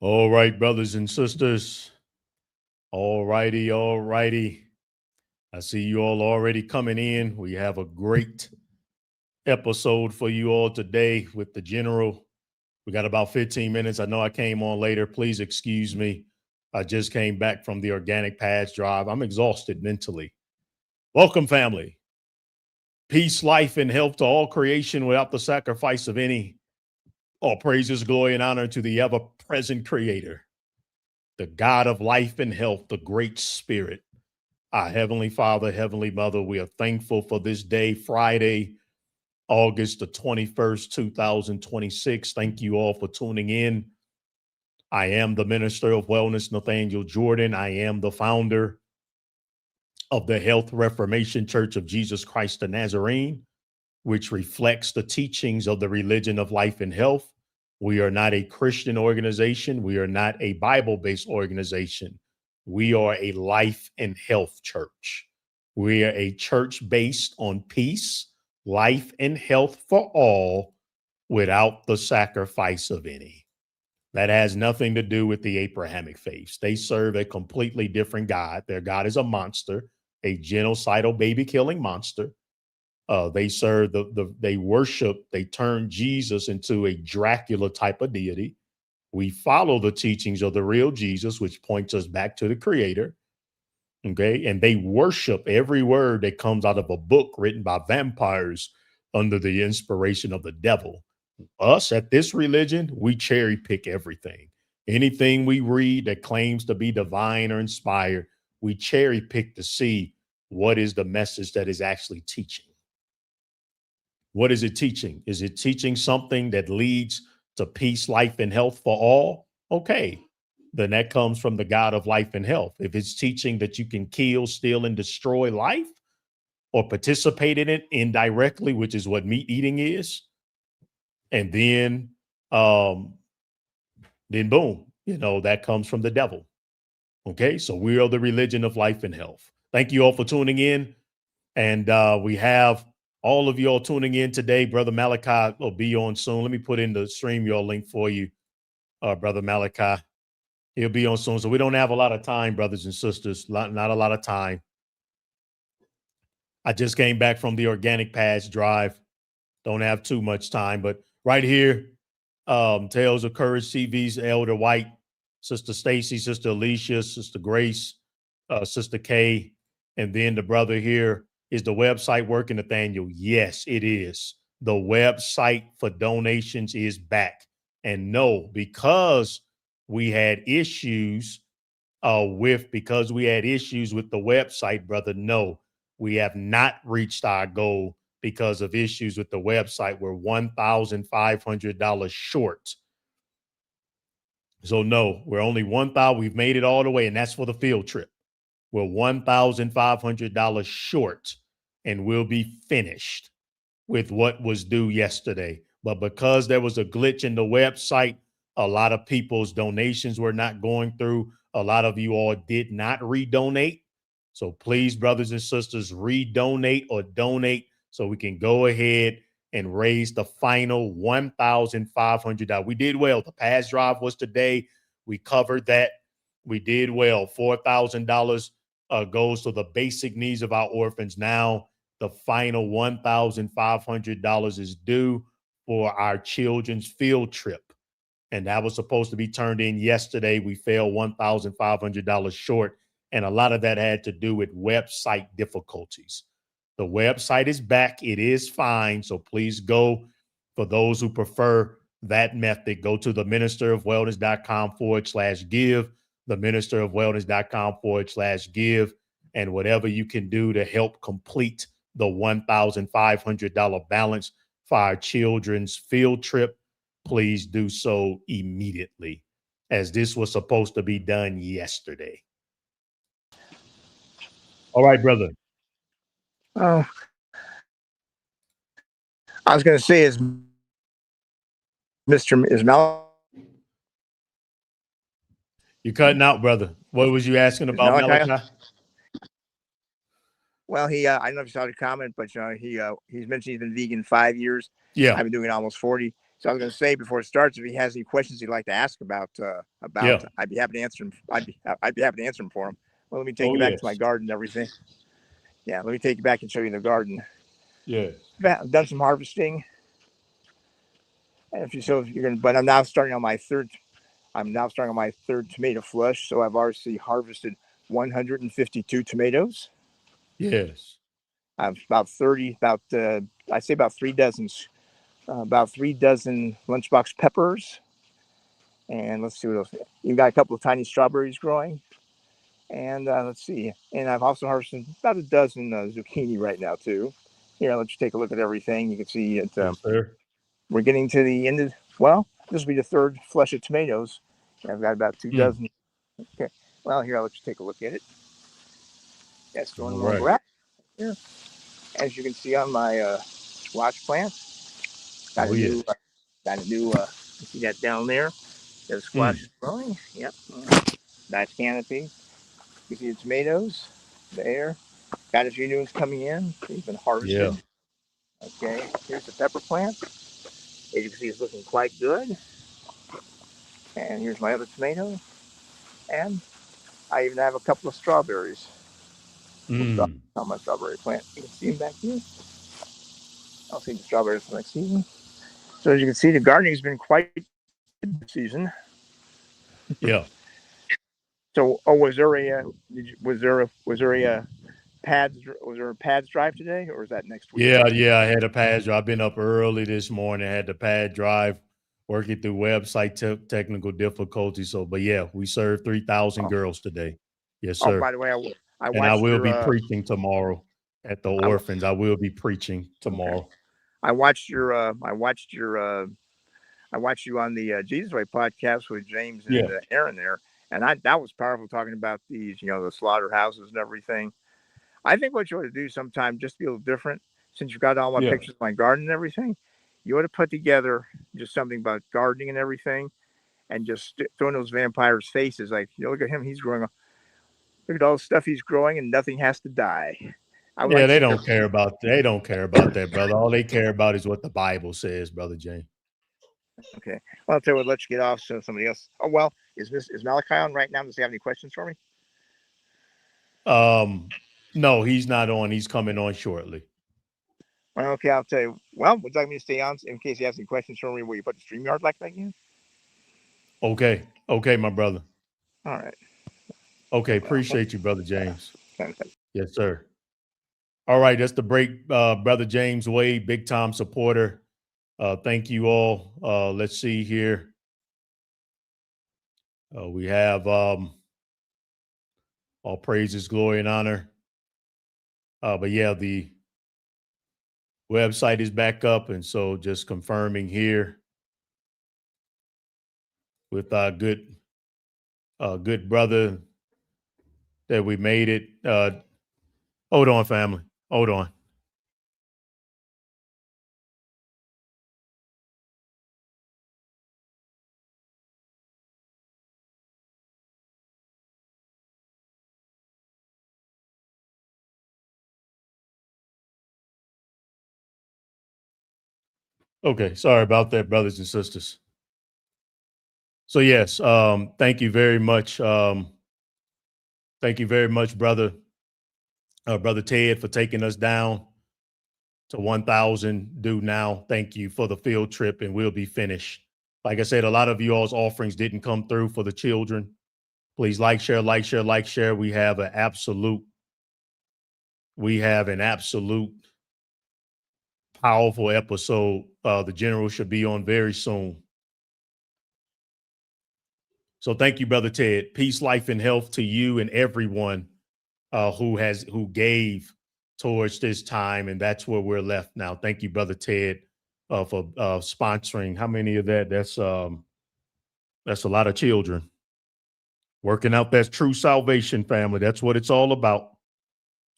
All right, brothers and sisters. All righty, all righty. I see you all already coming in. We have a great episode for you all today with the general. We got about 15 minutes. I know I came on later. Please excuse me. I just came back from the organic pads drive. I'm exhausted mentally. Welcome, family. Peace, life, and health to all creation without the sacrifice of any. All praises, glory, and honor to the ever-present Creator, the God of life and health, the great Spirit, our Heavenly Father, Heavenly Mother. We are thankful for this day, Friday, August the 21st, 2026. Thank you all for tuning in. I am the Minister of Wellness, Nathaniel Jordan. I am the founder of the Health Reformation Church of Jesus Christ the Nazarene, which reflects the teachings of the religion of life and health. We are not a Christian organization. We are not a Bible-based organization. We are a life and health church. We are a church based on peace, life, and health for all without the sacrifice of any. That has nothing to do with the Abrahamic faiths. They serve a completely different God. Their God is a monster, a genocidal baby-killing monster. They serve they worship, they turn Jesus into a Dracula type of deity. We follow the teachings of the real Jesus, which points us back to the Creator. Okay. And they worship every word that comes out of a book written by vampires under the inspiration of the devil. Us at this religion, we cherry pick everything. Anything we read that claims to be divine or inspired, we cherry pick to see what is the message that is actually teaching. What is it teaching? Is it teaching something that leads to peace, life, and health for all? Okay, then that comes from the God of life and health. If it's teaching that you can kill, steal, and destroy life or participate in it indirectly, which is what meat eating is, and then boom, that comes from the devil. Okay, so we are the religion of life and health. Thank you all for tuning in. And we have all of y'all tuning in today. Brother Malachi will be on soon. Let me put in the StreamYard link for you, Brother Malachi. He'll be on soon. So we don't have a lot of time, brothers and sisters. Not a lot of time. I just came back from the organic pads drive. Don't have too much time, but right here, Tales of Courage CV's Elder White, Sister Stacy, Sister Alicia, Sister Grace, Sister Kay, and then the brother here. Is the website working, Nathaniel? Yes, it is. The website for donations is back. And no, because we had issues with the website, brother, no, we have not reached our goal because of issues with the website. We're $1,500 short. So no, we're only 1,000. We've made it all the way, and that's for the field trip. We're $1,500 short, and we'll be finished with what was due yesterday. But because there was a glitch in the website, a lot of people's donations were not going through. A lot of you all did not redonate. So please, brothers and sisters, redonate or donate so we can go ahead and raise the final $1,500. We did well. The past drive was today. We covered that. We did well. $4,000 goes to the basic needs of our orphans. Now the final $1,500 is due for our children's field trip. And that was supposed to be turned in yesterday. We fell $1,500 short. And a lot of that had to do with website difficulties. The website is back. It is fine. So please go, for those who prefer that method, go to the ministerofwellness.com/give, the ministerofwellness.com/give, and whatever you can do to help complete the $1,500 balance for our children's field trip, please do so immediately, as this was supposed to be done yesterday. All right, brother. Oh, I was going to say, is Malachi? You're cutting out, brother. What was you asking about, Malachi? Well, I don't know if you saw the comment, but he's mentioned he's been vegan 5 years. Yeah. I've been doing almost 40. So I was going to say before it starts, if he has any questions he'd like to ask about, Yeah. I'd be happy to answer them. I'd be happy to answer them for him. Well, let me take Oh, you back to my yes. garden and everything. Yeah, let me take you back and show you the garden. Yes. I've done some harvesting, and if you so you're going to, but I'm now starting on my third. I'm now starting on my third tomato flush. So I've already harvested 152 tomatoes. Yes. I've about 30, I'd say about 3 dozen, about 3 dozen lunchbox peppers. And let's see what else. You've got a couple of tiny strawberries growing. And let's see. And I've also harvested about a dozen zucchini right now, too. Here, let's take a look at everything. You can see it. Yes, sir. We're getting to the end of, well, this will be the third flush of tomatoes. I've got about 2 dozen. Okay. Well, here, let's take a look at it. Yes, All doing more right. grass here. As you can see on my squash plant, got Oh, a yeah. new, see that down there? The squash Mm. is growing. Yep. Nice canopy. You see the tomatoes there. Got a few new ones coming in. They've been Yeah. harvested. Okay. Here's the pepper plant. As you can see, it's looking quite good. And here's my other tomato. And I even have a couple of strawberries. Mm. On my strawberry plant. You can see them back here. I'll see the strawberries for next season. So as you can see, the gardening has been quite good this season. Yeah. So, was there a was there a pads drive today, or is that next week? Yeah. Yeah. I had a pad drive. I've been up early this morning. I had the pad drive, working through website technical difficulties. So, but yeah, we served 3,000 Oh, girls today. Yes, oh, sir. by the way, I And I watched will your be preaching tomorrow at the I, orphans. I will be preaching okay. tomorrow. I watched you on the Jesus Way podcast with James Yeah. and Aaron there, and that was powerful talking about these, the slaughterhouses and everything. I think what you ought to do sometime, just to be a little different, since you've got all my Yeah. pictures of my garden and everything, you ought to put together just something about gardening and everything, and just throwing those vampires' faces. Like, look at him, he's growing. Look at all the stuff he's growing, and nothing has to die. I would Yeah. like to They see don't care about, that, brother. All they care about is what the Bible says, Brother James. Okay. Well, I'll tell you what, let's get off so somebody else. Oh, well, is Malachi on right now? Does he have any questions for me? No, he's not on. He's coming on shortly. Well, okay, I'll tell you. Well, would you like me to stay on in case he has any questions for me where you put the StreamYard like that again? Okay. Okay, my brother. All right. Okay. Well, Appreciate you, Brother James. kind of, Yes, sir. All right. That's the break. Brother James Wade, big time supporter. Thank you all. Let's see here. We have all praises, glory, and honor. But yeah, the website is back up. And so just confirming here with our good brother that we made it. Hold on, family. Hold on. Okay. Sorry about that, brothers and sisters. So yes, thank you very much. Thank you very much, brother Ted, for taking us down to 1,000 due now. Thank you for the field trip, and we'll be finished. Like I said, a lot of you all's offerings didn't come through for the children. Please like, share, like, share, like, share. We have an absolute powerful episode. The general should be on very soon. So thank you, Brother Ted. Peace, life, and health to you and everyone who gave towards this time, and that's where we're left now. Thank you, Brother Ted, for sponsoring. How many of that? That's a lot of children working out that true salvation, family. That's what it's all about.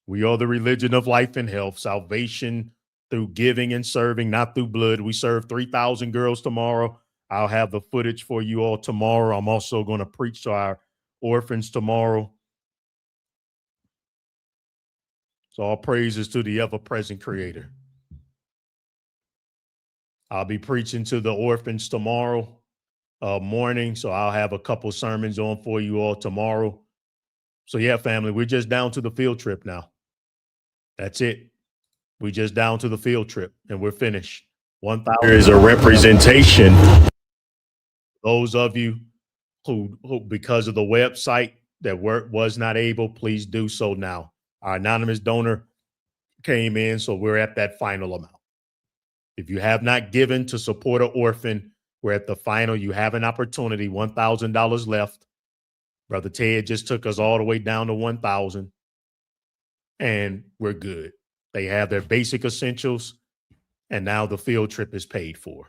We are the religion of life and health, salvation through giving and serving, not through blood. We serve 3,000 girls tomorrow. I'll have the footage for you all tomorrow. I'm also going to preach to our orphans tomorrow. So all praises to the ever-present Creator. I'll be preaching to the orphans tomorrow morning. So I'll have a couple sermons on for you all tomorrow. So yeah, family, we're just down to the field trip now. That's it. We just down to the field trip and we're finished. 1,000 is a representation. Those of you who because of the website that was not able, please do so now. Our anonymous donor came in, so we're at that final amount. If you have not given to support an orphan, we're at the final. You have an opportunity, $1,000 left. Brother Ted just took us all the way down to 1,000 and we're good. They have their basic essentials and now the field trip is paid for.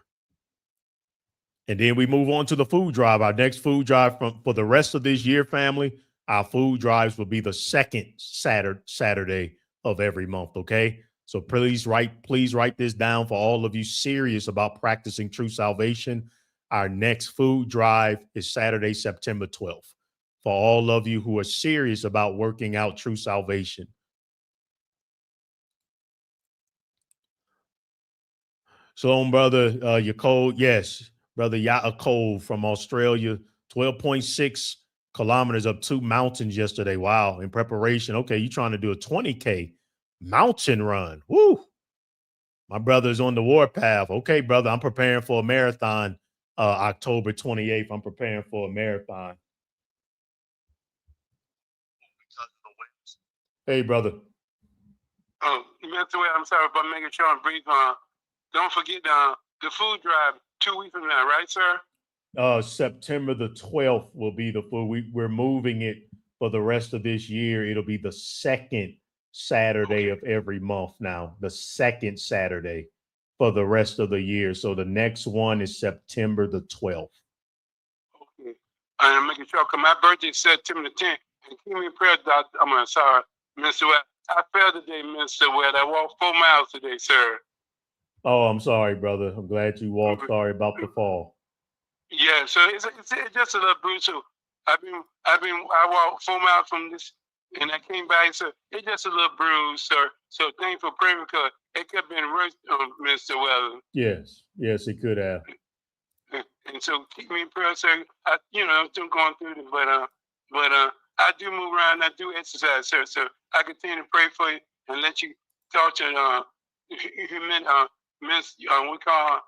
And then we move on to the food drive. Our next food drive for the rest of this year, family, our food drives will be the second Saturday of every month, okay? So please write this down for all of you serious about practicing true salvation. Our next food drive is Saturday, September 12th. For all of you who are serious about working out true salvation. Shalom, brother Yaakov. Yes, brother Yaakov from Australia. 12.6 kilometers up 2 mountains yesterday. Wow, in preparation. Okay, you trying to do a 20K mountain run. Woo! My brother's on the warpath. Okay, brother, I'm preparing for a marathon October 28th. I'm preparing for a marathon. Hey, brother. Oh, Mr. Webb, I'm sorry for making sure I'm brief. Don't forget the food drive 2 weeks from now, right, sir? September the 12th will be the food. We're moving it for the rest of this year. It'll be the second Saturday of every month now, the second Saturday for the rest of the year. So the next one is September the 12th. Okay. I'm making sure, because my birthday is September the 10th. And keep me in prayer, Doctor. I'm sorry, Mr. Webb. I fell today, Mr. Webb. I walked 4 miles today, sir. Oh, I'm sorry, brother. I'm glad you walked. Sorry about the fall. Yeah, so it's just a little bruise. So I walked 4 miles from this, and I came back. So it's just a little bruise, sir. So thanks for praying, because it could have been worse, Mr. Weather. Yes, it could have. And so keep me in prayer, sir. I'm still going through it, but I do move around. I do exercise, sir. So I continue to pray for you and let you talk to we call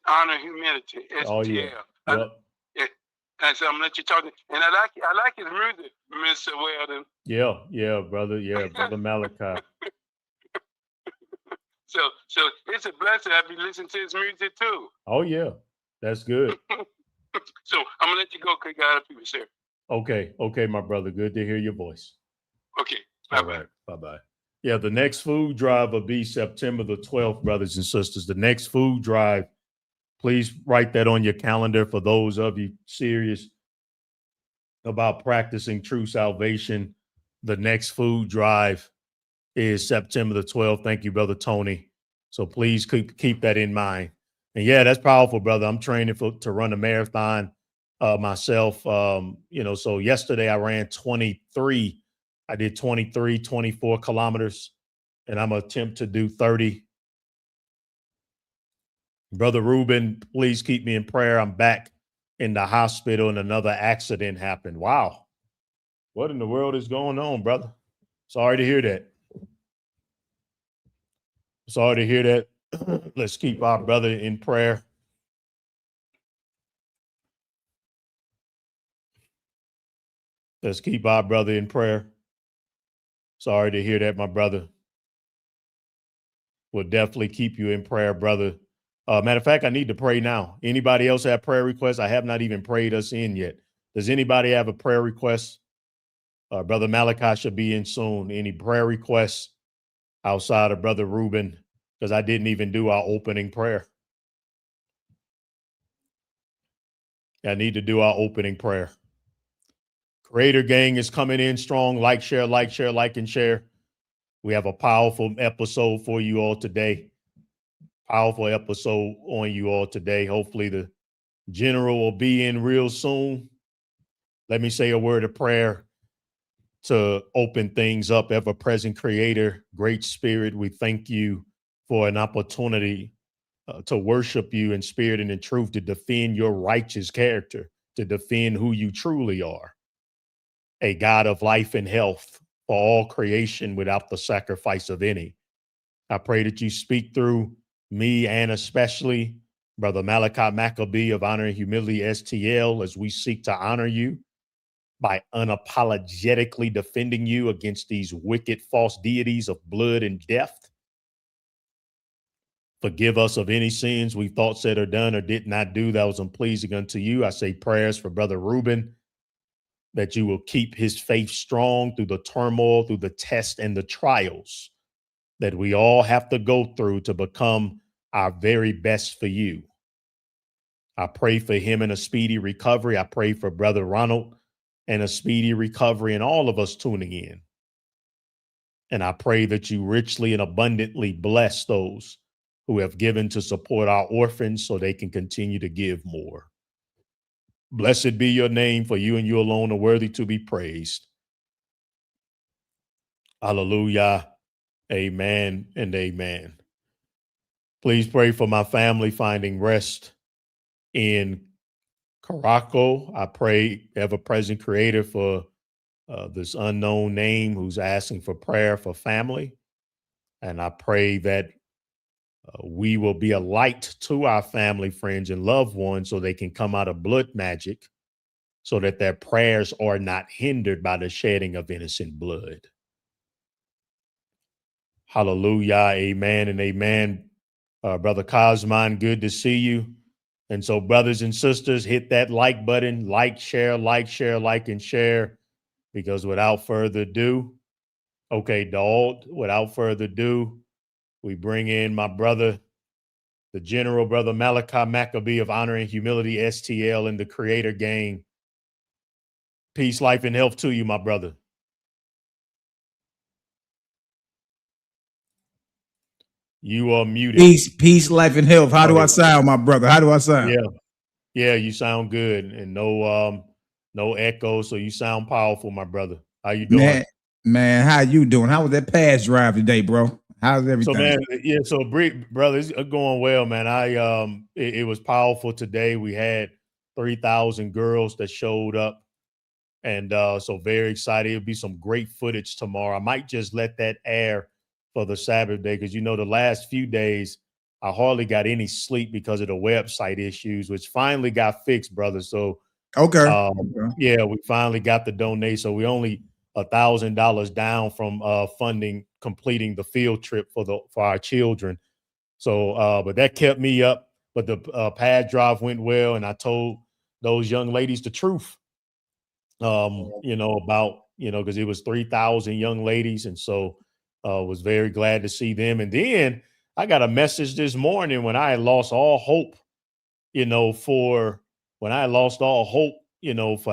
honor humility. STL. Oh yeah. Yep. And so I'm gonna let you talk. And I like his music, Mr. Weldon. Yeah, brother. Yeah, brother Malachi. So it's a blessing. I'll be listening to his music too. Oh yeah, that's good. So I'm gonna let you go, because God people, sir. Okay, my brother. Good to hear your voice. Okay. All right. Bye-bye. Yeah, the next food drive will be September the 12th, brothers and sisters. The next food drive, please write that on your calendar for those of you serious about practicing true salvation. The next food drive is September the 12th. Thank you, Brother Tony. So please keep that in mind. And yeah, that's powerful, brother. I'm training to run a marathon myself. So yesterday I ran 23. I did 23, 24 kilometers, and I'm going to attempt to do 30. Brother Ruben, please keep me in prayer. I'm back in the hospital and another accident happened. Wow. What in the world is going on, brother? Sorry to hear that. Let's keep our brother in prayer. Let's keep our brother in prayer. Sorry to hear that, my brother. We'll definitely keep you in prayer, brother. Matter of fact, I need to pray now. Anybody else have prayer requests? I have not even prayed us in yet. Does anybody have a prayer request? Brother Malachi should be in soon. Any prayer requests outside of Brother Ruben? Because I didn't even do our opening prayer. I need to do our opening prayer. Creator Gang is coming in strong. Like, share, and share. We have a powerful episode for you all today. Powerful episode on you all today. Hopefully the general will be in real soon. Let me say a word of prayer to open things up. Ever-present Creator, Great Spirit, we thank you for an opportunity to worship you in spirit and in truth, to defend your righteous character, to defend who you truly are, a God of life and health for all creation without the sacrifice of any. I pray that you speak through me and especially Brother Malachi Maccabee of Honor and Humility STL as we seek to honor you by unapologetically defending you against these wicked false deities of blood and death. Forgive us of any sins we thought, said, or done, or did not do that was unpleasing unto you. I say prayers for Brother Reuben, that you will keep his faith strong through the turmoil, through the tests and the trials that we all have to go through to become our very best for you. I pray for him in a speedy recovery. I pray for Brother Ronald and a speedy recovery and all of us tuning in. And I pray that you richly and abundantly bless those who have given to support our orphans so they can continue to give more. Blessed be your name, for you and you alone are worthy to be praised. Hallelujah. Amen and amen. Please pray for my family finding rest in Caraco. I pray, ever-present Creator, for this unknown name who's asking for prayer for family. And I pray that we will be a light to our family, friends, and loved ones so they can come out of blood magic, so that their prayers are not hindered by the shedding of innocent blood. Hallelujah. Amen and amen. Brother Cosman, good to see you. And so, brothers and sisters, hit that like button, like, share, and share, because without further ado, okay, dog, without further ado, we bring in my brother, the General Brother Malachi Maccabee of Honor and Humility STL and the Creator Gang. Peace, life, and health to you, my brother. You are muted. Peace, life, and health. How do I sound, my brother? How do I sound? Yeah, you sound good, and no echo, so you sound powerful, my brother. How you doing? Man, how you doing? How was that pass drive today, bro? How's everything? So, man, brother, it's going well, man. It was powerful today. We had 3,000 girls that showed up, and so very excited. It'll be some great footage tomorrow. I might just let that air for the Sabbath day, because the last few days I hardly got any sleep because of the website issues, which finally got fixed, brother. So okay. Yeah, we finally got the donation. So we only $1,000 down from completing the field trip for our children. So but that kept me up. But the pad drive went well, and I told those young ladies the truth. About because it was 3,000 young ladies, and so was very glad to see them. And then I got a message this morning when I had lost all hope, for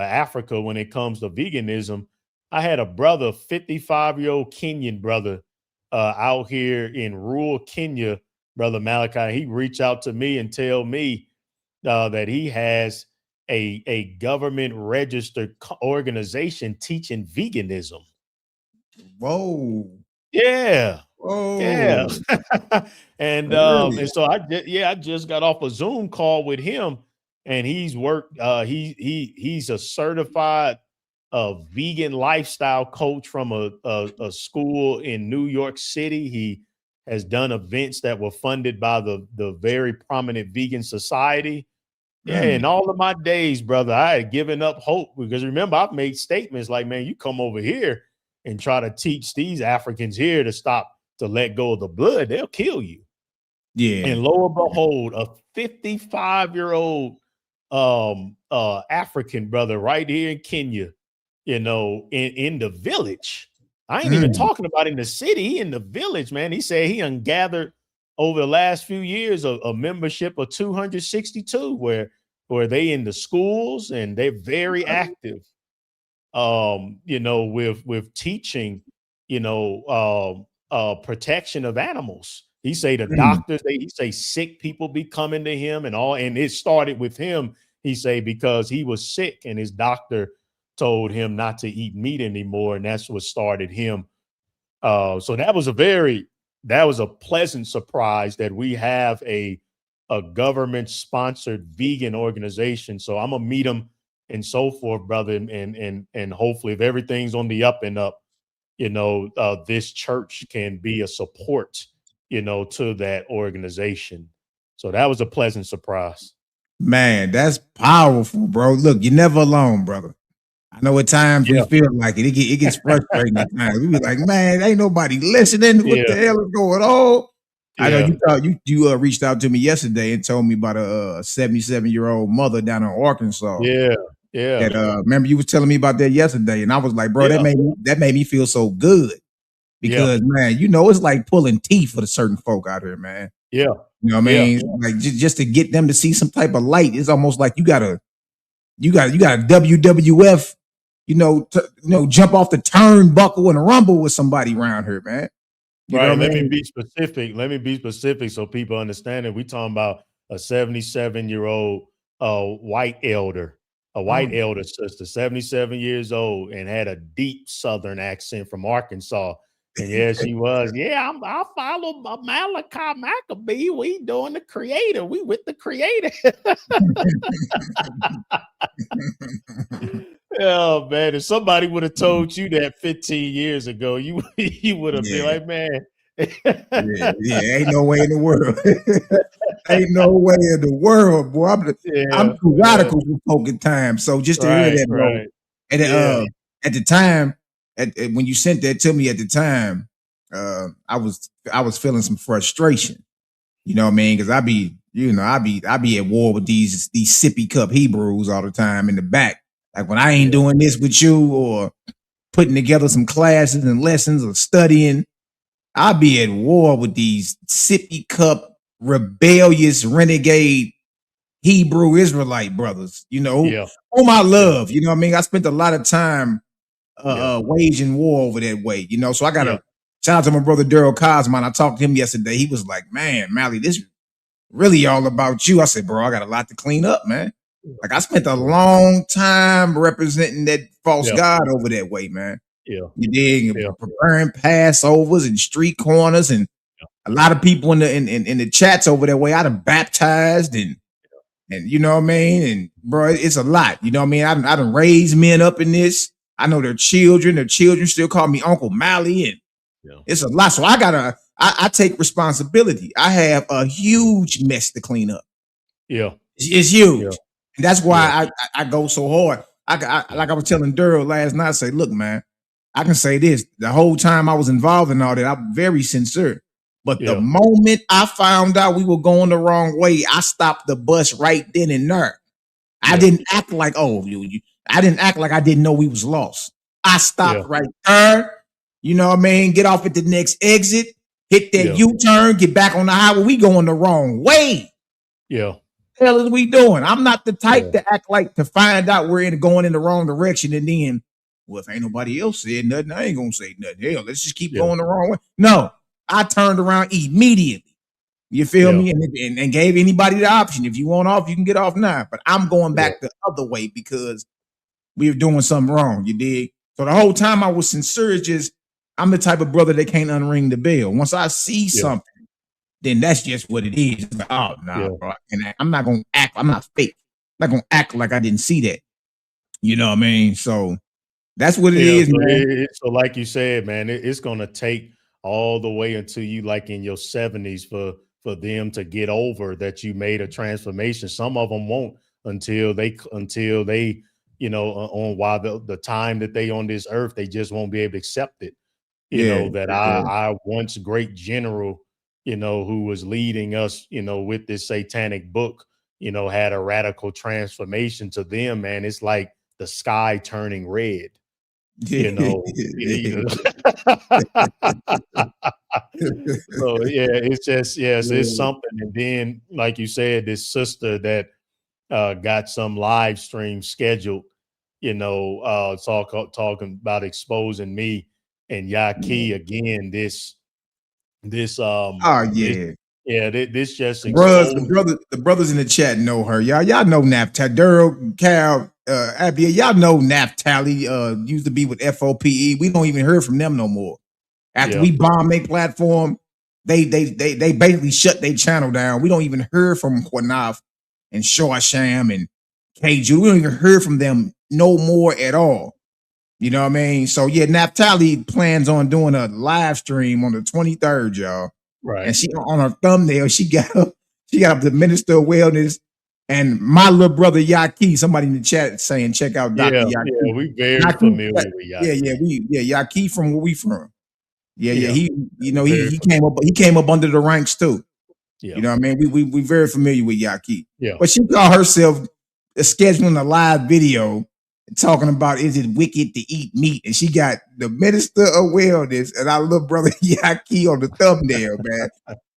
Africa when it comes to veganism. I had a brother, 55-year-old Kenyan brother, out here in rural Kenya, Brother Malachi. He reached out to me and tell me that he has a government registered organization teaching veganism. Whoa. Yeah. Whoa. Yeah. And so I just got off a Zoom call with him, and he's worked he's a certified vegan lifestyle coach from a school in New York City. He has done events that were funded by the very prominent vegan society. Yeah, in all of my days, brother, I had given up hope, because remember, I've made statements like, man, you come over here and try to teach these Africans here to let go of the blood, they'll kill you. Yeah. And lo and behold, a 55-year-old African brother right here in Kenya, in the village. I ain't even talking about in the city, in the village, man. He said he ungathered over the last few years a membership of 262 where they in the schools, and they're very active with teaching protection of animals. He say the doctors, he say sick people be coming to him and it started with him, he say, because he was sick and his doctor told him not to eat meat anymore, and that's what started him. So that was a pleasant surprise that we have a a government sponsored vegan organization. So I'm gonna meet them and so forth, brother. And hopefully, if everything's on the up and up, this church can be a support, to that organization. So that was a pleasant surprise. Man, that's powerful, bro. Look, you're never alone, brother. I know at times we feel like it gets frustrating at times. We be like, man, ain't nobody listening. What the hell is going on? I know you reached out to me yesterday and told me about a 77-year-old mother down in Arkansas. Yeah. That remember you was telling me about that yesterday, and I was like, bro, that made me feel so good because man, it's like pulling teeth for the certain folk out here, man. Yeah. You know what I mean? Like just to get them to see some type of light, it's almost like you got a WWF, jump off the turnbuckle and rumble with somebody around here, man. Right. Let me be specific. So people understand it. We talking about a 77-year-old white elder, elder sister, 77 years old, and had a deep Southern accent from Arkansas. And she was. I follow Malachi Maccabee. We doing the Creator. We with the Creator. Oh man, if somebody would have told you that 15 years ago, you would have been like, man. Ain't no way in the world. Ain't no way in the world, boy. I'm too radical for folk at times. So just to hear that, bro. And at the time, when you sent that to me at the time, I was feeling some frustration. You know what I mean? Because I be at war with these sippy cup Hebrews all the time in the back. Like when I ain't doing this with you or putting together some classes and lessons or studying, I'll be at war with these sippy cup, rebellious, renegade Hebrew Israelite brothers, whom I love. You know what I mean? I spent a lot of time waging war over that way, So I got to shout out to my brother Daryl Cosman. I talked to him yesterday. He was like, man, Mally, this really all about you. I said, bro, I got a lot to clean up, man. Like I spent a long time representing that false God over that way, man. You dig? Preparing Passovers and street corners, and a lot of people in the chats over that way. I done baptized and you know what I mean. And bro, it's a lot. You know what I mean. I done raised men up in this. I know their children. Their children still call me Uncle Mally, and it's a lot. So I take responsibility. I have a huge mess to clean up. It's huge. And that's why I go so hard. Like I was telling Daryl last night, I say, look, man, I can say this. The whole time I was involved in all that, I'm very sincere. But the moment I found out we were going the wrong way, I stopped the bus right then and there. I didn't act like, I didn't act like I didn't know we was lost. I stopped right there. You know what I mean? Get off at the next exit, hit that U-turn, get back on the highway. We going the wrong way. The hell is we doing? I'm not the type to act like to find out we're going in the wrong direction and then, well, if ain't nobody else said nothing, I ain't gonna say nothing. Hell, let's just keep going the wrong way. No, I turned around immediately. You feel me? And gave anybody the option. If you want off, you can get off now. But I'm going back the other way because we were doing something wrong. You dig? So the whole time I was sincere. It's just I'm the type of brother that can't unring the bell. Once I see something, then that's just what it is. It's like, bro. And I'm not gonna act. I'm not fake. I'm not gonna act like I didn't see that. You know what I mean? So that's what it is, man. So like you said, man, it's gonna take all the way until you like in your 70s for them to get over that you made a transformation. Some of them won't until they on while the time that they on this earth, they just won't be able to accept it. I once great general, who was leading us, with this satanic book, had a radical transformation. To them, man, it's like the sky turning red. So it's just it's something. And then, like you said, this sister that got some live stream scheduled, talking about exposing me and Yaki again. This just the brothers in the chat know her. Y'all know Naphtali, Daryl, Cal, Abia. Y'all know Naphtali used to be with FOPE. We don't even hear from them no more. After we bombed their platform, they basically shut their channel down. We don't even hear from Quanaf and Shorsham and KJ. We don't even hear from them no more at all. You know what I mean? So yeah, Naphtali plans on doing a live stream on the 23rd, y'all. Right. And she on her thumbnail, she got up the Minister of Wellness and my little brother Yaqui. Somebody in the chat saying, check out Dr. Yaqui. Yeah, we very familiar with Yaqui. Yaqui from where we from. Yeah. He he came up under the ranks too. Yeah. You know what I mean? We very familiar with Yaqui. Yeah. But she called herself scheduling a live video talking about is it wicked to eat meat, and she got the Minister of Wellness and our little brother Yaqui on the thumbnail, man.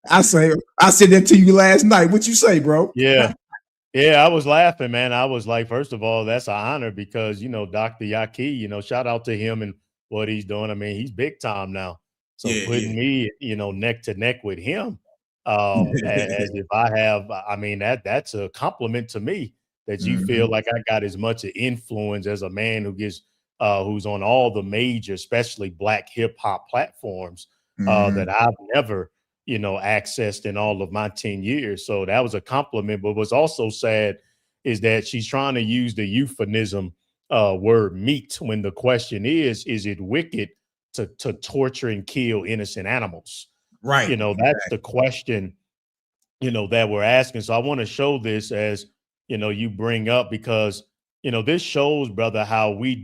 I said that to you last night. What you say, bro? Yeah, I was laughing, man. I was like, first of all, that's an honor because Dr. Yaqui, shout out to him and what he's doing. I mean, he's big time now. So putting me, neck to neck with him, as if I have, I mean, that's a compliment to me. That you feel like I got as much influence as a man who gets who's on all the major, especially Black hip hop platforms that I've never, accessed in all of my 10 years. So that was a compliment. But what's also sad is that she's trying to use the euphemism word meat when the question is it wicked to torture and kill innocent animals? Right. That's the question, that we're asking. So I want to show this as you bring up, because, this shows, brother, how we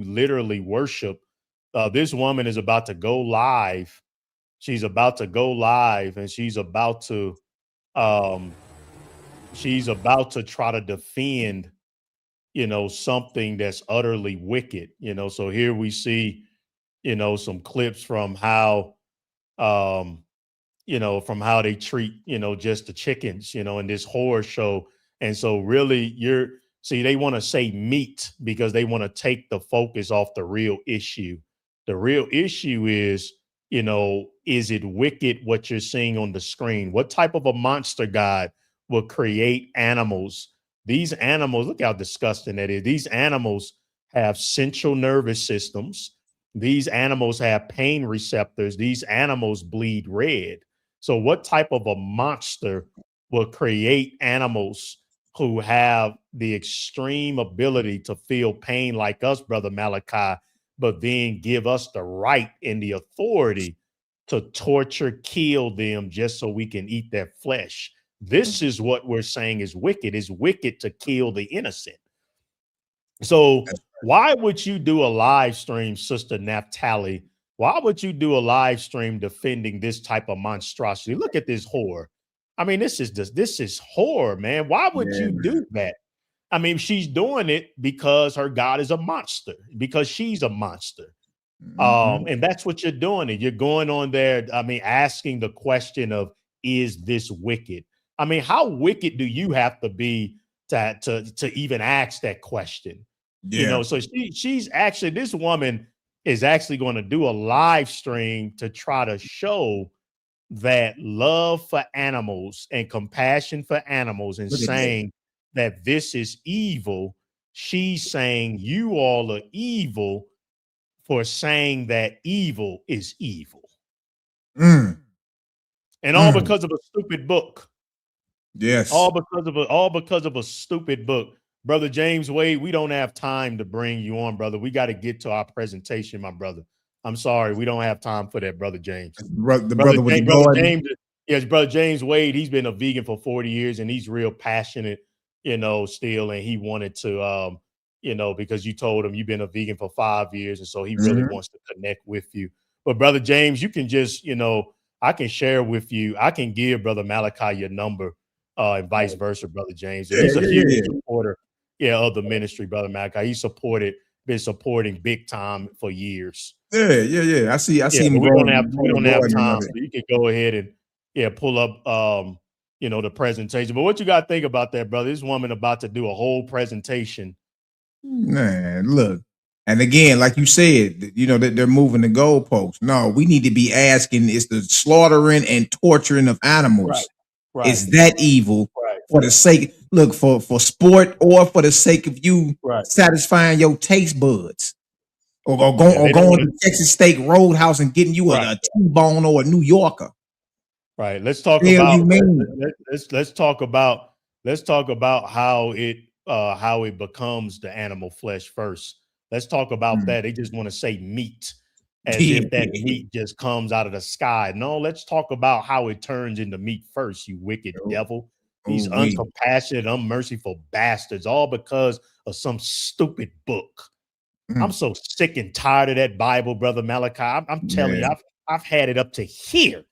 literally worship. This woman is about to go live. She's about to go live and she's about to try to defend, something that's utterly wicked, so here we see, some clips from how, from how they treat, just the chickens, in this horror show. And so really they want to say meat because they want to take the focus off the real issue. The real issue is, is it wicked what you're seeing on the screen? What type of a monster god will create animals? These animals, look how disgusting that is. These animals have central nervous systems. These animals have pain receptors. These animals bleed red. So what type of a monster will create animals who have the extreme ability to feel pain like us, Brother Malachi, but then give us the right and the authority to torture, kill them just so we can eat their flesh? This is what we're saying is wicked. It's wicked to kill the innocent. So why would you do a live stream, Sister Naphtali? Why would you do a live stream defending this type of monstrosity? Look at this horror. I mean, this is horror, man. Why would you do that? I mean, she's doing it because her God is a monster, because she's a monster. And that's what you're doing. You're going on there, I mean, asking the question of, is this wicked? I mean, how wicked do you have to be to even ask that question? So she's actually, this woman is actually going to do a live stream to try to show that love for animals and compassion for animals, and saying that this is evil. She's saying you all are evil for saying that evil is evil. And all because of a stupid book. Yes. All because of a stupid book. Brother James Wade, we don't have time to bring you on, brother. We got to get to our presentation, my brother. I'm sorry, we don't have time for that, Brother James. Brother James Wade, he's been a vegan for 40 years and he's real passionate, still. And he wanted to, because you told him you've been a vegan for 5 years. And so he really wants to connect with you. But Brother James, you can just, I can share with you. I can give Brother Malachi your number and vice versa, Brother James. He's a huge supporter of the ministry, Brother Malachi. He's been supporting big time for years. Yeah. I see. We don't have time, so you can go ahead and pull up, the presentation. But what you got to think about that, brother? This woman about to do a whole presentation. Man, look, and again, like you said, that they're moving the goalposts. No, we need to be asking: is the slaughtering and torturing of animals is that evil for the sake? Look, for sport or for the sake of you satisfying your taste buds? or going to Texas Steak Roadhouse and getting you a T-bone or a New Yorker. Right. Let's talk about let's talk about how it becomes the animal flesh first. Let's talk about that. They just want to say meat as if that meat just comes out of the sky. No, let's talk about how it turns into meat first, you wicked devil. These uncompassionate, unmerciful bastards, all because of some stupid book. I'm so sick and tired of that Bible, Brother Malachi. I'm telling you, I've had it up to here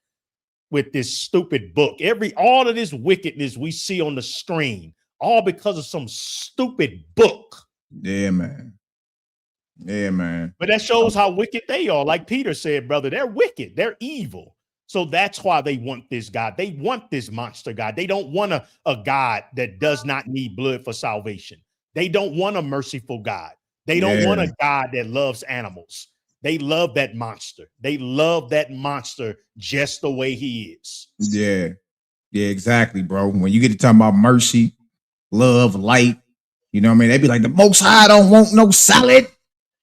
with this stupid book. All of this wickedness we see on the screen, all because of some stupid book. Yeah, man. Yeah, man. But that shows how wicked they are. Like Peter said, brother, they're wicked. They're evil. So that's why they want this God. They want this monster God. They don't want a God that does not need blood for salvation. They don't want a merciful God. They don't want a God that loves animals. They love that monster. They love that monster just the way he is. Yeah. Yeah, exactly, bro. When you get to talking about mercy, love, light, you know what I mean? They be like, the Most High don't want no salad.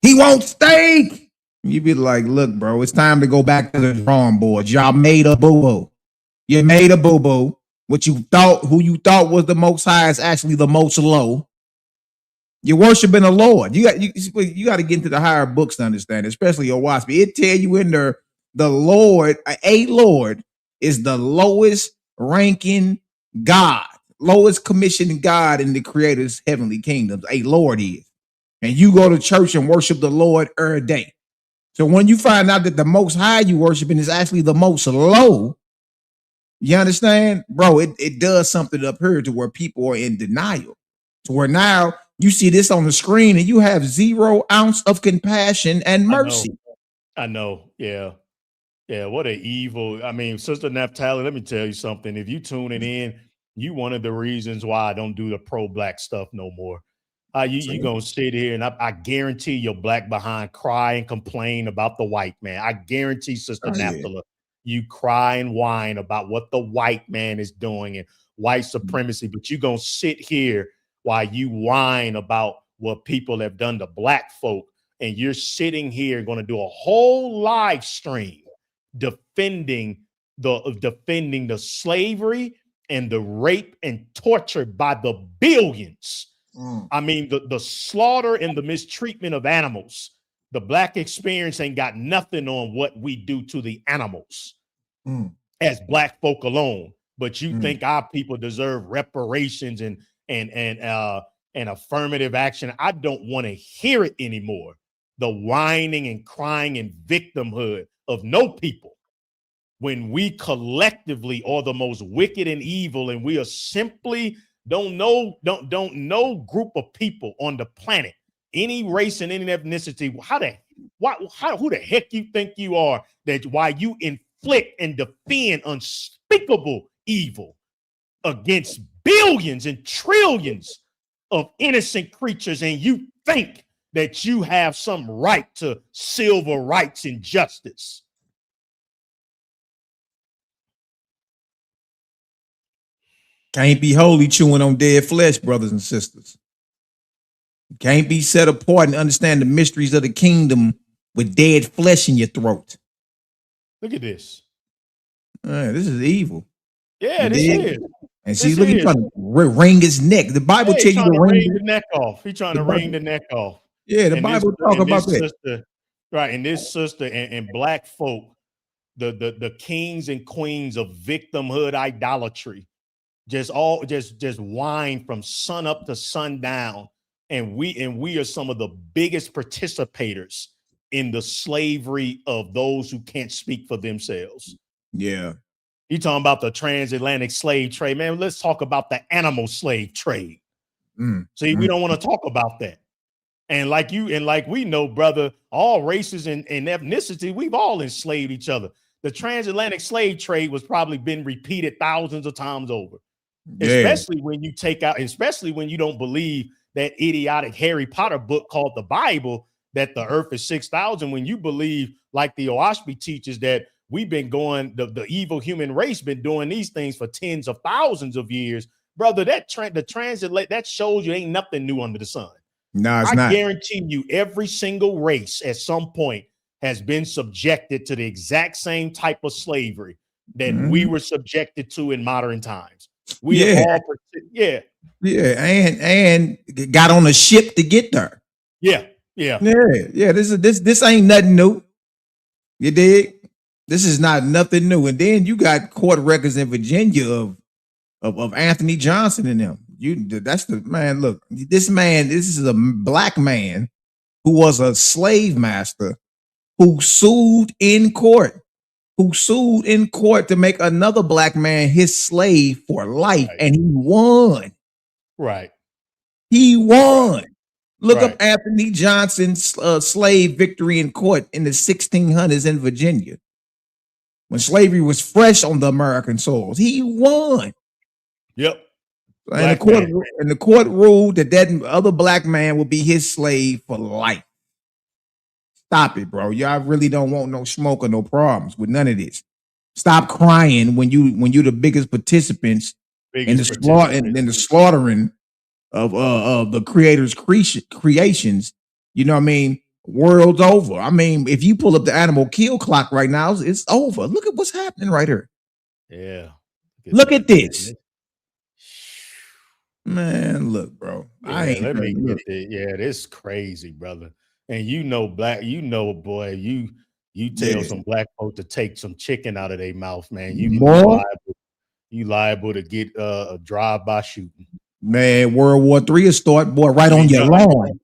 He wants steak. You be like, look, bro, it's time to go back to the drawing board. Y'all made a boo-boo. You made a boo-boo. Who you thought was the Most High is actually the most low. You're worshiping the Lord. You got to get into the higher books to understand, especially your WASP. It tell you in there, the Lord, a Lord is the lowest ranking God, lowest commissioned God in the Creator's heavenly kingdoms. A Lord is. And you go to church and worship the Lord every day. So when you find out that the Most High you worshiping is actually the most low, you understand? Bro, it does something up here to where people are in denial. To where now you see this on the screen and you have 0 ounce of compassion and mercy. I know. Yeah. Yeah. What an evil. I mean, Sister Naftali, let me tell you something. If you tuning in, you one of the reasons why I don't do the pro-black stuff no more. You gonna sit here and I guarantee your black behind cry and complain about the white man. I guarantee, Sister Naftali, you cry and whine about what the white man is doing and white supremacy, but you gonna sit here while you whine about what people have done to black folk, and you're sitting here going to do a whole live stream defending the slavery and the rape and torture by the billions. I mean, the slaughter and the mistreatment of animals. The black experience ain't got nothing on what we do to the animals as black folk alone. But you think our people deserve reparations and affirmative action. I don't want to hear it anymore. The whining and crying and victimhood of no people, when we collectively are the most wicked and evil, and we are simply don't know group of people on the planet, any race and any ethnicity. Who the heck you think you are that why you inflict and defend unspeakable evil against billions and trillions of innocent creatures, and you think that you have some right to civil rights and justice? Can't be holy chewing on dead flesh, brothers and sisters. Can't be set apart and understand the mysteries of the kingdom with dead flesh in your throat. Look at this. This is evil. Yeah, this is. And see, look, he's trying to wring his neck. The Bible tells you to wring the neck off. He's trying to wring the neck off. Yeah, the Bible talk about that. Sister, right, and this sister and black folk, the kings and queens of victimhood idolatry, just whine from sun up to sundown, and we are some of the biggest participators in the slavery of those who can't speak for themselves. Yeah. You talking about the transatlantic slave trade, man? Let's talk about the animal slave trade. See, we don't want to talk about that. And like we know, brother, all races and ethnicity, we've all enslaved each other. The transatlantic slave trade was probably been repeated thousands of times over. Especially when you don't believe that idiotic Harry Potter book called the Bible, that the earth is 6,000, when you believe, like the Oashby teaches, that we've been going, the evil human race been doing these things for tens of thousands of years, brother. That shows you ain't nothing new under the sun. No, it's I not. guarantee you every single race at some point has been subjected to the exact same type of slavery that we were subjected to in modern times. We have all, and got on a ship to get there. Yeah. This ain't nothing new. You dig? This is not nothing new. And then you got court records in Virginia of Anthony Johnson and them. That's the man. Look, this is a black man who was a slave master who sued in court to make another black man his slave for life, and he won. Right. He won. Look up Anthony Johnson's slave victory in court in the 1600s in Virginia, when slavery was fresh on the American soils. He won. Yep. And the court ruled that other black man would be his slave for life. Stop it, bro. Y'all really don't want no smoke or no problems with none of this. Stop crying when you the biggest participants in the slaughtering of the creator's creations. You know what I mean? World's over. I mean, if you pull up the animal kill clock right now, it's over. Look at what's happening right here. Yeah. Look at this. Man, look, bro. This is crazy, brother. And boy, you tell some black folk to take some chicken out of their mouth, man. You liable to get a drive-by shooting. Man, World War III will start, boy, right on your lawn.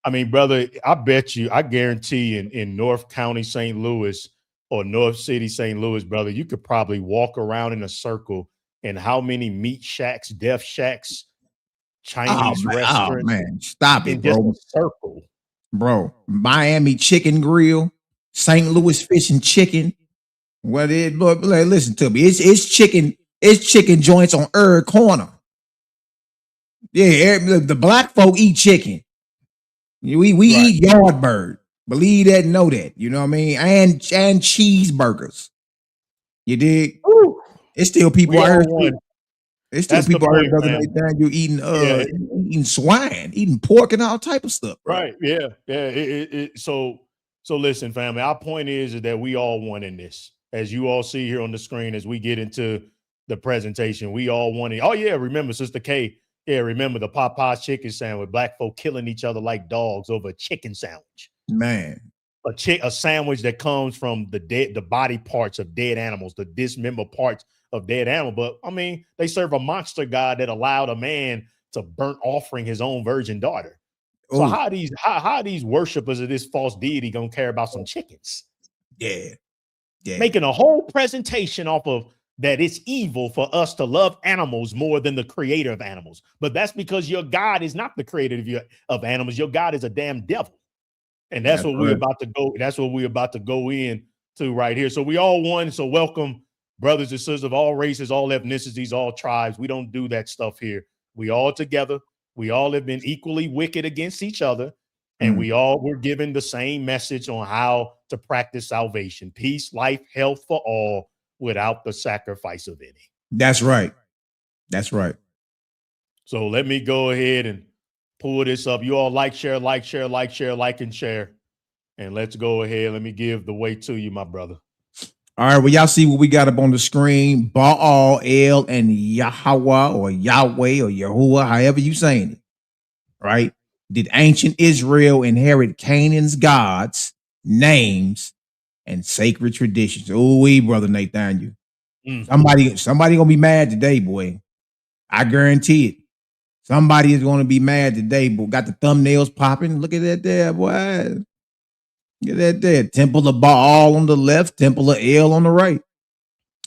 I mean, brother, I guarantee in North County, St. Louis, or North City, St. Louis, brother, you could probably walk around in a circle, and how many meat shacks, death shacks, Chinese restaurants. Oh man, stop it, bro. Just a circle. Bro, Miami Chicken Grill, St. Louis Fish and Chicken. Listen to me. It's chicken joints on every corner. Yeah, the black folk eat chicken. We eat Yardbird. Believe that and know that. You know what I mean? And cheeseburgers. You dig? Ooh. It's still people out here. It's still people out here, brother Nathaniel, eating swine, eating pork and all type of stuff. Bro. Right. Yeah. So listen, family, our point is that we all won in this. As you all see here on the screen, as we get into the presentation, we all won it. Oh yeah. Remember, Sister K. Yeah. Remember the Popeye's chicken sandwich, black folk killing each other like dogs over a chicken sandwich. Man. A sandwich that comes from the body parts of dead animals, the dismembered parts of dead animal. But I mean, they serve a monster god that allowed a man to burnt offering his own virgin daughter. Ooh. So how are these worshipers of this false deity gonna care about some chickens? Yeah. Making a whole presentation off of that it's evil for us to love animals more than the creator of animals. But that's because your God is not the creator of animals. Your God is a damn devil. And that's what we're about to go. That's what we're about to go in to right here. So we all won. So welcome, brothers and sisters of all races, all ethnicities, all tribes. We don't do that stuff here. We all together. We all have been equally wicked against each other. And we're given the same message on how to practice salvation, peace, life, health for all without the sacrifice of any. That's right. That's right. So let me go ahead and pull this up. You all like, share, and share. And let's go ahead. Let me give the way to you, my brother. All right. Well, y'all see what we got up on the screen. Baal, El, and Yahweh or Yahweh or Yahuwah, however you saying it. Right? Did ancient Israel inherit Canaan's gods, names, and sacred traditions? Oh, brother Nathaniel. Somebody gonna be mad today, boy. I guarantee it. Somebody is gonna be mad today, but got the thumbnails popping. Look at that there, boy. Look at that there. Temple of Baal on the left, Temple of El on the right.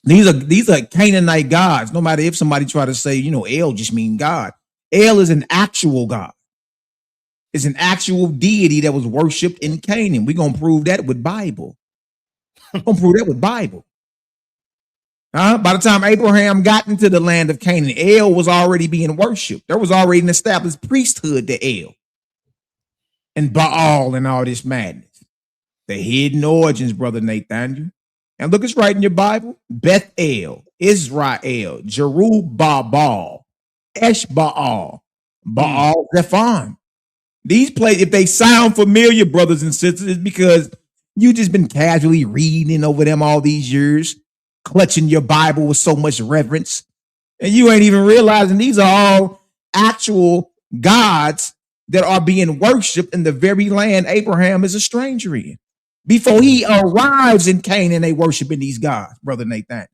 These are Canaanite gods. No matter if somebody try to say, El just mean God. El is an actual God. It's an actual deity that was worshipped in Canaan. We're gonna prove that with Bible. By the time Abraham got into the land of Canaan, El was already being worshipped. There was already an established priesthood to El and Baal and all this madness. The hidden origins, brother Nathaniel. And look, it's right in your Bible. Bethel, Israel, Jerubbaal, Eshbaal, Baal Zephon. These places, if they sound familiar, brothers and sisters, it's because you just been casually reading over them all these years, clutching your Bible with so much reverence, and you ain't even realizing these are all actual gods that are being worshipped in the very land Abraham is a stranger in. Before he arrives in Canaan, they worshiping these gods, Brother Nathaniel.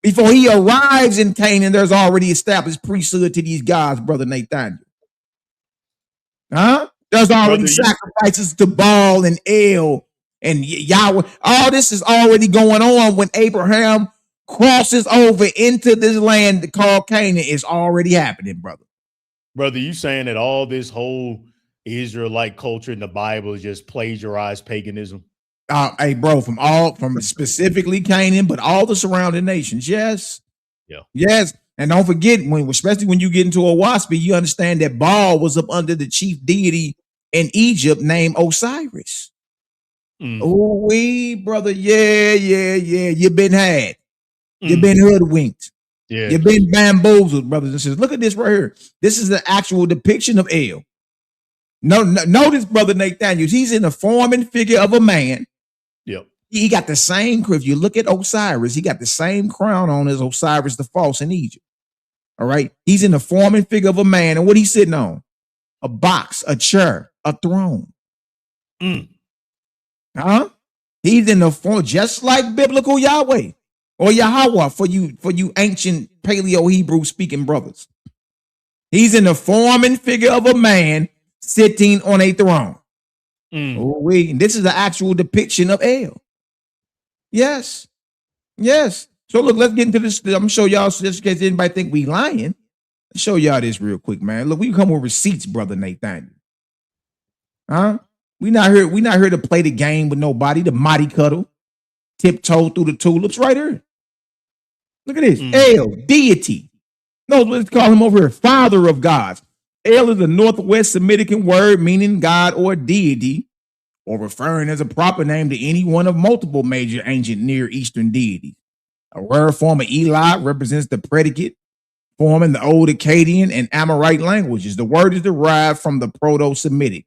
Before he arrives in Canaan, there's already established priesthood to these gods, Brother Nathaniel. There's already sacrifices to Baal and El and Yahweh. All this is already going on when Abraham crosses over into this land called Canaan. Is already happening, brother. Brother, you saying that all this whole Israelite culture in the Bible is just plagiarized paganism? Hey, bro, from specifically Canaan, but all the surrounding nations. Yes. Yeah. Yes. And don't forget, especially when you get into a Waspi, you understand that Baal was up under the chief deity in Egypt named Osiris. Oh, brother. Yeah. You've been had. You've been hoodwinked. Yeah. You've been bamboozled, brothers and sisters. Look at this right here. This is the actual depiction of El. Notice, Brother Nathaniel, he's in the form and figure of a man. Yep. He got the same, if you look at Osiris, he got the same crown on as Osiris the False in Egypt. All right. He's in the form and figure of a man. And what he's sitting on? A box, a chair, a throne. He's in the form, just like biblical Yahweh or Yahweh for you ancient Paleo Hebrew speaking brothers. He's in the form and figure of a man sitting on a throne. This is the actual depiction of El. Yes. So look, let's get into this. I'm gonna show y'all, just in case anybody think we lying. Let's show y'all this real quick, man. Look, we come with receipts, Brother Nathaniel. We not here to play the game with nobody, the mighty cuddle, tiptoe through the tulips right here. Look at this. El, deity. No, let's call him over here, father of gods. El is a Northwest Semitic word meaning God or deity, or referring as a proper name to any one of multiple major ancient Near Eastern deities. A rare form of Eli represents the predicate form in the Old Akkadian and Amorite languages. The word is derived from the Proto-Semitic.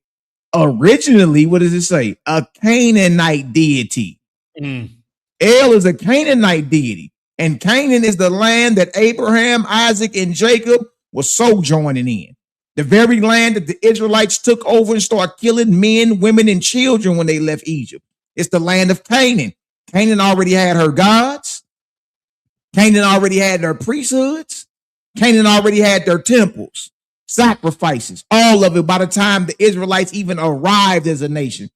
Originally, what does it say? A Canaanite deity. El is a Canaanite deity, and Canaan is the land that Abraham, Isaac, and Jacob were sojourning in. The very land that the Israelites took over and started killing men, women, and children when they left Egypt. It's the land of Canaan. Canaan already had her gods. Canaan already had their priesthoods. Canaan already had their temples, sacrifices, all of it by the time the Israelites even arrived as a nation.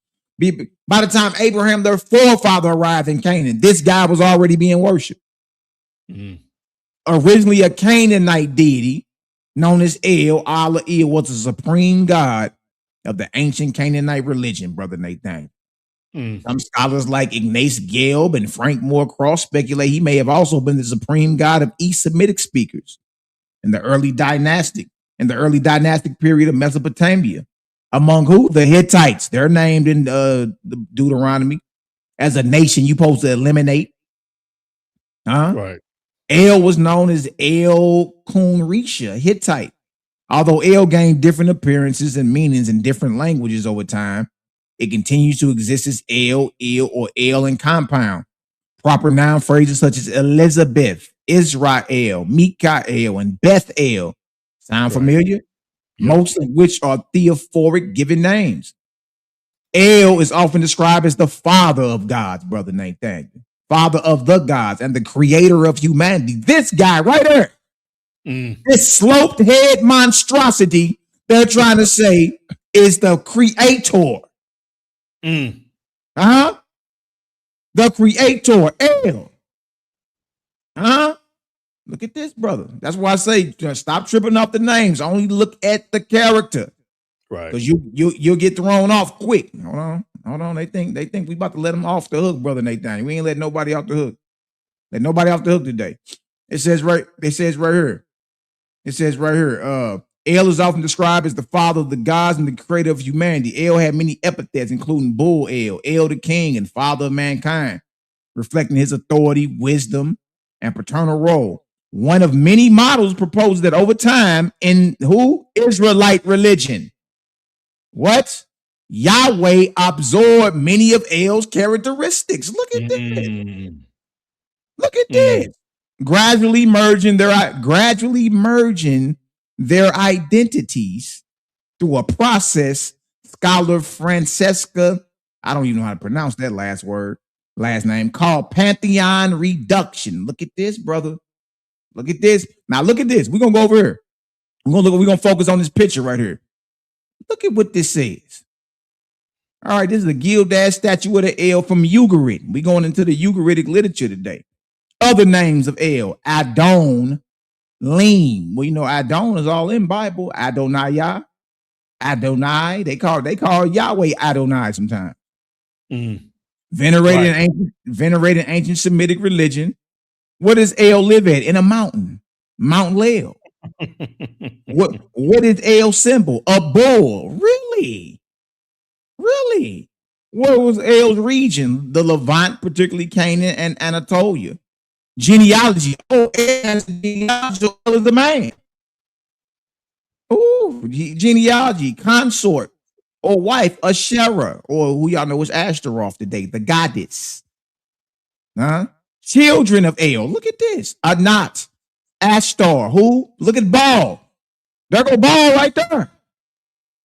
By the time Abraham, their forefather, arrived in Canaan, this guy was already being worshipped. Originally a Canaanite deity known as El, Allah El was the supreme god of the ancient Canaanite religion, Brother Nathaniel. Some scholars like Ignace Gelb and Frank Moore-Cross speculate he may have also been the supreme god of East Semitic speakers in the early dynastic period of Mesopotamia. Among who? The Hittites. They're named in the Deuteronomy as a nation you're supposed to eliminate. Right. El was known as El Kunrisha, Hittite. Although El gained different appearances and meanings in different languages over time, it continues to exist as El, or El in compound. Proper noun phrases such as Elizabeth, Israel, Mikael, and Bethel sound familiar? Yep. Most of which are theophoric given names. El is often described as the father of gods, Brother Nathaniel. Father of the gods and the creator of humanity. This guy right there, this sloped head monstrosity they're trying to say is the creator. The creator, El. Look at this, brother. That's why I say stop tripping off the names. Only look at the character. Right. Because you'll get thrown off quick. Hold on. They think we about to let them off the hook, Brother Nathaniel. We ain't let nobody off the hook. Let nobody off the hook today. It says right here. El is often described as the father of the gods and the creator of humanity. El had many epithets, including Bull El the king, and father of mankind, reflecting his authority, wisdom, and paternal role. One of many models proposed that over time in Israelite religion, What? Yahweh absorbed many of El's characteristics. Look at this. Look at this. Gradually merging their identities through a process. Scholar Francesca, I don't even know how to pronounce that last name, called pantheon reduction. Look at this, brother. Look at this. Now look at this. We're gonna go over here. We're gonna focus on this picture right here. Look at what this says. All right, this is a Gildas statue of the El from Ugarit. We're going into the Ugaritic literature today. Other names of El: Adon, Leem. Well, you know, Adon is all in Bible. Adonai, Adonai. They call Yahweh Adonai sometimes. Venerated ancient Semitic religion. What does El live at? In a mountain, Mount Leil. What is El symbol? A bull. Really? What was El's region? The Levant, particularly Canaan and Anatolia. Genealogy. El has genealogy of the man. Genealogy, consort or wife, Asherah, or who y'all know is Ashtaroth today, the goddess. Children of El. Look at this. Anat, Ashtar. Who? Look at Baal. There go Baal right there.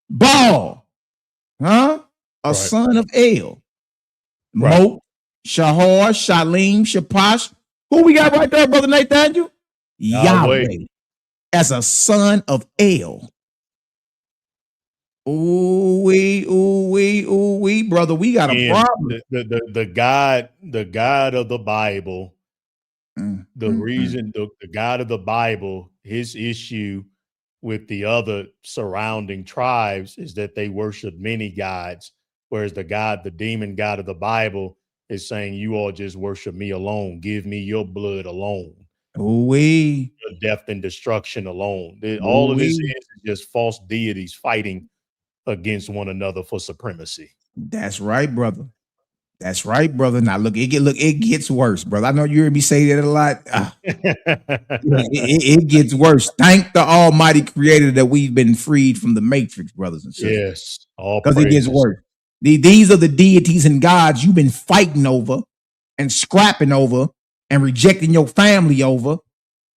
Baal. A son of El. Mot, Shahar, Shalim, Shapash. Who we got right there, Brother Nathaniel? Yahweh. As a son of El. Ooh, brother, we got a problem. The God of the Bible. The God of the Bible, his issue with the other surrounding tribes is that they worship many gods, whereas the demon God of the Bible is saying, you all just worship me alone. Give me your blood alone. Your death and destruction alone. All of this is just false deities fighting against one another for supremacy. That's right, brother. Now look, it gets worse, brother. I know you heard me say that a lot. It gets worse. Thank the Almighty Creator that we've been freed from the Matrix, brothers and sisters. Yes, because it gets worse. These are the deities and gods you've been fighting over and scrapping over and rejecting your family over.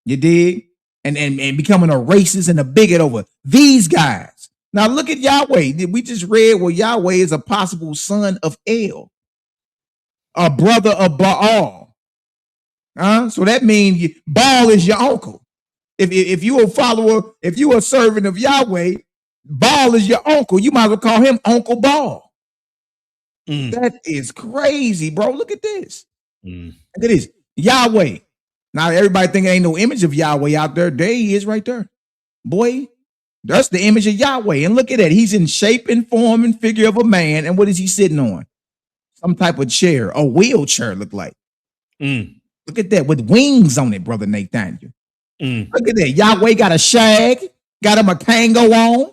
You dig? And becoming a racist and a bigot over these guys. Now look at Yahweh. We just read where Yahweh is a possible son of El, a brother of Baal. So that means Baal is your uncle. If you a follower, if you a servant of Yahweh, Baal is your uncle. You might as well call him Uncle Baal. That is crazy, bro. Look at this. Look at this. Yahweh. Now everybody think ain't no image of Yahweh out there. There he is right there. Boy, that's the image of Yahweh. And look at that. He's in shape and form and figure of a man. And what is he sitting on? Some type of chair, a wheelchair look like. Look at that with wings on it, Brother Nathaniel. Look at that. Yahweh got a shag, got him a Kango on.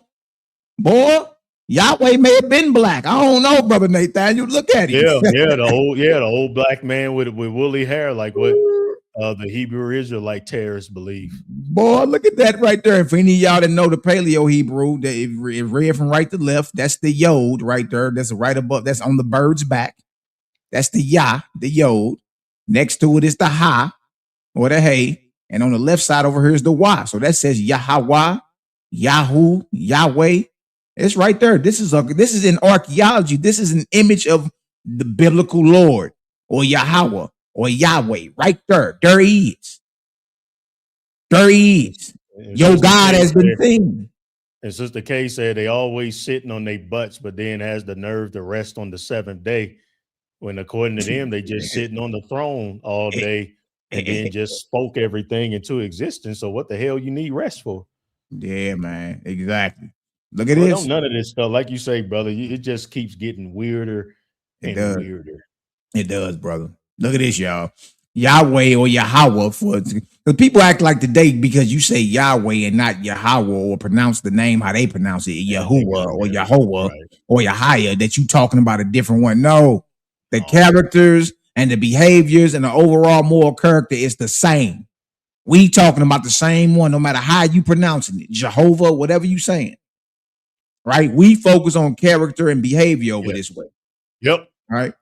Boy, Yahweh may have been black. I don't know, Brother Nathaniel. Look at him. The old black man with woolly hair, like what the Hebrew Israelite terrorists believe. Boy, look at that right there. For any of y'all that know the Paleo Hebrew, it read from right to left. That's the Yod right there. That's right above. That's on the bird's back. That's the Yah, the Yod. Next to it is the Ha or the Hey. And on the left side over here is the Y. So that says Yahweh, Yahu, Yahweh. It's right there. This is in archaeology. This is an image of the biblical Lord or Yahweh or Yahweh right there. There he is. Your God has been seen. And Sister K said they always sitting on their butts, but then has the nerve to rest on the seventh day. When according to them, they just sitting on the throne all day and then just spoke everything into existence. So what the hell you need rest for? Yeah, man. Exactly. Look at this. None of this stuff, like you say, brother, it just keeps getting weirder and weirder. It does, brother. Look at this, y'all. Yahweh or Yahweh. Because people act like today because you say Yahweh and not Yahweh or pronounce the name how they pronounce it, Yahuwah or Yehovah or Yahweh, that you talking about a different one. No, the characters and the behaviors and the overall moral character is the same. We talking about the same one, no matter how you pronouncing it. Jehovah, whatever you saying. right? We focus on character and behavior over this way. Yep. Right?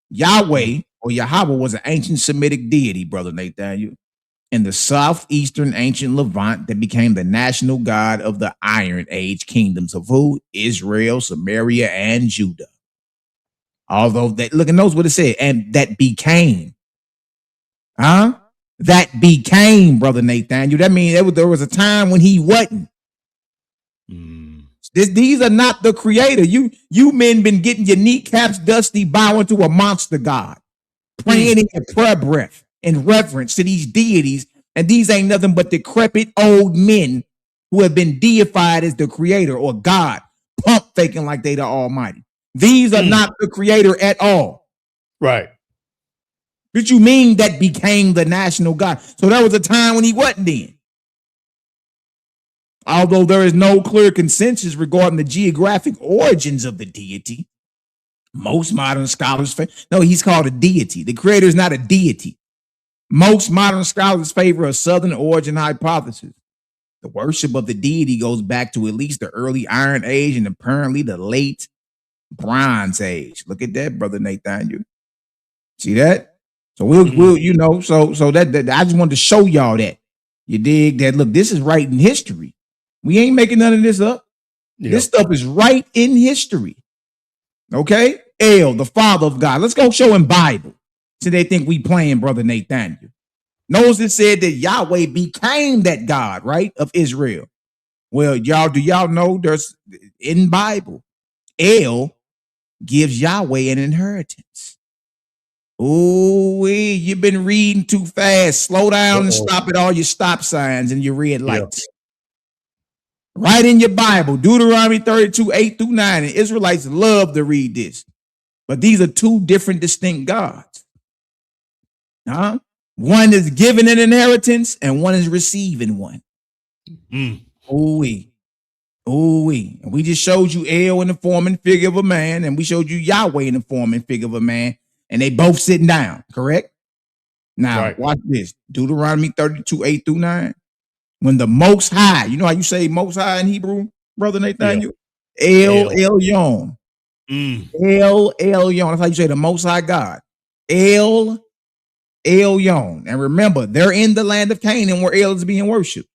Yahweh or Yahweh was an ancient Semitic deity, brother Nathaniel, in the southeastern ancient Levant that became the national god of the Iron Age kingdoms of who? Israel, Samaria, and Judah. Although that, look, and knows what it said, and that became. That became, brother Nathaniel. That means there was a time when he wasn't. These are not the creator. You men been getting your kneecaps dusty, bowing to a monster god, praying in your prayer breath in reverence to these deities, and these ain't nothing but decrepit old men who have been deified as the creator or God, pump faking like they the Almighty. These are not the creator at all. Right. What you mean that became the national God? So there was a time when he wasn't then. Although there is no clear consensus regarding the geographic origins of the deity, most modern scholars no, he's called a deity. The creator is not a deity. Most modern scholars favor a southern origin hypothesis. The worship of the deity goes back to at least the early Iron Age and apparently the late Bronze Age. Look at that, brother Nathaniel. See that? So we'll you know, so that I just wanted to show y'all that. You dig that? Look, this is right in history. We ain't making none of this up. Yep. This stuff is right in history. Okay? El, the Father of God. Let's go show him Bible. So they think we playing, brother Nathaniel. Notice it said that Yahweh became that God, right, of Israel. Well, do y'all know there's in Bible, El gives Yahweh an inheritance. Oh, you've been reading too fast. Slow down and stop at all your stop signs and your red lights. Right in your Bible, Deuteronomy 32, 8-9. And Israelites love to read this. But these are two different distinct gods. One is giving an inheritance and one is receiving one. Ooh-wee. And we just showed you El in the form and figure of a man, and we showed you Yahweh in the form and figure of a man, and they both sitting down, correct? Now, watch this. Deuteronomy 32, 8-9. When the Most High, you know how you say Most High in Hebrew, brother Nathaniel? El Elyon. El Elyon. That's how you say the Most High God. El Elyon. And remember, they're in the land of Canaan where El is being worshipped.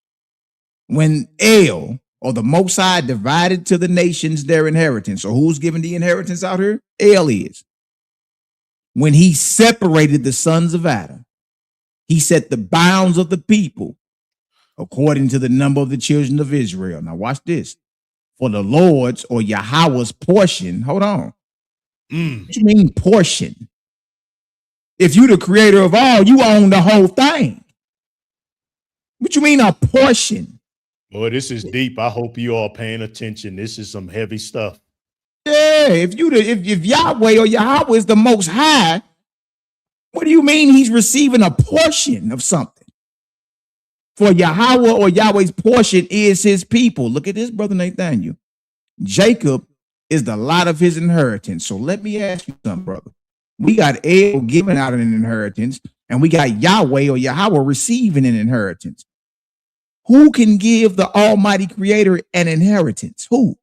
When El, or the Most High, divided to the nations their inheritance. So who's giving the inheritance out here? El is. When he separated the sons of Adam, he set the bounds of the people according to the number of the children of Israel. Now watch this. For the Lord's or Yahweh's portion, hold on. What you mean portion? If you the creator of all, you own the whole thing. What you mean a portion? Boy, this is deep. I hope you all paying attention. This is some heavy stuff. Yeah, if Yahweh or Yahweh is the Most High, what do you mean he's receiving a portion of something? For Yahweh or Yahweh's portion is his people. Look at this, brother Nathaniel. Jacob is the lot of his inheritance. So let me ask you something, brother. We got El giving out an inheritance, and we got Yahweh or Yahweh receiving an inheritance. Who can give the Almighty Creator an inheritance? Who?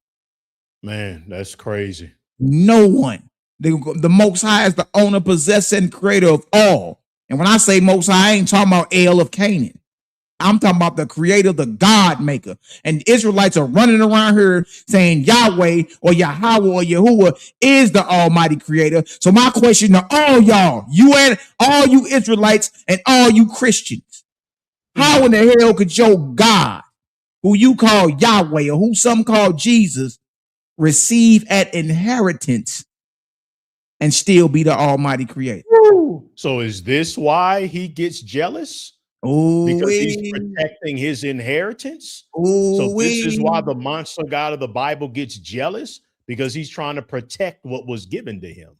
Man, that's crazy. No one. The Most High is the owner, possessor, and creator of all. And when I say Most High, I ain't talking about El of Canaan. I'm talking about the creator, the God maker. And Israelites are running around here saying Yahweh or Yahweh or Yahuwah is the Almighty Creator. So my question to all y'all, you and all you Israelites and all you Christians, how in the hell could your God, who you call Yahweh or who some call Jesus, receive an inheritance and still be the Almighty Creator? So is this why he gets jealous? Because he's protecting his inheritance. So this is why the monster God of the Bible gets jealous, because he's trying to protect what was given to him.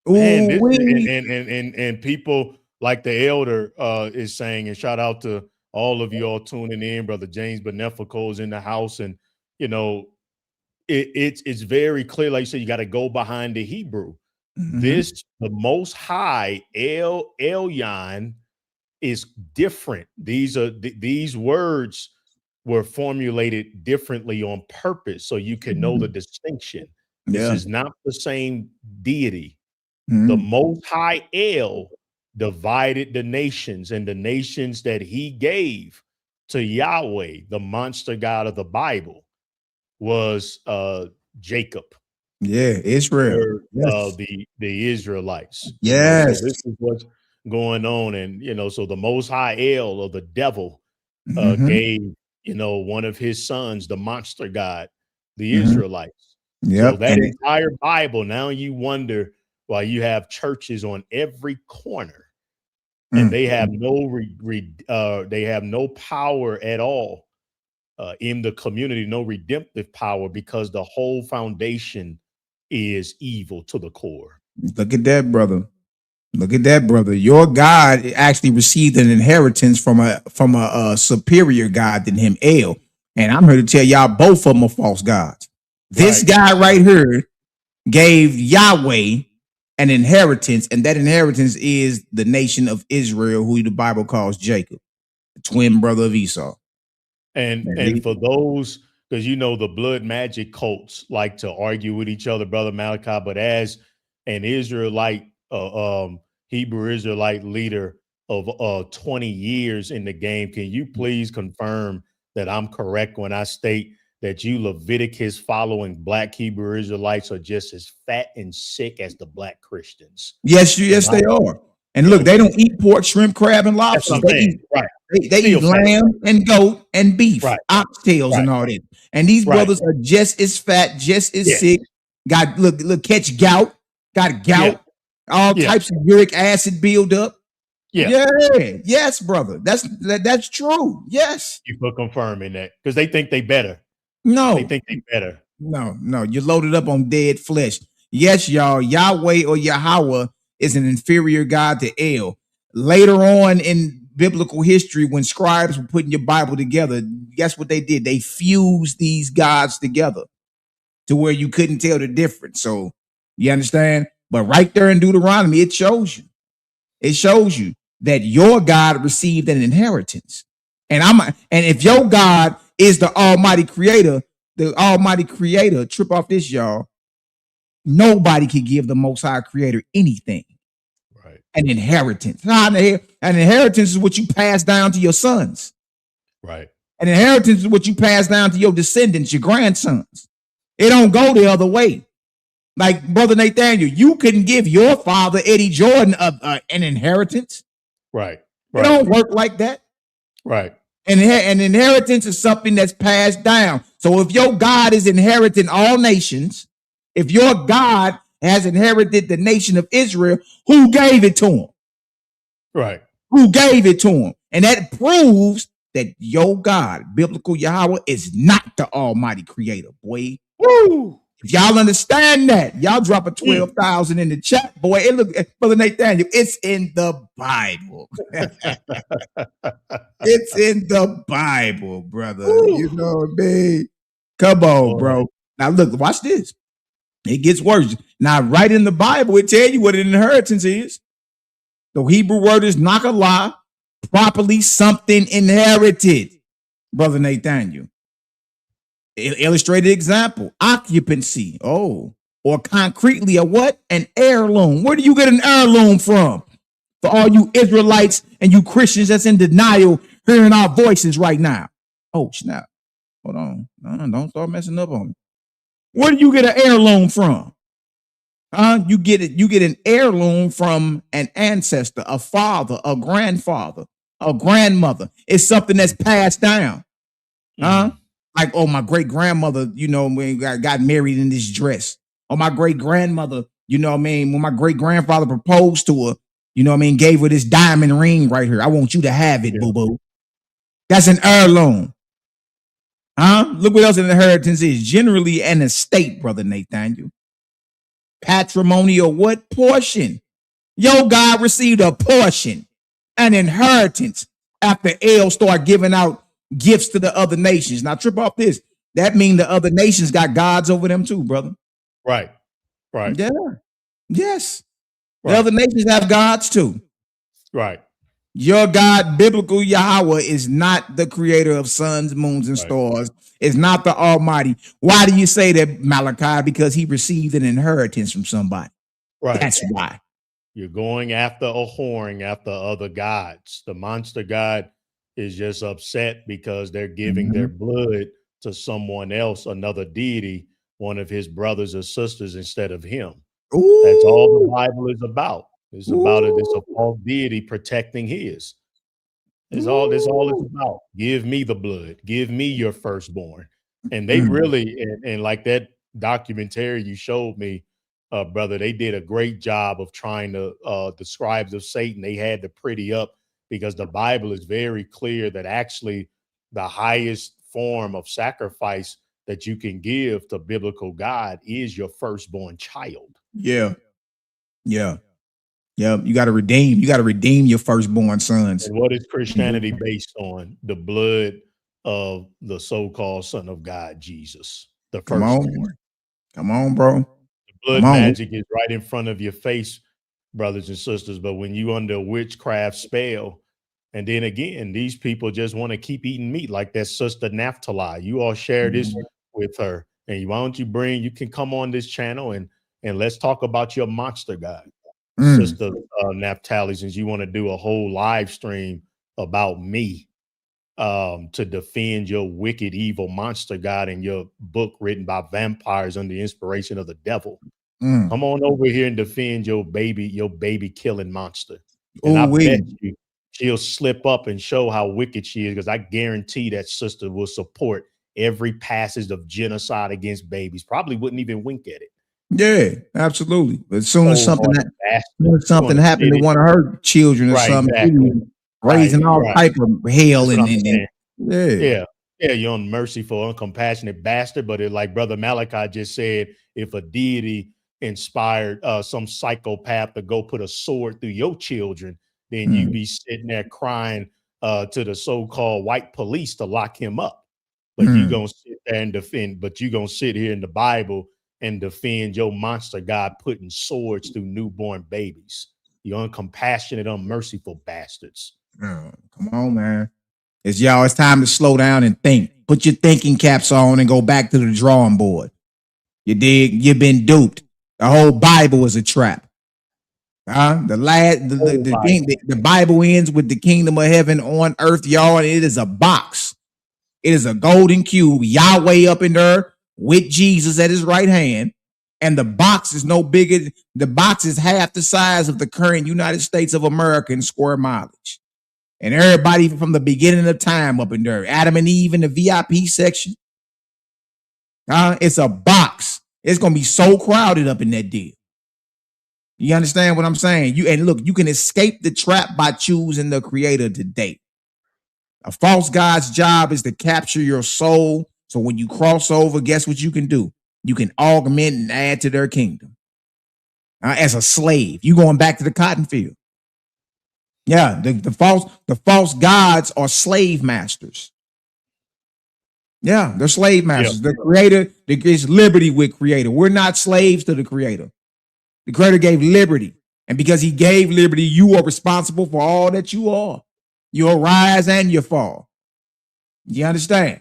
And people like the elder is saying, and shout out to all of you all tuning in. Brother James Benefico is in the house, and you know it's very clear. Like you said, you got to go behind the Hebrew. The Most High El Elyon is different. These words were formulated differently on purpose so you can know the distinction. This is not the same deity. The Most-High YAH divided the nations, and the nations that he gave to Yahweh, the monster god of the Bible, was Jacob. Yeah, Israel. The Israelites. Yes. So this is what's going on. And so the Most-High YAH, or the devil, gave one of his sons, the monster god, the Israelites. So that entire Bible, now you wonder why you have churches on every corner, and they have no power at all in the community, no redemptive power, because the whole foundation is evil to the core. Look at that, brother. Look at that, brother. Your God actually received an inheritance from a superior God than him, El. And I'm here to tell y'all both of them are false gods. This guy right here gave Yahweh an inheritance, and that inheritance is the nation of Israel, who the Bible calls Jacob, the twin brother of Esau. And for those, because the blood magic cults like to argue with each other, Brother Malachi, but as an Israelite, Hebrew Israelite leader of 20 years in the game, can you please confirm that I'm correct when I state that you Leviticus following Black Hebrew Israelites are just as fat and sick as the Black Christians? Yes, they are. And look, they don't eat pork, shrimp, crab, and lobsters. They eat lamb and goat and beef, oxtails and all that. And these brothers are just as fat, just as sick. Got look, catch gout, got gout, all types of uric acid build up. Yes, brother. That's true. Yes. You for confirming that, because they think they better. No, they think they better. No, you're loaded up on dead flesh. Yes, y'all. Yahweh or Yahweh is an inferior god to El. Later on in biblical history, when scribes were putting your Bible together, guess what they did? They fused these gods together to where you couldn't tell the difference. So you understand? But right there in Deuteronomy, it shows you. It shows you that your God received an inheritance. And if your God is the Almighty Creator, trip off this, y'all. Nobody can give the Most High Creator anything. Right. An inheritance. An inheritance is what you pass down to your sons. Right. An inheritance is what you pass down to your descendants, your grandsons. It don't go the other way. Like Brother Nathaniel, you couldn't give your father Eddie Jordan an inheritance. Right. It don't work like that. Right. And an inheritance is something that's passed down. So if your God is inheriting all nations, if your God has inherited the nation of Israel, who gave it to him? Right. Who gave it to him? And that proves that your God, biblical Yahweh, is not the Almighty Creator, boy. Woo! If y'all understand that, y'all drop a 12,000 in the chat, boy. It look, Brother Nathaniel, it's in the Bible. It's in the Bible, brother. Ooh. You know what I mean? Come on, bro. Now look, watch this. It gets worse. Now, right in the Bible, it tell you what an inheritance is. The Hebrew word is nakalah, properly something inherited, Brother Nathaniel. Illustrated example, occupancy. Or concretely, a what? An heirloom. Where do you get an heirloom from? For all you Israelites and you Christians that's in denial hearing our voices right now. Oh, snap. Hold on. Don't start messing up on me. Where do you get an heirloom from? You get an heirloom from an ancestor, a father, a grandfather, a grandmother. It's something that's passed down. Like, my great grandmother, when got married in this dress. Or my great grandmother, when my great grandfather proposed to her, gave her this diamond ring right here. I want you to have it, boo-boo. That's an heirloom. Look what else an inheritance is. Generally an estate, Brother Nathaniel. Patrimony or what? Portion. Your God received a portion, an inheritance, after El started giving out gifts to the other nations. Now trip off this. That means the other nations got gods over them too, brother. Right. Yeah. Yes. Right. The other nations have gods too. Right. Your God, biblical Yahweh, is not the creator of suns, moons, and stars. It's not the Almighty. Why do you say that, Malachi? Because he received an inheritance from somebody. Right. That's why. You're going after a whoring after other gods. The monster god is just upset because they're giving their blood to someone else, another deity, one of his brothers or sisters instead of him. Ooh. That's all the Bible is about. It's about it. It's a false deity protecting his. It's all it's about. Give me the blood. Give me your firstborn. And they really, and like that documentary you showed me, brother, they did a great job of trying to, the scribes of Satan, they had to pretty up, because the Bible is very clear that actually the highest form of sacrifice that you can give to biblical God is your firstborn child. Yeah. You got to redeem. You got to redeem your firstborn sons. And what is Christianity based on? The blood of the so-called Son of God, Jesus, the firstborn. Come on, bro. The blood magic is right in front of your face, brothers and sisters. But when you under a witchcraft spell, and then again, these people just want to keep eating meat, like that sister Nathaniel. You all share this with her. And why don't you can come on this channel and let's talk about your monster God. Sister Nathaniel, since you want to do a whole live stream about me to defend your wicked, evil monster God in your book written by vampires under the inspiration of the devil. Come on over here and defend your baby killing monster. And I bet you she'll slip up and show how wicked she is, because I guarantee that sister will support every passage of genocide against babies. Probably wouldn't even wink at it. Yeah, absolutely. But as soon as something happened to one of her children or something, raising all type of hell and you're unmerciful, uncompassionate bastard. But like Brother Malachi just said, if a deity inspired some psychopath to go put a sword through your children, then you be sitting there crying to the so-called white police to lock him up. But you gonna sit there and defend. But you gonna sit here in the Bible and defend your monster God putting swords through newborn babies. You uncompassionate, unmerciful bastards. Come on, man. It's time to slow down and think. Put your thinking caps on and go back to the drawing board. You dig? You've been duped. The whole Bible is a trap. The Bible ends with the kingdom of heaven on earth, y'all, and it is a box. It is a golden cube, Yahweh up in there with Jesus at his right hand, and the box is no bigger. The box is half the size of the current United States of America in square mileage. And everybody from the beginning of time up in there, Adam and Eve in the VIP section. It's a box. It's going to be so crowded up in that deal. You understand what I'm saying? You can escape the trap by choosing the creator today. A false god's job is to capture your soul. So when you cross over, guess what you can do? You can augment and add to their kingdom. As a slave, you going back to the cotton field. Yeah, the false gods are slave masters. Yeah, they're slave masters. The creator, there's liberty with creator. We're not slaves to the creator. The creator gave liberty. And because he gave liberty, you are responsible for all that you are. Your rise and your fall. You understand?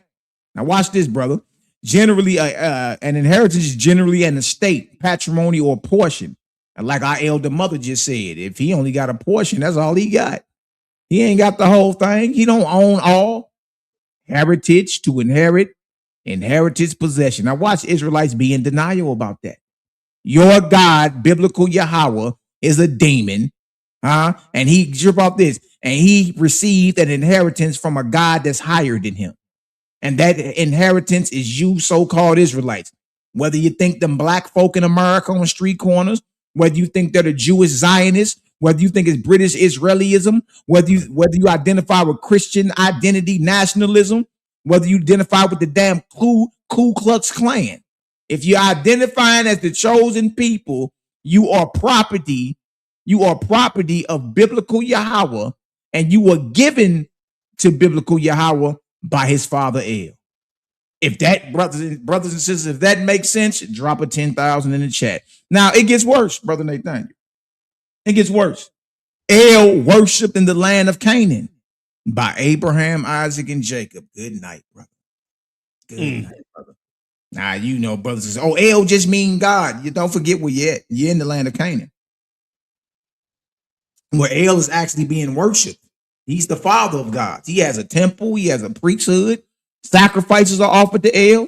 Now watch this, brother. Generally, an inheritance is generally an estate, patrimony, or portion. And like our elder mother just said, if he only got a portion, that's all he got. He ain't got the whole thing. He don't own all. Heritage to inherit, inheritance possession. Now watch Israelites be in denial about that. Your God, biblical Yahweh, is a demon. And he drip off this. And he received an inheritance from a God that's higher than him. And that inheritance is you so-called Israelites. Whether you think them black folk in America on street corners, whether you think they're the Jewish Zionists, whether you think it's British Israelism, whether you identify with Christian identity nationalism, whether you identify with the damn Ku Klux Klan. If you're identifying as the chosen people, you are property. You are property of biblical Yahweh, and you were given to biblical Yahweh by his father El. If that, brothers and sisters, if that makes sense, drop a 10,000 in the chat. Now it gets worse, brother Nathaniel. It gets worse. El worshipped in the land of Canaan by Abraham, Isaac, and Jacob. Good night, brother. Good night, brother. Now, you know, brothers say, oh, El just mean God. You don't forget where you're at. You're in the land of Canaan, where El is actually being worshipped. He's the father of gods. He has a temple. He has a priesthood. Sacrifices are offered to El.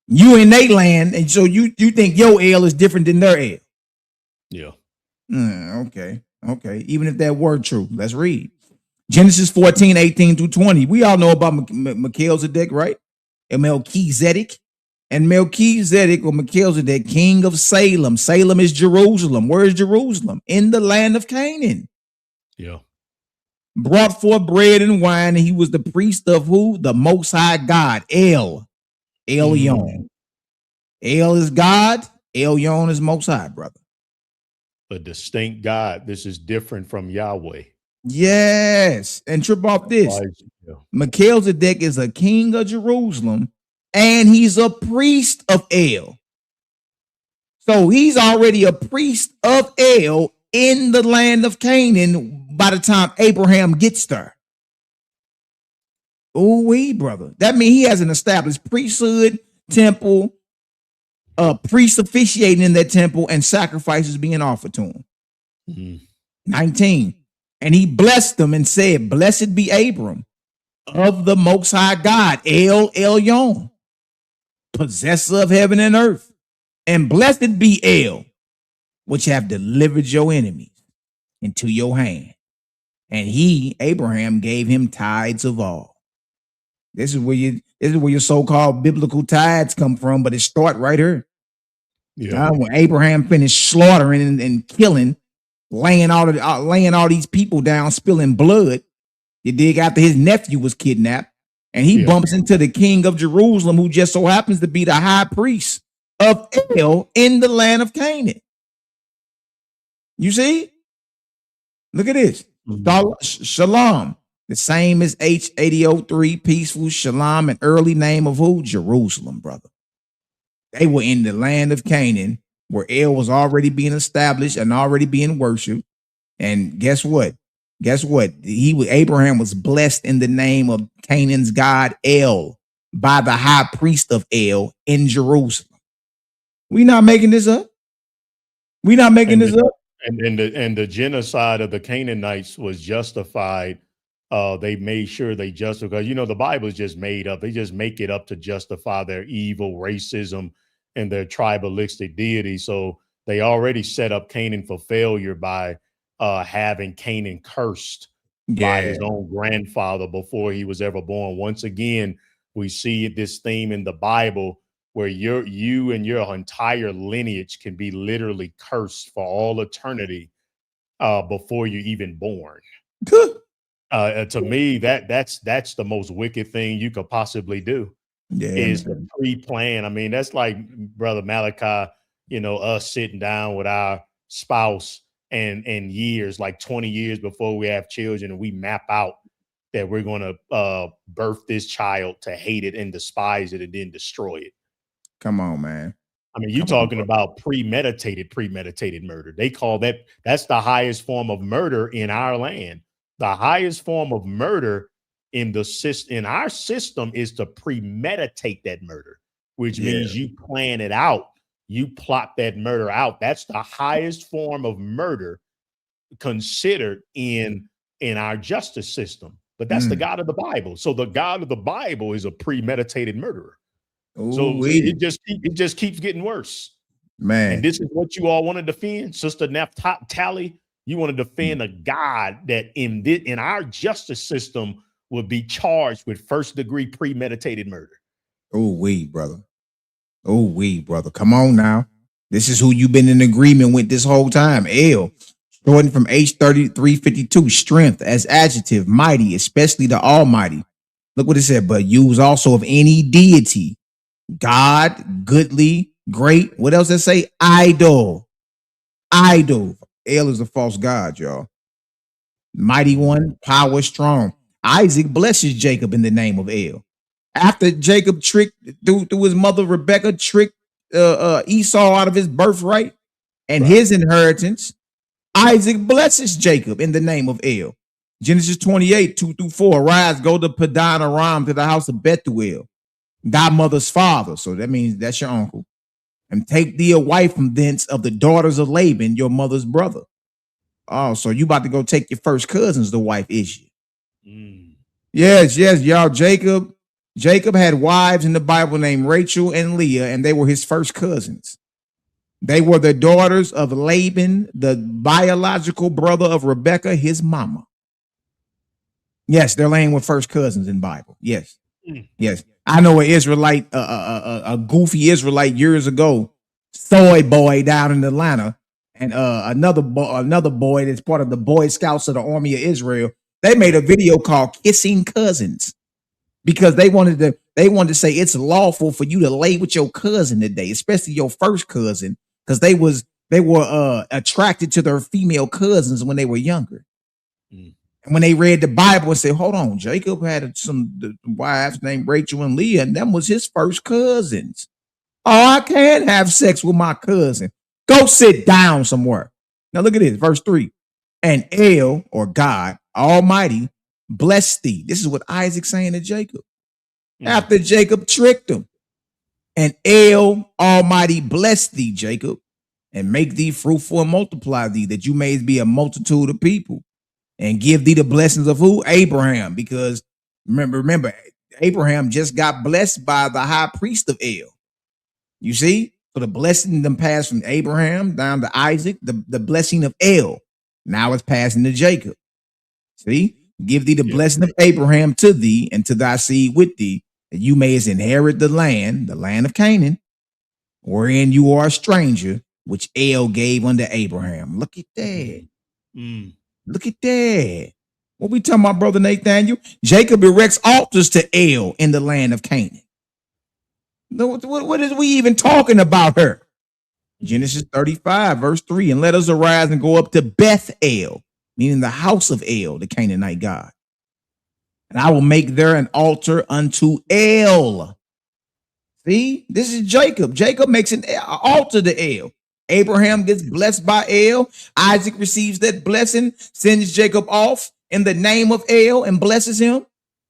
You in their land, and so you think your El is different than their El. Yeah. Okay. Even if that were true, let's read. Genesis 14, 18 through 20. We all know about Melchizedek, right? And Melchizedek. And Melchizedek or Melchizedek, king of Salem. Salem is Jerusalem. Where is Jerusalem? In the land of Canaan. Yeah. Brought forth bread and wine, and he was the priest of who? The Most-High God, El. Elyon. El is God. Elyon is Most-High, brother. A distinct God. This is different from Yahweh. Yes. And trip off this. Yeah. Melchizedek is a king of Jerusalem, and he's a priest of El. So he's already a priest of El in the land of Canaan by the time Abraham gets there. Oh, brother. That means he has an established priesthood, temple, priests officiating in that temple, and sacrifices being offered to him. 19. And he blessed them and said, blessed be Abram of the Most High God, El Elyon, possessor of heaven and earth. And blessed be El, which have delivered your enemies into your hand. And he, Abraham, gave him tithes of all. This is where your so-called biblical tithes come from, but it start right here. Yeah. When Abraham finished slaughtering and killing, laying all these people down, spilling blood, you dig, after his nephew was kidnapped, and he bumps into the king of Jerusalem, who just so happens to be the high priest of El in the land of Canaan. You see? Look at this. Shalom. The same as H8003, peaceful shalom, an early name of who? Jerusalem, brother. They were in the land of Canaan, where El was already being established and already being worshipped. And guess what? Abraham was blessed in the name of Canaan's God El by the high priest of El in Jerusalem. We not making this up. And the genocide of the Canaanites was justified. They made sure they justified, because the Bible is just made up. They just make it up to justify their evil, racism, and their tribalistic deity. So they already set up Canaan for failure by having Canaan cursed by his own grandfather before he was ever born. Once again, we see this theme in the Bible where you and your entire lineage can be literally cursed for all eternity before you're even born. To me, that's the most wicked thing you could possibly do. Is the pre-plan. I mean, that's like Brother Malachi, us sitting down with our spouse and years, like 20 years before we have children, and we map out that we're going to birth this child to hate it and despise it and then destroy it. Come on, man. I mean, you're talking about premeditated murder. They call that's the highest form of murder in our land. The highest form of murder in our system is to premeditate that murder, which means you plan it out. You plot that murder out. That's the highest form of murder considered in our justice system. But that's the God of the Bible. So the God of the Bible is a premeditated murderer. So it just keeps getting worse, man. And this is what you all want to defend, Sister Naftali. You want to defend a God that in our justice system would be charged with first-degree premeditated murder. Brother. Come on now. This is who you've been in agreement with this whole time. El, starting from H3352, strength as adjective, mighty, especially the Almighty. Look what it said, but use also of any deity. God, goodly, great. What else does it say? Idol. El is a false god, y'all. Mighty one, power strong. Isaac blesses Jacob in the name of El. After Jacob tricked through his mother Rebekah, tricked Esau out of his birthright and his inheritance, Isaac blesses Jacob in the name of El. Genesis 28, 2-4. Arise, go to Padan Aram to the house of Bethuel, thy mother's father. So that means that's your uncle. And take thee a wife from thence of the daughters of Laban, your mother's brother. Oh, so you about to go take your first cousin's the wife, is you? Yes, y'all. Jacob had wives in the Bible named Rachel and Leah, and they were his first cousins. They were the daughters of Laban, the biological brother of Rebekah, his mama. Yes, they're laying with first cousins in Bible. Yes. Yes. I know an Israelite, a goofy Israelite years ago, soy boy down in Atlanta, and another boy that's part of the Boy Scouts of the Army of Israel. They made a video called "Kissing Cousins" because they wanted to say it's lawful for you to lay with your cousin today, especially your first cousin, because they were attracted to their female cousins when they were younger. And when they read the Bible and said, hold on, Jacob had some wives named Rachel and Leah, and them was his first cousins. Oh, I can't have sex with my cousin. Go sit down somewhere. Now look at this, verse 3. And El, or God Almighty, blessed thee. This is what Isaac's saying to Jacob. After Jacob tricked him. And El Almighty bless thee, Jacob, and make thee fruitful and multiply thee, that you may be a multitude of people. And give thee the blessings of who? Abraham. Because remember, Abraham just got blessed by the high priest of El. You see? So the blessing them passed from Abraham down to Isaac, the blessing of El. Now it's passing to Jacob. See? Give thee the blessing of Abraham to thee and to thy seed with thee, that you mayest inherit the land of Canaan, wherein you are a stranger, which El gave unto Abraham. Look at that. Look at that. What we talking about, Brother Nathaniel? Jacob erects altars to El in the land of Canaan. What is we even talking about her? Genesis 35, verse 3. And let us arise and go up to Bethel, meaning the house of El, the Canaanite god. And I will make there an altar unto El. See, this is Jacob. Jacob makes an altar to El. Abraham gets blessed by El. Isaac receives that blessing, sends Jacob off in the name of El and blesses him.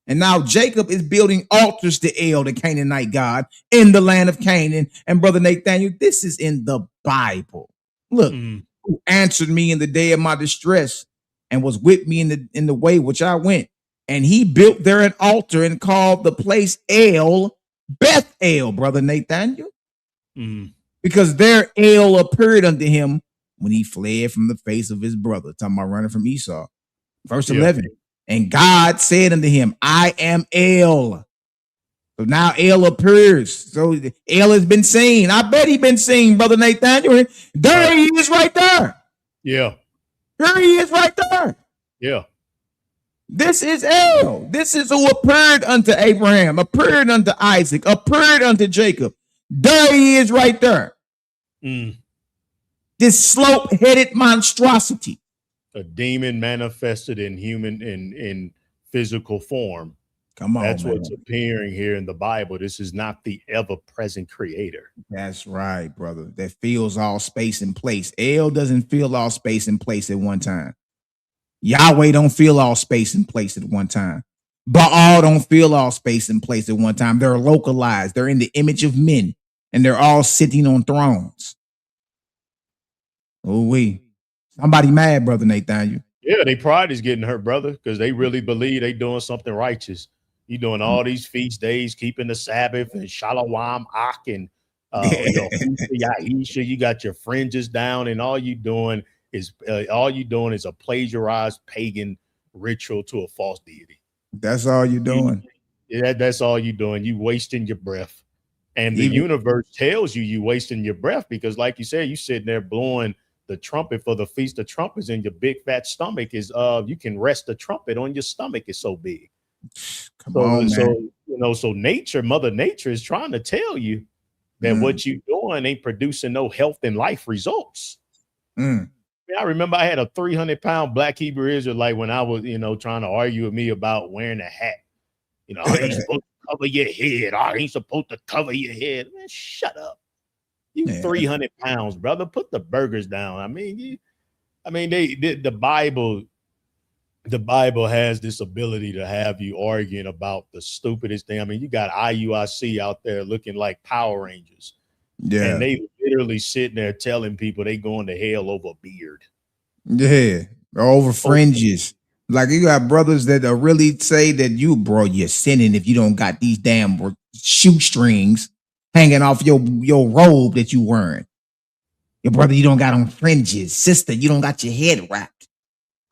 And now Jacob is building altars to El, the Canaanite god, in the land of Canaan. And Brother Nathaniel, this is in the Bible. Look, who answered me in the day of my distress and was with me in the way which I went. And he built there an altar and called the place El Bethel, Brother Nathaniel. Because there El appeared unto him when he fled from the face of his brother. Talking about running from Esau. Verse 11. And God said unto him, I am El. So now El appears. So El has been seen. I bet he been seen, Brother Nathaniel. There he is right there. Yeah. Here he is right there. Yeah. This is El. This is who appeared unto Abraham, appeared unto Isaac, appeared unto Jacob. There he is right there. This slope-headed monstrosity. A demon manifested in human, in physical form. Come on, that's man. what's appearing here in the Bible. This is not the ever-present creator. That's right, brother. That fills all space and place. El doesn't fill all space and place at one time. Yahweh don't fill all space and place at one time. Baal don't fill all space and place at one time. They're localized. They're in the image of men, and they're all sitting on thrones. Oh, somebody mad, Brother Nathaniel. Yeah, their pride is getting hurt, brother, because they really believe they doing something righteous. You doing all these feast days, keeping the Sabbath and Shalom Ak and Yahisha. You got your fringes down, and all you doing is a plagiarized pagan ritual to a false deity. That's all you're doing. That's all you're doing. You wasting your breath, and the universe tells you wasting your breath because, like you said, you sitting there blowing the trumpet for the Feast of Trumpets, and your big fat stomach is you can rest the trumpet on your stomach. It's so big. So nature, Mother Nature, is trying to tell you that what you doing ain't producing no health and life results. I remember I had a 300-pound black Hebrew Israelite when I was, trying to argue with me about wearing a hat. I ain't supposed to cover your head. I ain't supposed to cover your head. Man, shut up. You 300 pounds, brother. Put the burgers down. I mean, I mean, the Bible has this ability to have you arguing about the stupidest thing. I mean, you got IUIC out there looking like Power Rangers. Yeah. And they literally sitting there telling people they going to hell over a beard. Yeah. Over fringes. Like you got brothers that really say that you're sinning if you don't got these damn shoestrings hanging off your robe that you wearing. Your brother, you don't got on fringes. Sister, you don't got your head wrapped.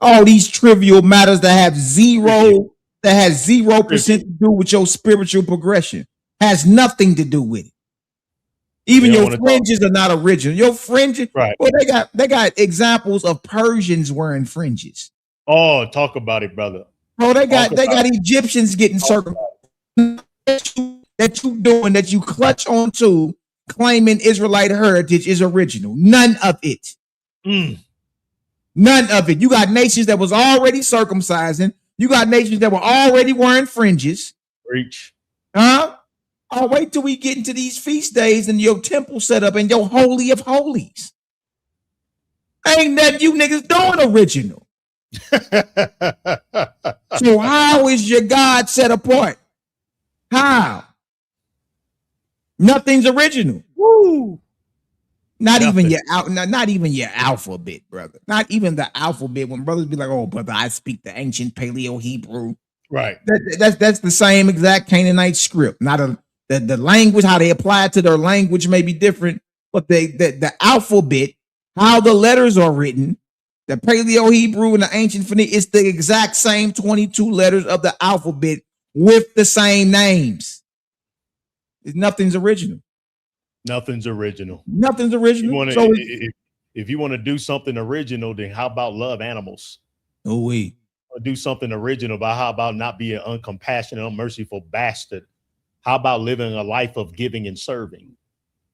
All these trivial matters that have 0% to do with your spiritual progression. Has nothing to do with it. Even your fringes are not original. Your fringes, right? Well, they got examples of Persians wearing fringes. Oh, talk about it, brother. Bro, they got Egyptians getting circumcised. That you doing, that you clutch onto, claiming Israelite heritage is original. None of it. None of it. You got nations that was already circumcising. You got nations that were already wearing fringes. Preach. I'll wait till we get into these feast days and your temple set up and your holy of holies. Ain't that you niggas doing original? So how is your God set apart? How? Nothing's original. Woo. Not even your alphabet, brother. Not even the alphabet. When brothers be like, "Oh, brother, I speak the ancient Paleo Hebrew." Right. That's the same exact Canaanite script. Not the language, how they apply it to their language may be different, but the alphabet, how the letters are written, the Paleo Hebrew and the ancient Phoenician, it's the exact same 22 letters of the alphabet with the same names. Nothing's original. Nothing's original. Nothing's original. If you want to do something original, then how about love animals? Oh, we do something original, but how about not be an uncompassionate, unmerciful bastard? How about living a life of giving and serving?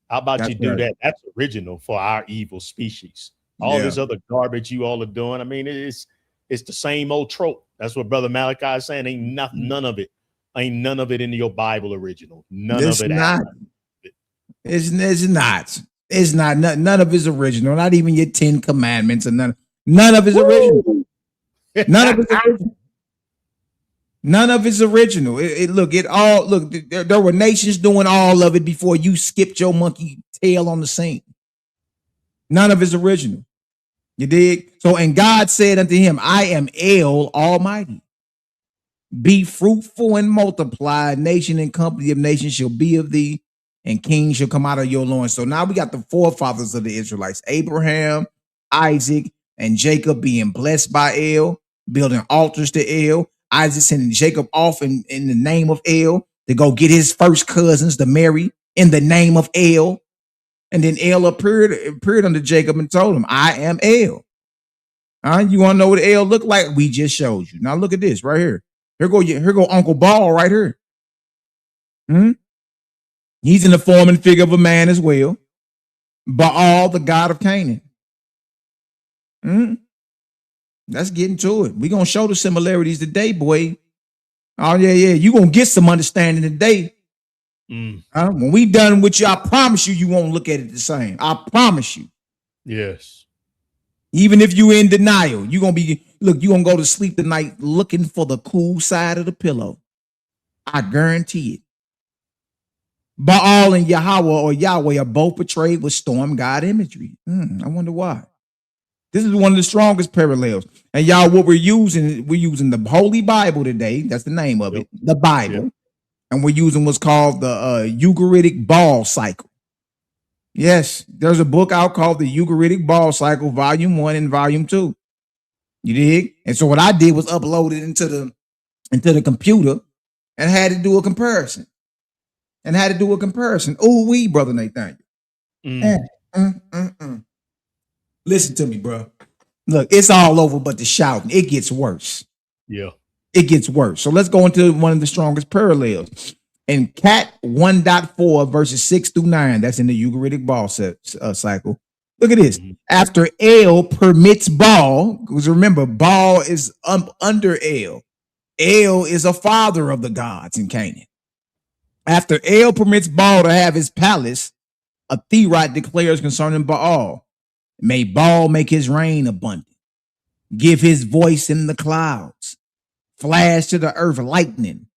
How about you do that? That's original for our evil species. All this other garbage you all are doing. I mean, it's the same old trope. That's what Brother Malachi is saying. Ain't none of it. Ain't none of it in your Bible original. None of it. It's not. It's not. None of it's original. Not even your 10 Commandments and none of it's original. None of it's original. None of it's original. There were nations doing all of it before you skipped your monkey tail on the scene. None of it's original. You dig? So, and God said unto him, I am El Almighty. Be fruitful and multiply. Nation and company of nations shall be of thee, and kings shall come out of your loins. So now we got the forefathers of the Israelites, Abraham, Isaac, and Jacob being blessed by El, building altars to El. Isaac sending Jacob off in the name of El to go get his first cousins to marry in the name of El. And then El appeared unto Jacob and told him, I am El. You want to know what El looked like? We just showed you. Now look at this right here. Here go Uncle Ball right here. He's in the form and figure of a man as well. Baal, the god of Canaan. Let's get into it. We're going to show the similarities today, boy. Oh, yeah. You're going to get some understanding today. When we done with you, I promise you won't look at it the same. I promise you. Yes. Even if you're in denial, you're going to go to sleep tonight looking for the cool side of the pillow. I guarantee it. Baal and Yahweh or Yahweh are both portrayed with storm god imagery. I wonder why. This is one of the strongest parallels. And y'all, what we're using the Holy Bible today. That's the name of it, the Bible. Yep. And we're using what's called the Ugaritic Ball Cycle. Yes, there's a book out called the Ugaritic Ball Cycle, Volume 1 and Volume 2. You dig? And so what I did was upload it into the computer and had to do a comparison. Oh, we, Brother Nathaniel. Listen to me, bro. Look, it's all over but the shouting. It gets worse. Yeah. It gets worse. So let's go into one of the strongest parallels. In Cat 1.4, verses 6 through 9, that's in the Ugaritic Ball cycle. Look at this. After El permits Baal, because remember, Baal is under El. El is a father of the gods in Canaan. After El permits Baal to have his palace, a Theorite declares concerning Baal, May Baal make his rain abundant. Give his voice in the clouds. Flash to the earth lightning.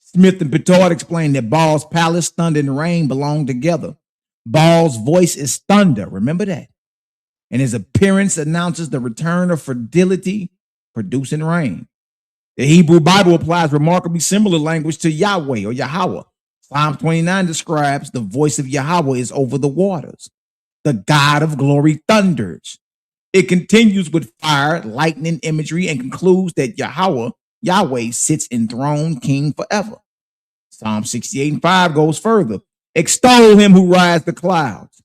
Smith and Petard explained that Baal's palace, thunder, and rain belong together. Baal's voice is thunder. Remember that. And his appearance announces the return of fertility, producing rain. The Hebrew Bible applies remarkably similar language to Yahweh or Yahweh. Psalm 29 describes the voice of Yahweh is over the waters. The God of glory thunders. It continues with fire, lightning imagery, and concludes that Yahweh sits enthroned king forever. Psalm 68:5 goes further. Extol him who rides the clouds.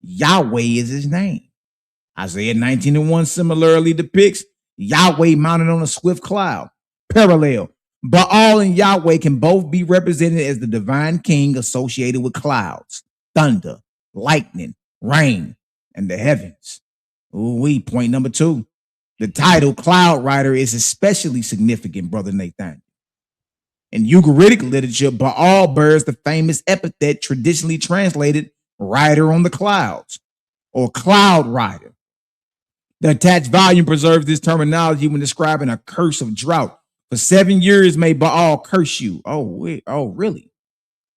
Yahweh is his name. Isaiah 19:1 similarly depicts Yahweh mounted on a swift cloud. Parallel. Baal and Yahweh can both be represented as the divine king associated with clouds, thunder, lightning, rain, and the heavens. Point number 2. The title Cloud Rider is especially significant, Brother Nathaniel. In Ugaritic literature, Baal bears the famous epithet traditionally translated rider on the clouds or cloud rider. The attached volume preserves this terminology when describing a curse of drought. For 7 years may Baal curse you. Oh, really?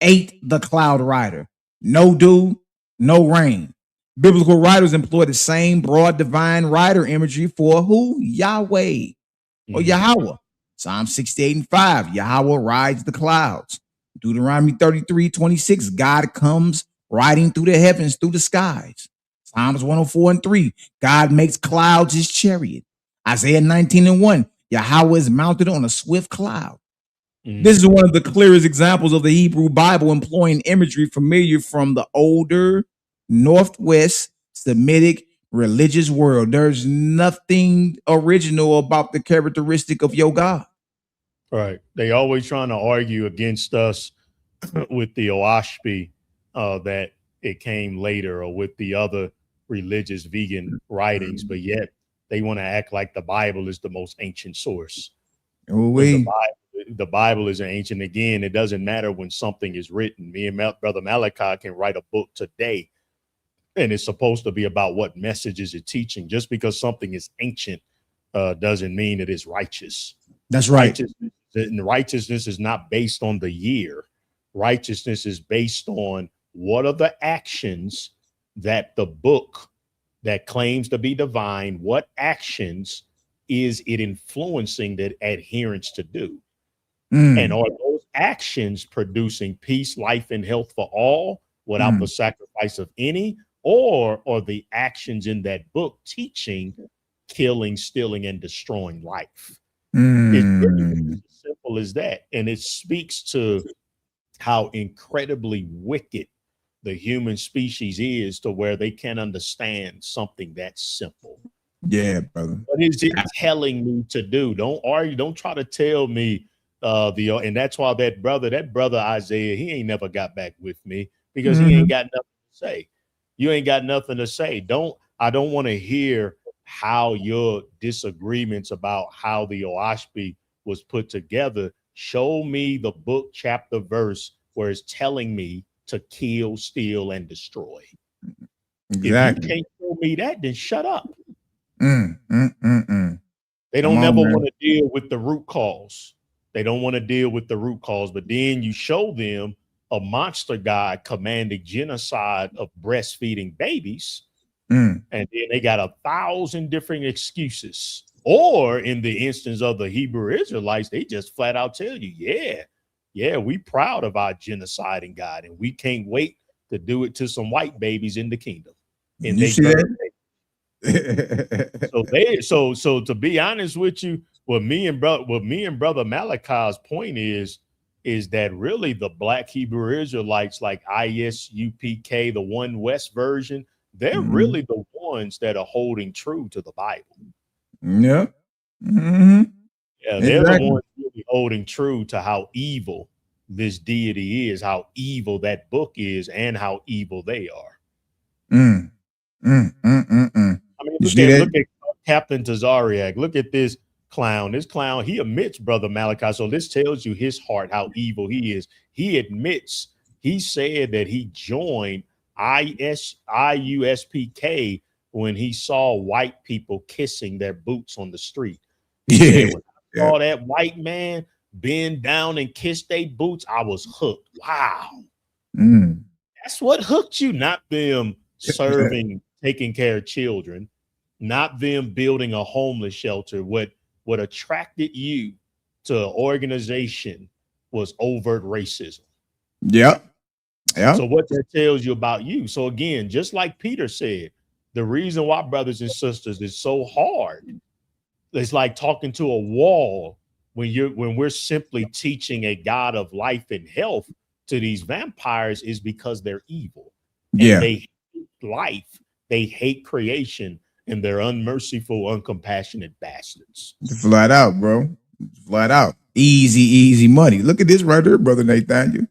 8, the cloud rider. No dew, no rain. Biblical writers employ the same broad divine rider imagery for who? Yahweh or Yahweh. Psalm 68:5, Yahweh rides the clouds. Deuteronomy 33:26, God comes riding through the heavens, through the skies. Psalms 104:3, God makes clouds his chariot. Isaiah 19:1, Yahweh is mounted on a swift cloud. This is one of the clearest examples of the Hebrew Bible employing imagery familiar from the older Northwest Semitic religious world. There's nothing original about the characteristic of your God. Right. They always trying to argue against us with the Oashpi that it came later, or with the other religious vegan writings, but yet they want to act like the Bible is the most ancient source. The Bible is ancient. Again, it doesn't matter when something is written. Me and Brother Malachi can write a book today, and it's supposed to be about what messages it's teaching. Just because something is ancient doesn't mean it is righteous. That's right. Righteousness is not based on the year. Righteousness is based on what are the actions that the book that claims to be divine, what actions is it influencing that adherents to do? And are those actions producing peace, life, and health for all without the sacrifice of any? Or are the actions in that book teaching killing, stealing, and destroying life? It's really as simple as that. And it speaks to how incredibly wicked the human species is, to where they can't understand something that simple. Yeah, brother. What is it telling me to do? Don't argue. Don't try to tell me and that's why that brother Isaiah, he ain't never got back with me, because he ain't got nothing to say. You ain't got nothing to say. I don't want to hear how your disagreements about how the Oashpi was put together. Show me the book, chapter, verse where it's telling me to kill, steal, and destroy. Exactly. If you can't show me that, then shut up. They don't never want to deal with the root cause. They don't want to deal with the root cause, but then you show them a monster god commanding genocide of breastfeeding babies, and then they got 1,000 different excuses. Or in the instance of the Hebrew Israelites, they just flat out tell you, yeah, we proud of our genociding God, and we can't wait to do it to some white babies in the kingdom. And you see that? So to be honest with you, what me and brother Malachi's point is that really the Black Hebrew Israelites, like ISUPK, the One West version, they're really the ones that are holding true to the Bible. Yeah. Yeah, they're the ones really holding true to how evil this deity is, how evil that book is, and how evil they are. I mean, look at Captain Tazariak. Look at this clown. This clown, he admits, brother Malachi. So this tells you his heart, how evil he is. He admits, he said that he joined IUSPK when he saw white people kissing their boots on the street. Yeah. He said, when I saw that white man bend down and kiss their boots, I was hooked. Wow. That's what hooked you, not them serving, taking care of children, not them building a homeless shelter. What attracted you to an organization was overt racism. Yeah. Yeah. So what that tells you about you. So again, just like Peter said, the reason why, brothers and sisters, is so hard. It's like talking to a wall when we're simply teaching a God of life and health to these vampires, is because they're evil. And they hate life, they hate creation, and they're unmerciful, uncompassionate bastards. Flat out, bro. Flat out. Easy money. Look at this right here, brother Nathaniel.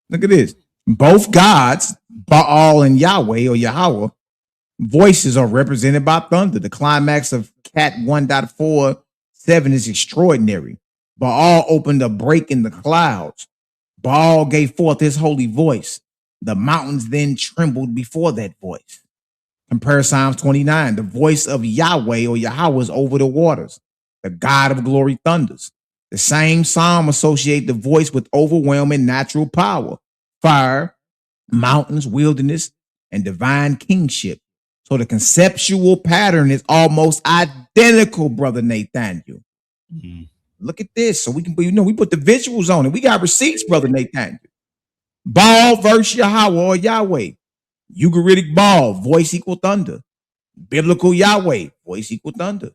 Look at this. Both gods, Baal and Yahweh or Yahweh, voices are represented by thunder. The climax of Cat 1.47 is extraordinary. Baal opened a break in the clouds. Baal gave forth his holy voice. The mountains then trembled before that voice. Compare Psalms 29. The voice of Yahweh or Yahweh is over the waters. The God of glory thunders. The same psalm associates the voice with overwhelming natural power, fire, mountains, wilderness, and divine kingship. So the conceptual pattern is almost identical, brother Nathaniel. Look at this. So we can, we put the visuals on it. We got receipts, brother Nathaniel. Baal versus Yahweh or Yahweh. Ugaritic Baal, voice equal thunder. Biblical Yahweh, voice equal thunder.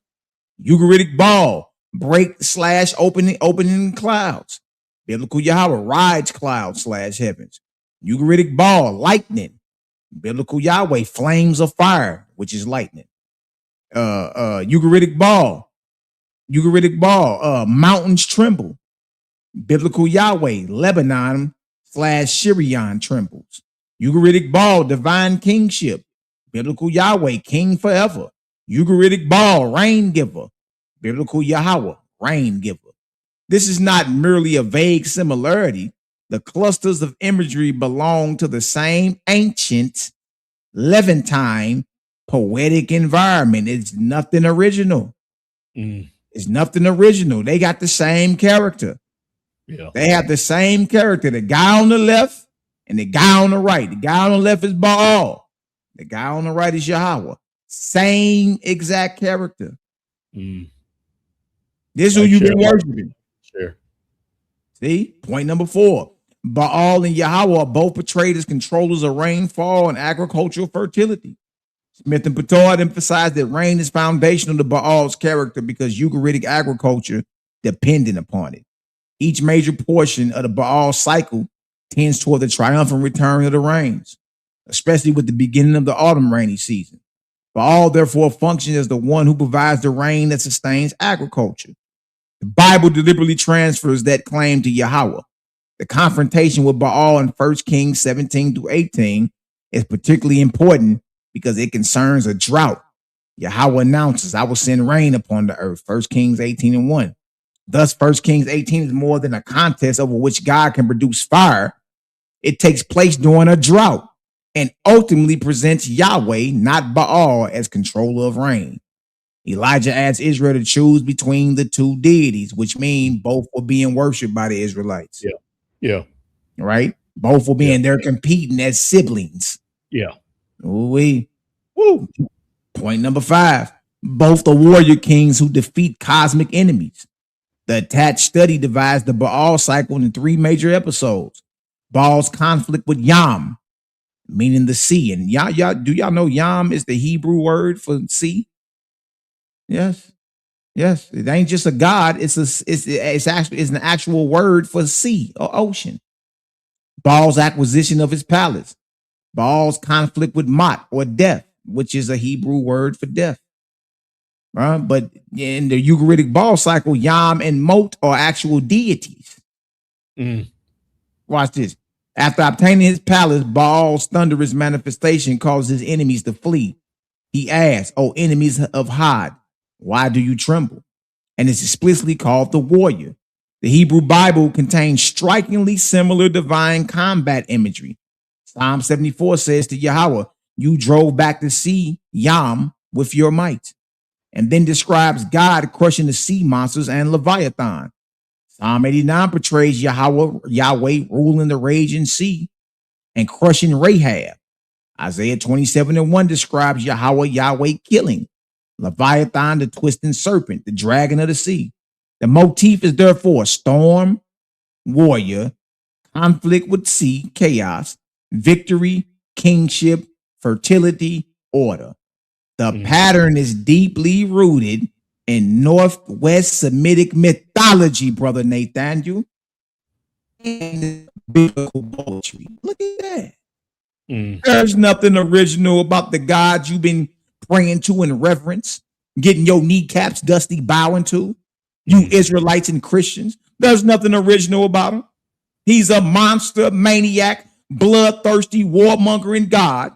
Ugaritic Baal, break / opening clouds. Biblical Yahweh, rides clouds / heavens. Ugaritic Baal, lightning. Biblical Yahweh, flames of fire, which is lightning. Ugaritic Baal, mountains tremble. Biblical Yahweh, Lebanon / Shirion trembles. Ugaritic Baal, divine kingship. Biblical Yahweh, king forever. Ugaritic Baal, rain giver. Biblical Yahweh, rain giver. This is not merely a vague similarity. The clusters of imagery belong to the same ancient Levantine poetic environment. It's nothing original. It's nothing original. They got the same character. Yeah. They have the same character. The guy on the left and the guy on the right. The guy on the left is Baal. The guy on the right is Yahweh. Same exact character. This is who you've been worshiping. Sure. See, point number 4. Baal and Yahweh are both portrayed as controllers of rainfall and agricultural fertility. Smith and Petard emphasized that rain is foundational to Baal's character because Ugaritic agriculture depended upon it. Each major portion of the Baal cycle tends toward the triumphant return of the rains, especially with the beginning of the autumn rainy season. Baal therefore functions as the one who provides the rain that sustains agriculture. The Bible deliberately transfers that claim to Yahweh. The confrontation with Baal in 1 Kings 17-18 is particularly important because it concerns a drought. Yahweh announces, I will send rain upon the earth. 1 Kings 18:1. Thus, 1 Kings 18 is more than a contest over which God can produce fire. It takes place during a drought and ultimately presents Yahweh, not Baal, as controller of rain. Elijah asks Israel to choose between the two deities, which mean both were being worshipped by the Israelites. Yeah. Right? Both were being, they're competing as siblings. Yeah. Woo. Point number 5. Both the warrior kings who defeat cosmic enemies. The attached study divides the Baal cycle into 3 major episodes. Baal's conflict with Yam, meaning the sea. And do y'all know Yam is the Hebrew word for sea? Yes. It ain't just a god. It's an actual word for sea or ocean. Baal's acquisition of his palace. Baal's conflict with Mot or death, which is a Hebrew word for death. Right? But in the Ugaritic Baal cycle, Yam and Mot are actual deities. Watch this. After obtaining his palace, Baal's thunderous manifestation causes his enemies to flee. He asks, "O enemies of Had, why do you tremble?" And it's explicitly called the warrior. The Hebrew Bible contains strikingly similar divine combat imagery. Psalm 74 says to Yahweh, You drove back the sea, Yam, with your might. And then describes God crushing the sea monsters and Leviathan. Psalm 89 portrays Yahweh ruling the raging sea and crushing Rahab. Isaiah 27:1 describes Yahweh killing Leviathan, the twisting serpent, the dragon of the sea. The motif is therefore storm, warrior, conflict with sea, chaos, victory, kingship, fertility, order. The pattern is deeply rooted in Northwest Semitic mythology, Brother Nathaniel, and biblical poetry. Look at that. There's nothing original about the God you've been praying to in reverence, getting your kneecaps dusty bowing to, you Israelites and Christians. There's nothing original about him. He's a monster, maniac, bloodthirsty, warmongering God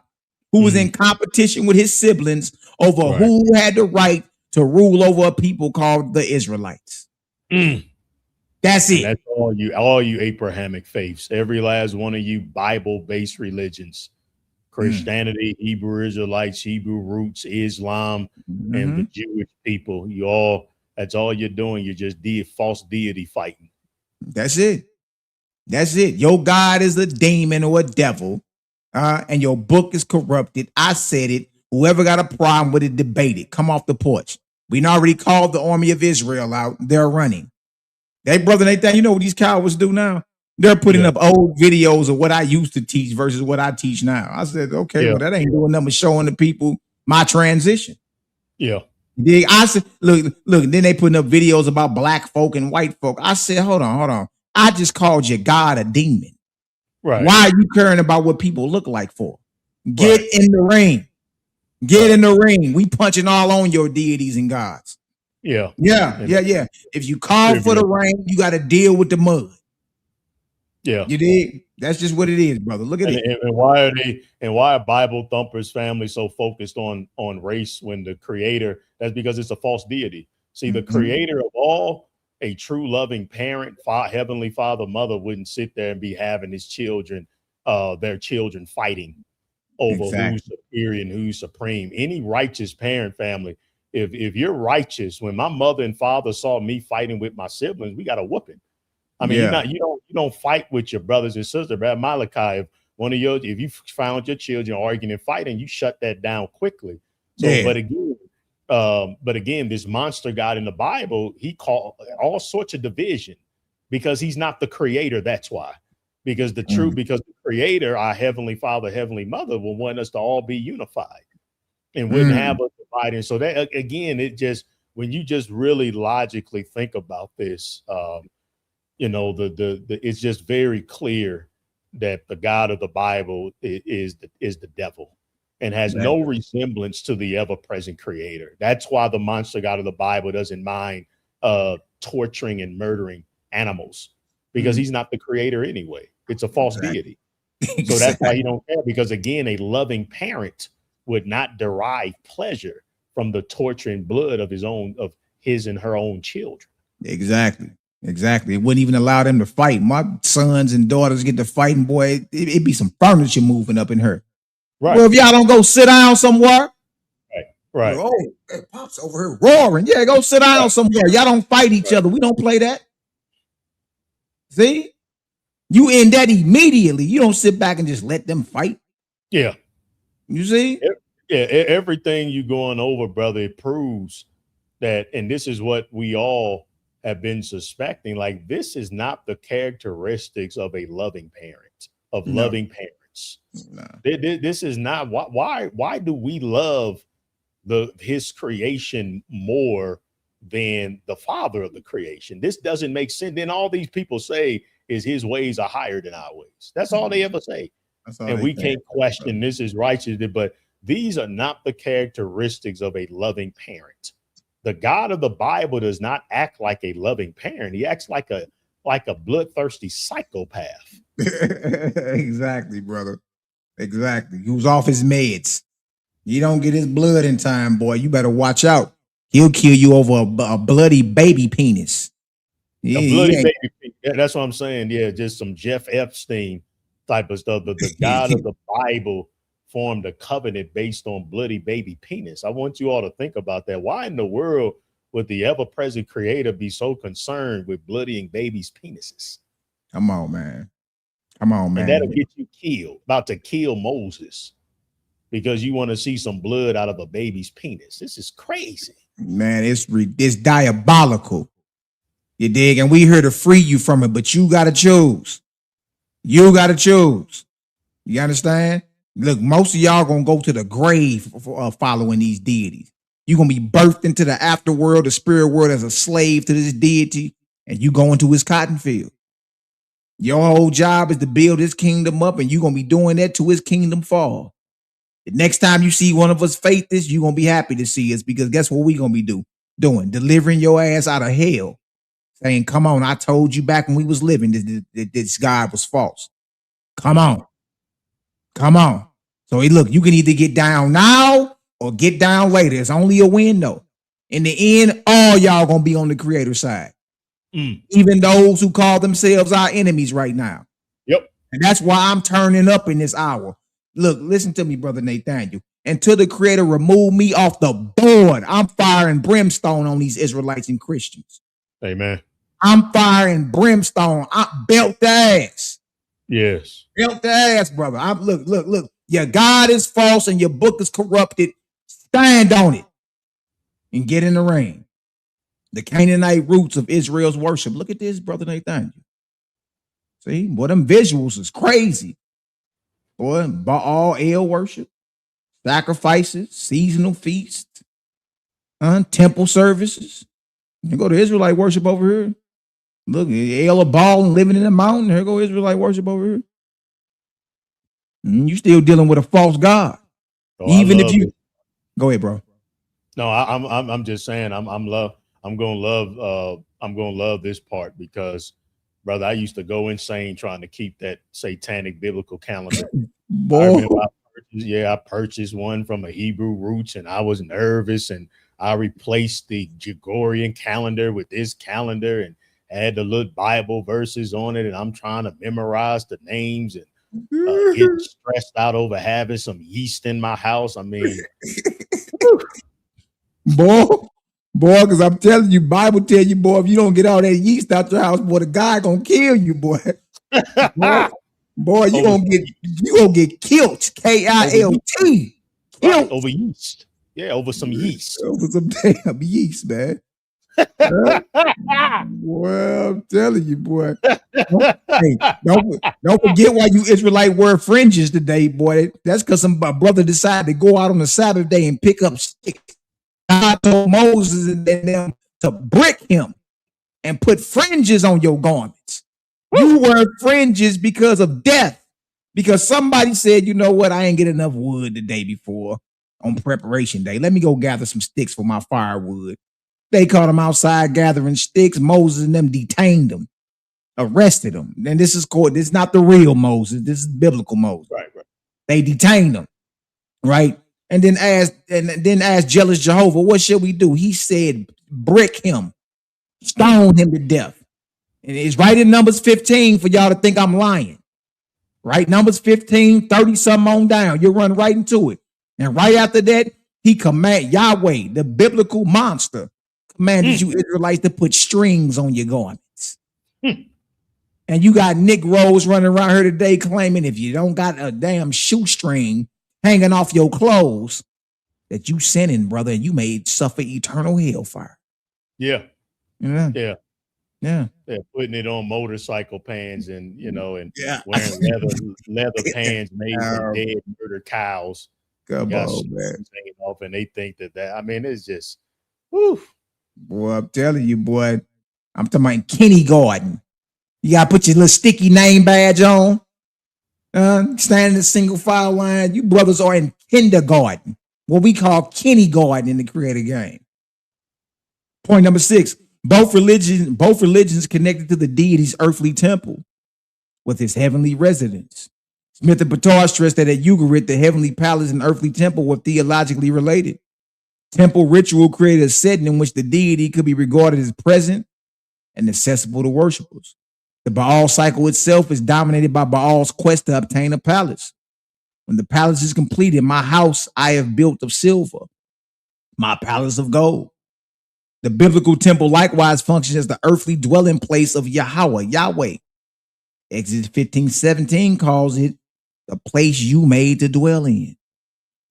who was in competition with his siblings over who had the right to rule over a people called the Israelites. That's it. And that's all you Abrahamic faiths, every last one of you Bible-based religions, Christianity, Hebrew Israelites, Hebrew roots, Islam, and the Jewish people. That's all you're doing. You're just false deity fighting. That's it. That's it. Your God is a demon or a devil, and your book is corrupted. I said it. Whoever got a problem with it, debate it. Come off the porch. We already called the army of Israel out. They're running. Hey, Brother Nathan, you know what these cowards do now? They're putting up old videos of what I used to teach versus what I teach now. I said, okay, well, that ain't doing nothing but showing the people my transition. Yeah. I said, look, then they putting up videos about black folk and white folk. I said, hold on. I just called your God a demon. Right. Why are you caring about what people look like for? Get in the ring. Get in the ring. We punching all on your deities and gods. Yeah. If you call for the rain, you got to deal with the mud. Yeah. You dig? That's just what it is, brother. Look at it. And why are Bible thumpers family so focused on race when the creator? That's because it's a false deity. See, the creator of all, a true loving parent, heavenly father, mother wouldn't sit there and be having his children, their children fighting over who's superior and who's supreme. Any righteous parent family, if you're righteous, when my mother and father saw me fighting with my siblings, we got a whooping. I mean, you don't fight with your brothers and sisters. Brother Malachi, if you found your children arguing and fighting, you shut that down quickly. So, but again, this monster God in the Bible, he called all sorts of division because he's not the creator. That's why, because the creator, our heavenly father, heavenly mother, will want us to all be unified and wouldn't have us dividing. So that again, when you just really logically think about this, it's just very clear that the God of the Bible is the devil and has no resemblance to the ever-present creator. That's why the monster God of the Bible doesn't mind torturing and murdering animals, because he's not the creator anyway. It's a false deity. So that's why he don't care, because again, a loving parent would not derive pleasure from the torturing blood of his and her own children. Exactly. It wouldn't even allow them to fight. My sons and daughters get to fighting, boy, it'd be some furniture moving up in her. Right. Well, if y'all don't go sit down somewhere. Right. Oh, hey, Pop's over here roaring. Yeah, go sit down somewhere. Y'all don't fight each other. We don't play that. See? You end that immediately. You don't sit back and just let them fight. Yeah. You see? Yeah, everything you going over, brother, it proves that, and this is what we all have been suspecting, like this is not the characteristics of a loving parent, loving parents. No. This is not why do we love his creation more than the father of the creation? This doesn't make sense. Then all these people say is his ways are higher than our ways. That's all they ever say. And we can't question this is righteous, but these are not the characteristics of a loving parent. The God of the Bible does not act like a loving parent. He acts like a bloodthirsty psychopath. Exactly, brother. Exactly. He was off his meds. You don't get his blood in time, boy. You better watch out. He'll kill you over a bloody baby penis. A bloody baby penis. Yeah, that's what I'm saying. Yeah, just some Jeff Epstein type of stuff. But the God of the Bible formed a covenant based on bloody baby penis. I want you all to think about that. Why in the world would the ever-present creator be so concerned with bloodying babies' penises? Come on, man. Come on, man. And that'll get you killed, about to kill Moses, because you want to see some blood out of a baby's penis. This is crazy. Man, it's diabolical. You dig? And we here to free you from it, but you got to choose. You got to choose. You understand? Look, most of y'all going to go to the grave for following these deities. You're going to be birthed into the afterworld, the spirit world, as a slave to this deity, and you go into his cotton field. Your whole job is to build his kingdom up, and you're going to be doing that till his kingdom fall. The next time you see one of us face this, you're going to be happy to see us, because guess what we're going to be doing? Delivering your ass out of hell. Saying, come on, I told you back when we was living that this God was false. Come on. Come on. So look, you can either get down now or get down later. It's only a window. In the end, all y'all going to be on the creator side. Even those who call themselves our enemies right now. Yep. And that's why I'm turning up in this hour. Look, listen to me, brother Nathaniel. Until the creator remove me off the board, I'm firing brimstone on these Israelites and Christians. Amen. I'm firing brimstone. I belt the ass. Yes. Belt the ass, brother. Look. Your God is false and your book is corrupted. Stand on it and get in the ring. The Canaanite roots of Israel's worship. Look at this, brother Nathaniel. See, boy, them visuals is crazy. Boy, Baal El worship, sacrifices, seasonal feasts, temple services. You go to Israelite worship over here. Look, El Baal and living in the mountain. Here go Israelite worship over here. You still dealing with a false God. Even if you go ahead, bro. No, I'm just saying I'm gonna love this part, because brother, I used to go insane trying to keep that satanic biblical calendar. Boy. I purchased one from a Hebrew roots, and I was nervous, and I replaced the Gregorian calendar with this calendar and had the little Bible verses on it, and I'm trying to memorize the names and get stressed out over having some yeast in my house. I mean, boy, because I'm telling you, Bible tell you, boy, if you don't get all that yeast out your house, boy, the guy gonna kill you, boy. boy, you gonna get killed. KILT. Right, over yeast. Yeah, over some yeast. Over some damn yeast, man. Well, I'm telling you, boy. Don't forget why you Israelite wear fringes today, boy. That's because some brother decided to go out on a Saturday and pick up sticks. God told Moses and them to brick him and put fringes on your garments. You wear fringes because of death. Because somebody said, you know what, I ain't get enough wood the day before on preparation day. Let me go gather some sticks for my firewood. They caught him outside gathering sticks. Moses and them detained him, arrested him. And this is court. This is not the real Moses. This is biblical Moses. Right. They detained him, right? And then asked jealous Jehovah, what should we do? He said, brick him, stone him to death. And it's right in Numbers 15 for y'all to think I'm lying. Right? Numbers 15, 30 something on down. You'll run right into it. And right after that, he commanded Yahweh, the biblical monster, commanded you Israelites to put strings on your garments. And you got Negroes running around here today claiming if you don't got a damn shoestring hanging off your clothes, that you sinning, brother, and you may suffer eternal hellfire. Yeah. Yeah. They're putting it on motorcycle pans and wearing leather pans made from dead murdered cows. Come on, man. Off, and they think that I mean, it's just, whew. Boy, I'm telling you, boy. I'm talking about kindergarten. You gotta put your little sticky name badge on. Stand in the single file line. You brothers are in kindergarten, what we call kindergarten in the creative game. Point number 6. Both religions connected to the deity's earthly temple with his heavenly residence. Smith and Petard stressed that at Ugarit, the heavenly palace and earthly temple were theologically related. Temple ritual created a setting in which the deity could be regarded as present and accessible to worshipers. The Baal cycle itself is dominated by Baal's quest to obtain a palace. When the palace is completed, my house I have built of silver, my palace of gold. The biblical temple likewise functions as the earthly dwelling place of Yahweh. Exodus 15:17 calls it the place you made to dwell in,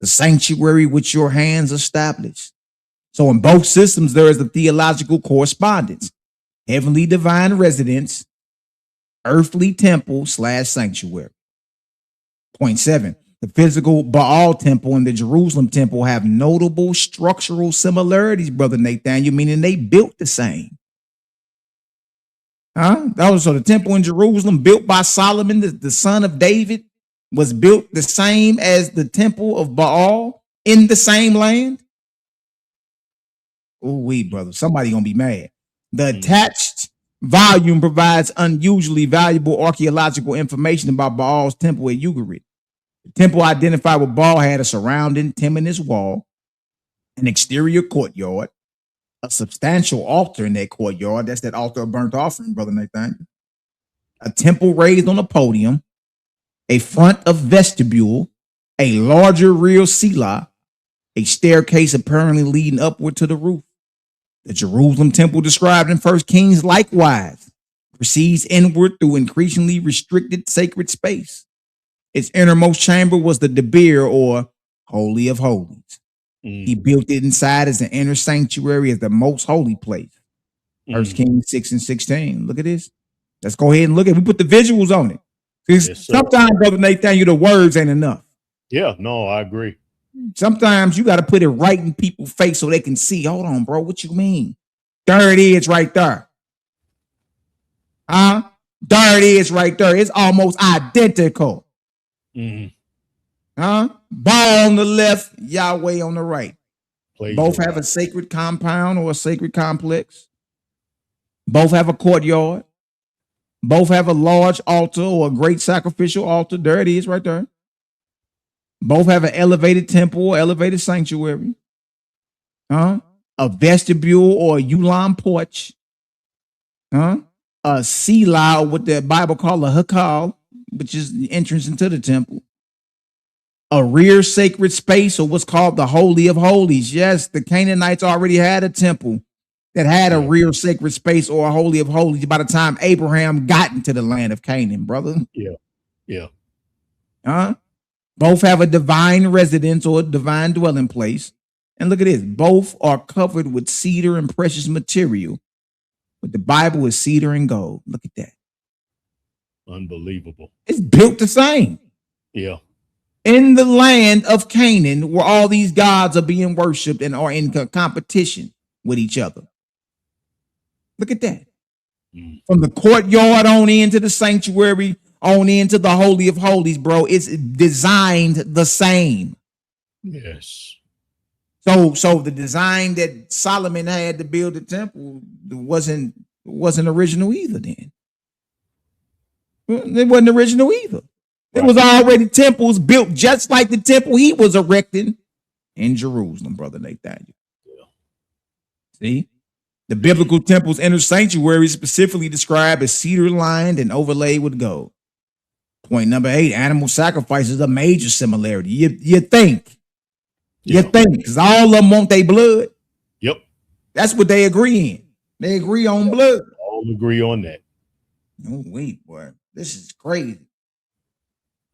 the sanctuary which your hands established. So in both systems, there is a theological correspondence: heavenly divine residence, earthly temple / sanctuary. Point 7. The physical Baal temple and the Jerusalem temple have notable structural similarities, Brother Nathaniel, meaning they built the same. So the temple in Jerusalem, built by Solomon, the son of David, was built the same as the temple of Baal in the same land. Oh, brother, somebody gonna be mad. The attached volume provides unusually valuable archaeological information about Baal's temple at Ugarit. The temple identified with Baal had a surrounding temenous wall, an exterior courtyard, a substantial altar in that courtyard. That's that altar of burnt offering, Brother Nathaniel. A temple raised on a podium, a front of vestibule, a larger rear cella, a staircase apparently leading upward to the roof. The Jerusalem temple described in 1 Kings likewise proceeds inward through increasingly restricted sacred space. Its innermost chamber was the Debir, or Holy of Holies. He built it inside as an inner sanctuary, as the most holy place. 1 Kings 6:16. Look at this. Let's go ahead and look at it. We put the visuals on it. Yes, sometimes, Brother Nathaniel, the words ain't enough. Yeah, no, I agree. Sometimes you got to put it right in people's face so they can see. Hold on, bro. What you mean? There it is right there. There it is right there. It's almost identical. Baal on the left, Yahweh on the right. Both have a sacred compound or a sacred complex. Both have a courtyard. Both have a large altar or a great sacrificial altar. There it is right there. Both have an elevated temple or elevated sanctuary. A vestibule or a ulam porch. A cella, or what the Bible call a hakal, which is the entrance into the temple. A rear sacred space, or what's called the Holy of Holies. Yes, the Canaanites already had a temple that had a rear sacred space or a Holy of Holies by the time Abraham got into the land of Canaan, brother. Yeah. Both have a divine residence or a divine dwelling place. And look at this. Both are covered with cedar and precious material. But the Bible is cedar and gold. Look at that. Unbelievable. It's built the same. Yeah. In the land of Canaan, where all these gods are being worshipped and are in competition with each other. Look at that. From the courtyard on into the sanctuary, on into the Holy of Holies, bro. It's designed the same. Yes. So the design that Solomon had to build the temple wasn't original either then. It wasn't original either. It was already temples built just like the temple he was erecting in Jerusalem, Brother Nathaniel. Yeah. See? The biblical temple's inner sanctuary is specifically described as cedar-lined and overlaid with gold. Point number 8, animal sacrifices a major similarity. You think. You think, because all of them want their blood. Yep. That's what they agree in. They agree on blood. All agree on that. Oh, wait, boy. This is crazy.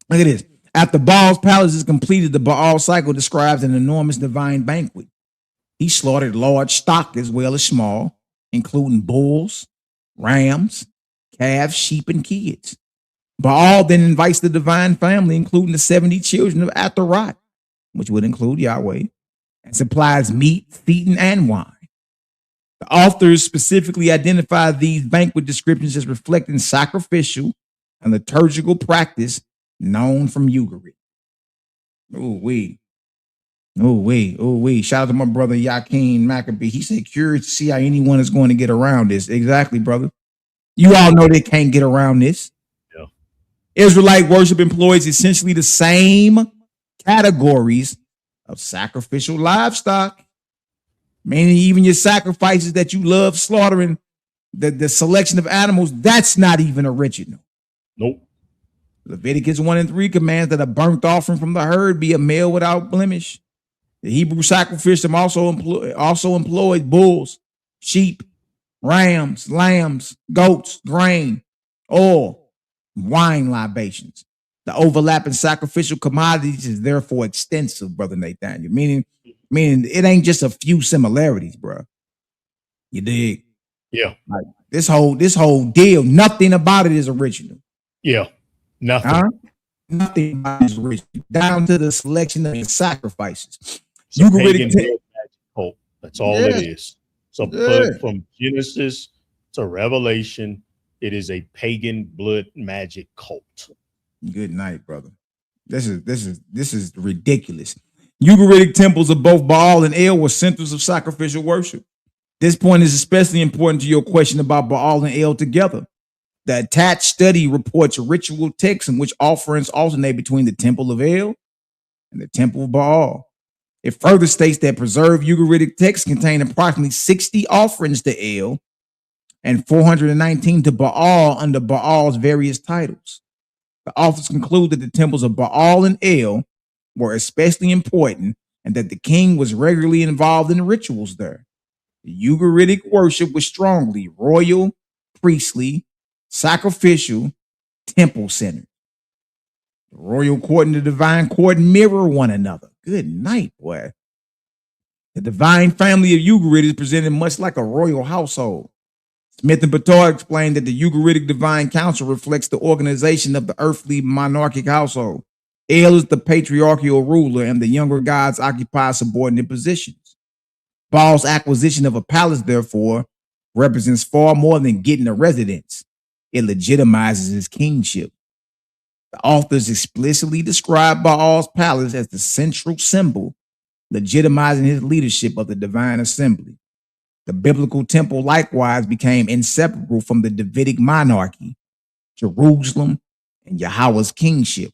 Look at this. After Baal's palace is completed, the Baal cycle describes an enormous divine banquet. He slaughtered large stock as well as small, including bulls, rams, calves, sheep, and kids. Baal then invites the divine family, including the 70 children of Atharat, which would include Yahweh, and supplies meat, feeding, and wine. The authors specifically identify these banquet descriptions as reflecting sacrificial and liturgical practice known from Ugarit. Shout out to my brother Yakin Maccabee. He said, curious to see how anyone is going to get around this. Exactly, brother. You all know they can't get around this. Yeah. Israelite worship employs essentially the same categories of sacrificial livestock, meaning even your sacrifices that you love slaughtering, the selection of animals, that's not even original. Nope. Leviticus 1:3 commands that a burnt offering from the herd be a male without blemish. The Hebrew sacrifice also employed bulls, sheep, rams, lambs, goats, grain, oil, wine libations. The overlapping sacrificial commodities is therefore extensive, Brother Nathaniel. Meaning it ain't just a few similarities, bro. You dig? Yeah. Like this whole deal, nothing about it is original. Yeah. Nothing. Huh? Nothing about it is original. Down to the selection of the sacrifices. You can really cult. That's all it is. So from Genesis to Revelation, it is a pagan blood magic cult. Good night, brother. This is ridiculous. Ugaritic temples of both Baal and El were centers of sacrificial worship. This point is especially important to your question about Baal and El together. The attached study reports ritual texts in which offerings alternate between the temple of El and the temple of Baal. It further states that preserved Ugaritic texts contain approximately 60 offerings to El and 419 to Baal under Baal's various titles. The authors conclude that the temples of Baal and El were especially important and that the king was regularly involved in rituals there. The Ugaritic worship was strongly royal, priestly, sacrificial, temple centered. The royal court and the divine court mirror one another. Good night, boy. The divine family of Ugarit is presented much like a royal household. Smith and Petard explained that the Ugaritic divine council reflects the organization of the earthly monarchic household. El is the patriarchal ruler, and the younger gods occupy subordinate positions. Baal's acquisition of a palace, therefore, represents far more than getting a residence. It legitimizes his kingship. The authors explicitly describe Baal's palace as the central symbol, legitimizing his leadership of the divine assembly. The biblical temple likewise became inseparable from the Davidic monarchy, Jerusalem, and Yahweh's kingship.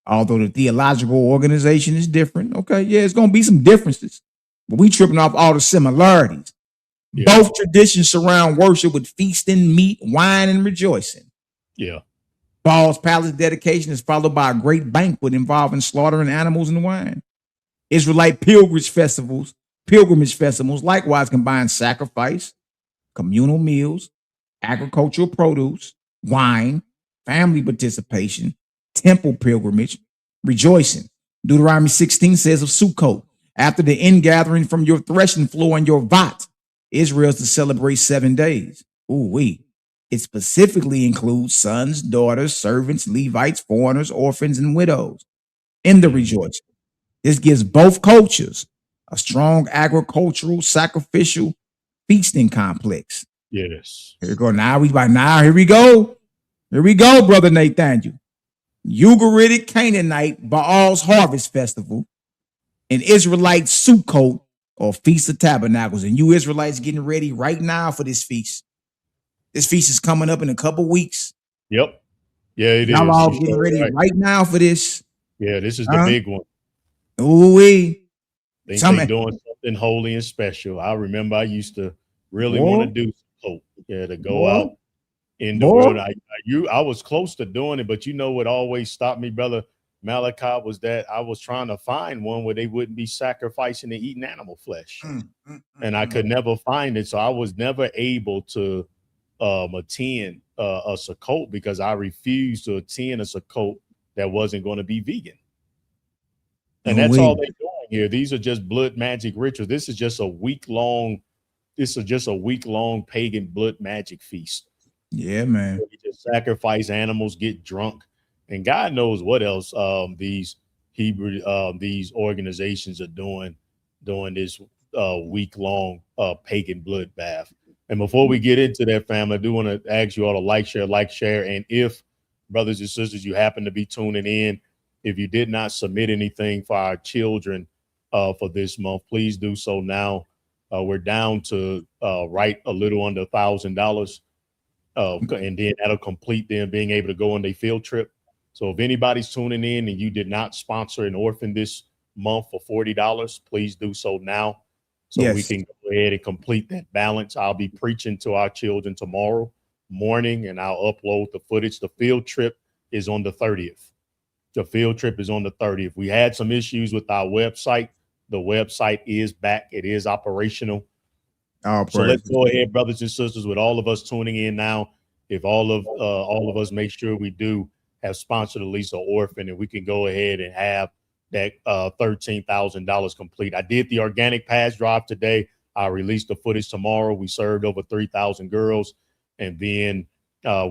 Although the theological organization is different, okay, yeah, it's going to be some differences, but we tripping off all the similarities. Yeah. Both traditions surround worship with feasting, meat, wine, and rejoicing. Yeah. Baal's palace dedication is followed by a great banquet involving slaughtering animals and wine. Israelite pilgrimage festivals likewise combine sacrifice, communal meals, agricultural produce, wine, family participation, temple pilgrimage, rejoicing. Deuteronomy 16 says of Sukkot, after the ingathering from your threshing floor and your vat, Israel is to celebrate 7 days. It specifically includes sons, daughters, servants, Levites, foreigners, orphans, and widows in the rejoicing. This gives both cultures a strong agricultural, sacrificial feasting complex. Yes. Here we go. Here we go. Here we go, Brother Nathaniel. Ugaritic Canaanite Baal's Harvest Festival and Israelite Sukkot or Feast of Tabernacles. And you Israelites getting ready right now for this feast. This feast is coming up in a couple weeks. Yep. Yeah, it Y'all is. all getting ready right now for this. Yeah, this is the big one. Ooh-wee. They doing something holy and special. I remember I used to really want to do Sukkot. Yeah, to go out in the world. I was close to doing it, but you know what always stopped me, Brother Malachi, was that I was trying to find one where they wouldn't be sacrificing and eating animal flesh. And I could never find it. So I was never able to attend a Sukkot because I refused to attend a Sukkot that wasn't going to be vegan. And that's all they're doing here. These are just blood magic rituals. This is just a week-long pagan blood magic feast. Yeah, man. You just sacrifice animals, get drunk, and God knows what else these organizations are doing this week-long pagan blood bath. And before we get into that, family, I do want to ask you all to like, share. And if, brothers and sisters, you happen to be tuning in, if you did not submit anything for our children for this month, please do so now. We're down to right a little under $1,000. And then that'll complete them being able to go on their field trip. So if anybody's tuning in and you did not sponsor an orphan this month for $40, please do so now. So we can go ahead and complete that balance. I'll be preaching to our children tomorrow morning, and I'll upload the footage. The field trip is on the 30th. The field trip is on the 30th. We had some issues with our website. The website is back. It is operational. So let's go ahead, brothers and sisters, with all of us tuning in now. If all of us make sure we do have sponsored at least an orphan, and we can go ahead and have that $13,000 complete. I did the organic pass drive today. I released the footage tomorrow. We served over 3,000 girls, and then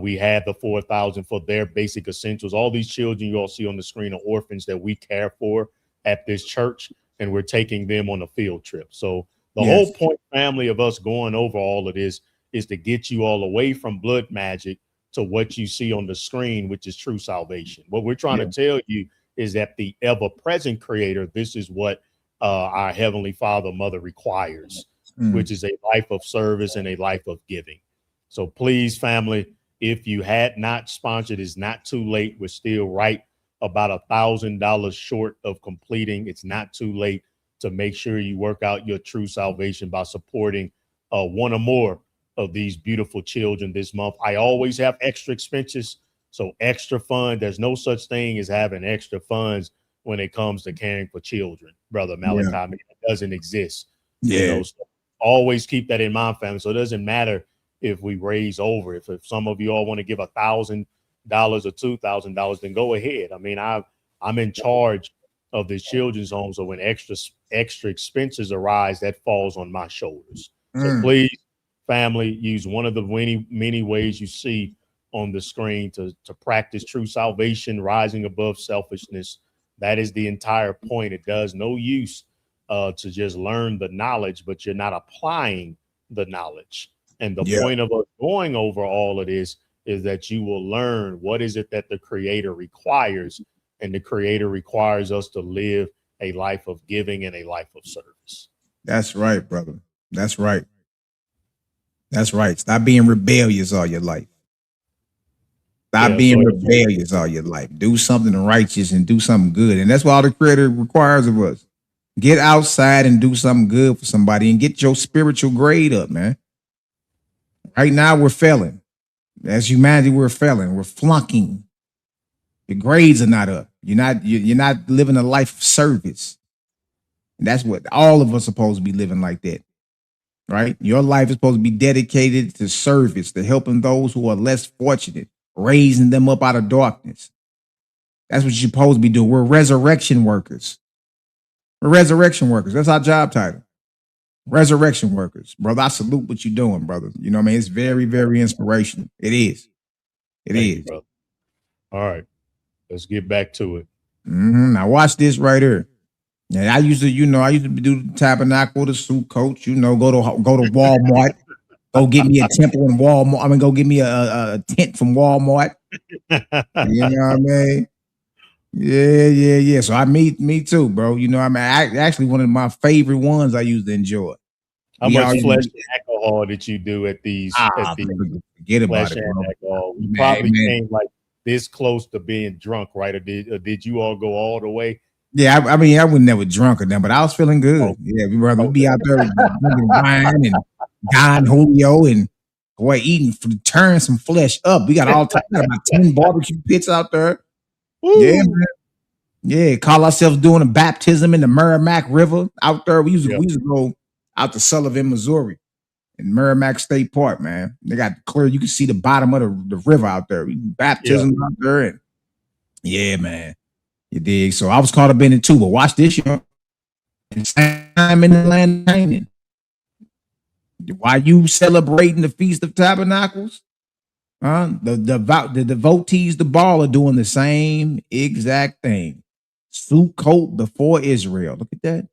we had the 4,000 for their basic essentials. All these children you all see on the screen are orphans that we care for at this church, and we're taking them on a field trip. So the whole point, family, of us going over all of this is to get you all away from blood magic to what you see on the screen, which is true salvation. What we're trying to tell you is that the ever-present creator, this is what our Heavenly Father, Mother requires, which is a life of service and a life of giving. So please, family, if you had not sponsored, it's not too late. We're still right about $1,000 short of completing. It's not too late to make sure you work out your true salvation by supporting one or more of these beautiful children this month. I always have extra expenses, so extra fund. There's no such thing as having extra funds when it comes to caring for children, Brother Malachi. I mean, it doesn't exist. You know, so always keep that in mind, family. So it doesn't matter if we raise over. If some of you all want to give $1,000 or $2,000, then go ahead. I mean, I'm in charge of this children's home, so when extra expenses arise, that falls on my shoulders. So please, family, use one of the many ways you see on the screen to practice true salvation, rising above selfishness. That is the entire point. It does no use to just learn the knowledge, but you're not applying the knowledge. And the point of us going over all of this is that you will learn what is it that the Creator requires. And the Creator requires us to live a life of giving and a life of service. That's right, brother. That's right. That's right. Stop being rebellious all your life. Stop being rebellious all your life. Do something righteous and do something good. And that's what all the Creator requires of us. Get outside and do something good for somebody and get your spiritual grade up, man. Right now, we're failing. As humanity, we're failing. We're flunking. Your grades are not up. You're not living a life of service. And that's what all of us are supposed to be living like that. Right? Your life is supposed to be dedicated to service, to helping those who are less fortunate, raising them up out of darkness. That's what you're supposed to be doing. We're resurrection workers. We're resurrection workers. That's our job title. Resurrection workers. Brother, I salute what you're doing, brother. You know what I mean? It's very, very inspirational. It is. Thank you, brother. All right. Let's get back to it. Now watch this right here. Yeah, I used to do the tabernacle, the suit coach, go to Walmart, go get me a temple in Walmart. I mean, go get me a tent from Walmart. You know what I mean? Yeah. So me too, bro. You know, I mean, actually one of my favorite ones I used to enjoy. How much flesh and alcohol did you do at these? Forget about it, bro. We probably came like this close to being drunk, right? Or did you all go all the way? Yeah, I mean, I was never drunk or nothing, but I was feeling good. Yeah, we'd be out there drinking wine and Don Julio and eating to turn some flesh up. We got about 10 barbecue pits out there. Woo. Yeah, man. Yeah, call ourselves doing a baptism in the Merrimack River out there. We used to go out to Sullivan, Missouri, in Merrimack State Park, man. They got clear. You can see the bottom of the river out there. We baptism out there, and yeah, man. You dig? So I was caught up in it too. But watch this, time in the land of Canaan. While you celebrating the Feast of Tabernacles, the devotees, the ball, are doing the same exact thing. Sukkot before Israel. Look at that.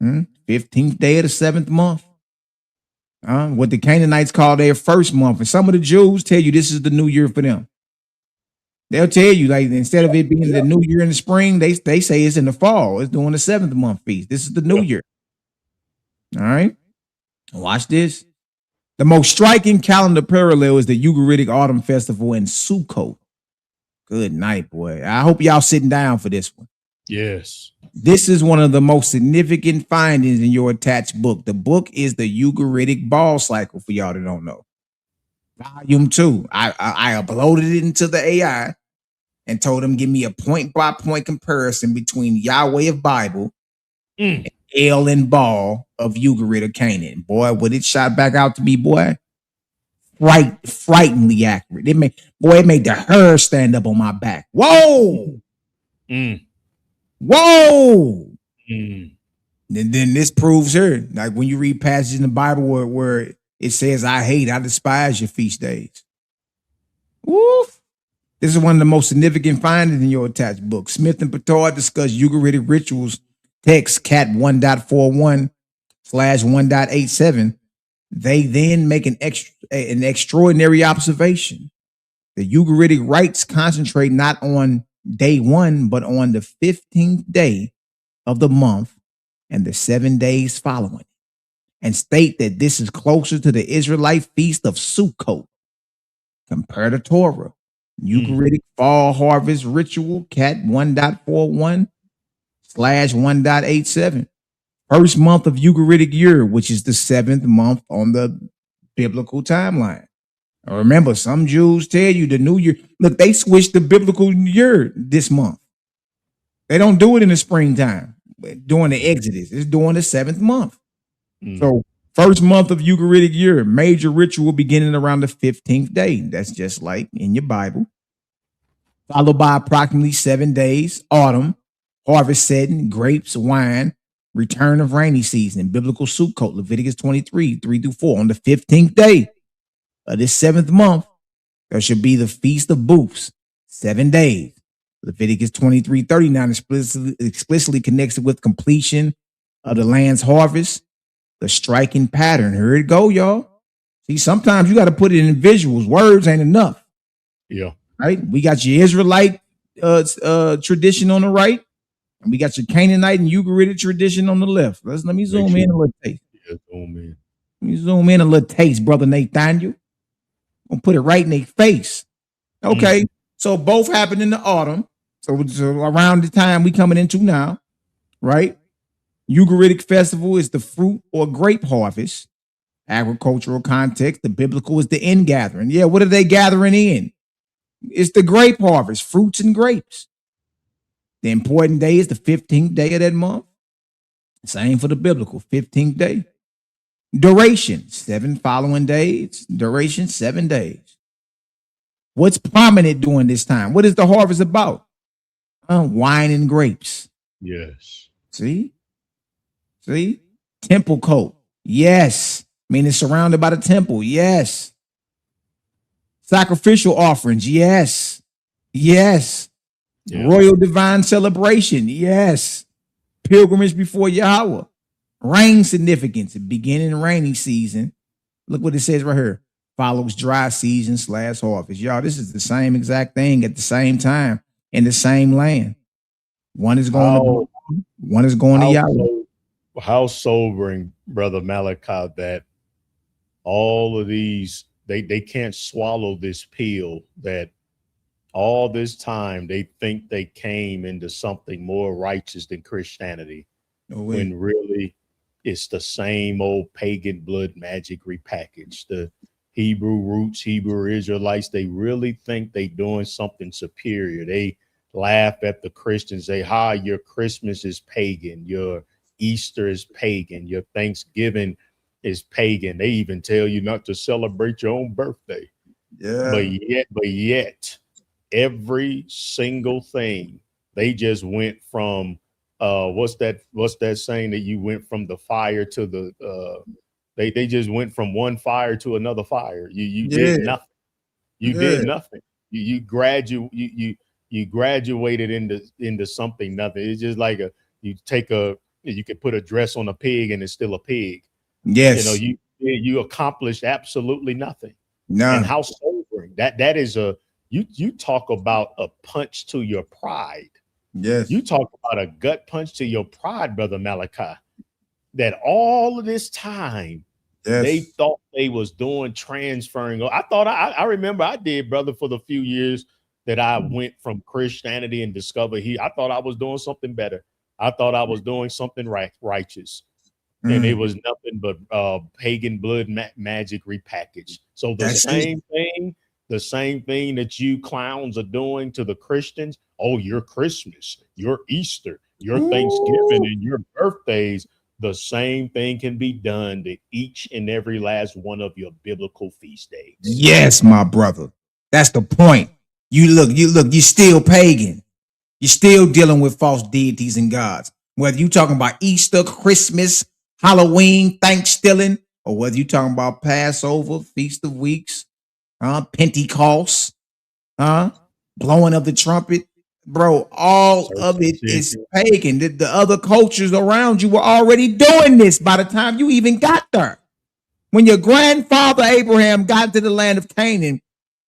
15th day of the 7th month. What the Canaanites call their first month. And some of the Jews tell you this is the new year for them. They'll tell you, like, instead of it being the new year in the spring, they say it's in the fall. It's doing the 7th month feast. This is the new year. All right. Watch this. The most striking calendar parallel is the Ugaritic Autumn Festival in Sukkot. Good night, boy. I hope y'all sitting down for this one. Yes. This is one of the most significant findings in your attached book. The book is the Ugaritic ball cycle, for y'all that don't know. Volume 2. I uploaded it into the AI and told him give me a point-by-point comparison between Yahweh of Bible and El and Ball of Ugarit of Canaan. Boy, what it shot back out to me, boy, frighteningly accurate. It made the hair stand up on my back. Whoa! Whoa! And then this proves here, like when you read passages in the Bible where it says, I despise your feast days. Woof. This is one of the most significant findings in your attached book. Smith and Petard discuss Ugaritic rituals, text Cat 1.41/1.87. They then make an extraordinary observation. The Ugaritic rites concentrate not on day 1, but on the 15th day of the month and the 7 days following, and state that this is closer to the Israelite feast of Sukkot. Compare to Torah. Ugaritic fall harvest ritual, Cat 1.41/1.87. First month of Ugaritic year, which is the 7th month on the biblical timeline. Now remember, some Jews tell you the new year, look, they switched the biblical year this month. They don't do it in the springtime during the Exodus. It's during the 7th month. So first month of Ugaritic year, major ritual beginning around the 15th day. That's just like in your Bible. Followed by approximately 7 days, autumn, harvest setting, grapes, wine, return of rainy season, biblical Sukkot, Leviticus 23, 3-4. On the 15th day of this 7th month, there should be the Feast of Booths, 7 days. Leviticus 23:39 explicitly connects it with completion of the land's harvest. The striking pattern. Here it go, y'all. See, sometimes you got to put it in visuals. Words ain't enough. Yeah. Right? We got your Israelite tradition on the right, and we got your Canaanite and Ugaritic tradition on the left. Let me zoom in a little taste. Yeah, zoom in. Let me zoom in a little taste, brother Nathaniel. I'm gonna put it right in their face. Okay, so both happened in the autumn. So around the time we coming into now, right? Ugaritic festival is the fruit or grape harvest. Agricultural context, the biblical is the end gathering. Yeah, what are they gathering in? It's the grape harvest, fruits and grapes. The important day is the 15th day of that month. Same for the biblical, 15th day. Duration, 7 following days. Duration, 7 days. What's prominent during this time? What is the harvest about? Wine and grapes. Yes. See? Temple coat. Yes. I mean, it's surrounded by the temple. Yes. Sacrificial offerings. Yes. Yes. Yeah. Royal divine celebration. Yes. Pilgrimage before Yahweh. Rain significance. Beginning rainy season. Look what it says right here. Follows dry season / harvest. Y'all, this is the same exact thing at the same time in the same land. One is going to one is going to Yahweh. How sobering, Brother Malachi, that all of these, they can't swallow this pill that all this time they think they came into something more righteous than Christianity, when really it's the same old pagan blood magic repackaged. The Hebrew roots, Hebrew Israelites, they really think they doing something superior. They laugh at the Christians, say, your Christmas is pagan, your Easter is pagan, your Thanksgiving is pagan. They even tell you not to celebrate your own birthday. Yeah. But yet every single thing, they just went from what's that saying that you went from the fire to the they just went from one fire to another fire. You did nothing. You did nothing. You graduated into something nothing. It's just like you could put a dress on a pig and it's still a pig. Yes. You accomplished absolutely nothing. No. And how sobering that is. You talk about a punch to your pride. Yes. You talk about a gut punch to your pride, Brother Malachi, that all of this time they thought they was doing transferring. I remember I did, brother, for the few years that I went from Christianity and discovered I thought I was doing something better. I thought I was doing something righteous. and it was nothing but pagan blood magic repackaged. So the same thing that you clowns are doing to the Christians. Oh, your Christmas, your Easter, your Thanksgiving, and your birthdays. The same thing can be done to each and every last one of your biblical feast days. Yes, my brother. That's the point. You're still pagan. You're still dealing with false deities and gods. Whether you're talking about Easter, Christmas, Halloween, Thanksgiving, or whether you're talking about Passover, Feast of Weeks, Pentecost, blowing of the trumpet, bro, all of it is pagan. The other cultures around you were already doing this by the time you even got there. When your grandfather Abraham got to the land of Canaan,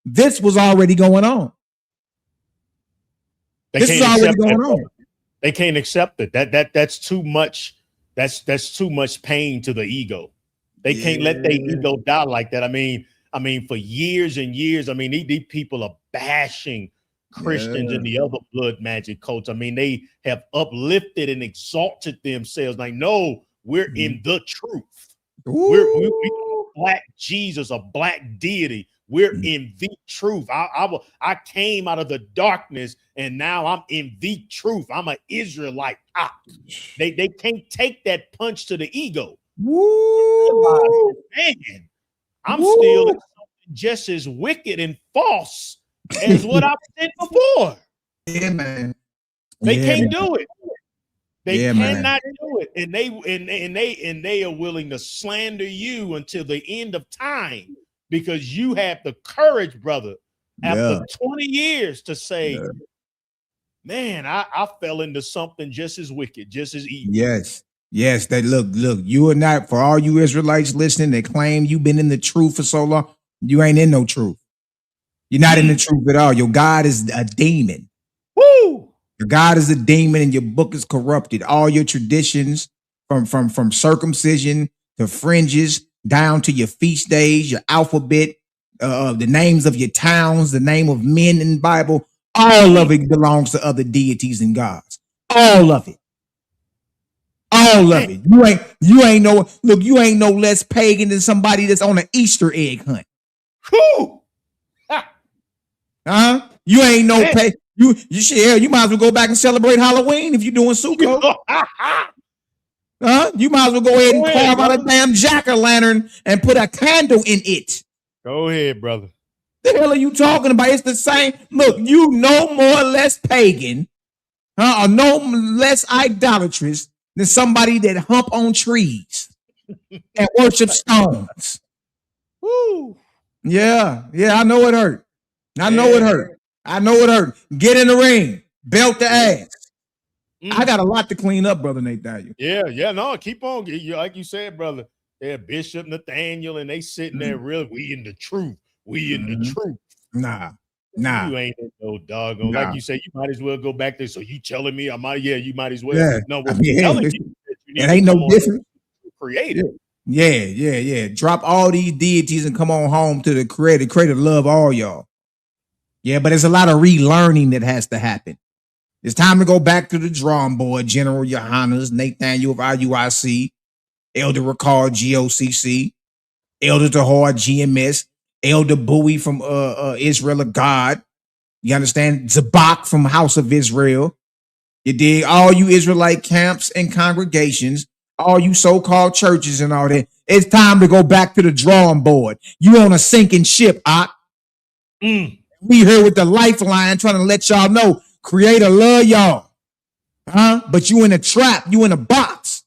this was already going on. This is already going on. They can't accept it. That's too much. That's too much pain to the ego. They can't let their ego die like that. I mean, for years and years, these people are bashing Christians and the other blood magic cults. They have uplifted and exalted themselves. Like, no, we're in the truth. We're black Jesus, a black deity. We're in the truth. I came out of the darkness and now I'm in the truth. I'm an Israelite. They can't take that punch to the ego. Man, I'm still just as wicked and false as what I've said before. Yeah, man. They can't do it. They cannot do it. And they are willing to slander you until the end of time because you have the courage, brother, after 20 years to say, man, I fell into something just as wicked, just as evil. Yes. That look, you are not, for all you Israelites listening that claim you've been in the truth for so long, you ain't in no truth. You're not in the truth at all. Your God is a demon. Woo! Your God is a demon and your book is corrupted. All your traditions from circumcision to fringes down to your feast days, your alphabet, the names of your towns, the name of men in the Bible, all of it belongs to other deities and gods. All of it. All of it. You ain't no less pagan than somebody that's on an Easter egg hunt. Whew. You ain't no pay. You might as well go back and celebrate Halloween if you're doing Sukkot. You might as well go ahead and carve out a damn jack-o'-lantern and put a candle in it. Go ahead, brother. The hell are you talking about? It's the same. Look, you no more or less pagan, or no less idolatrous than somebody that hump on trees and worship stones. Woo. Yeah, I know it hurt. I know it hurt. Get in the ring. Belt the ass. I got a lot to clean up, brother Nathaniel. Yeah, no, keep on. Like you said, brother, Bishop Nathaniel, and they sitting there we in the truth. We in the truth. Nah. You ain't no doggone. Like you say, you might as well go back there. So you telling me you might as well. Yeah. No, it ain't no different. Creative. Yeah. Drop all these deities and come on home to the creator. Creator love all y'all. Yeah, but there's a lot of relearning that has to happen. It's time to go back to the drawing board. General Yohanas, Nathaniel of IUIC, Elder Ricard, GOCC, Elder Tahar, GMS, Elder Bowie from Israel of God. You understand? Zabak from House of Israel. You dig? All you Israelite camps and congregations, all you so-called churches and all that. It's time to go back to the drawing board. You on a sinking ship, We here with the lifeline trying to let y'all know Creator love y'all. But you in a trap, you in a box.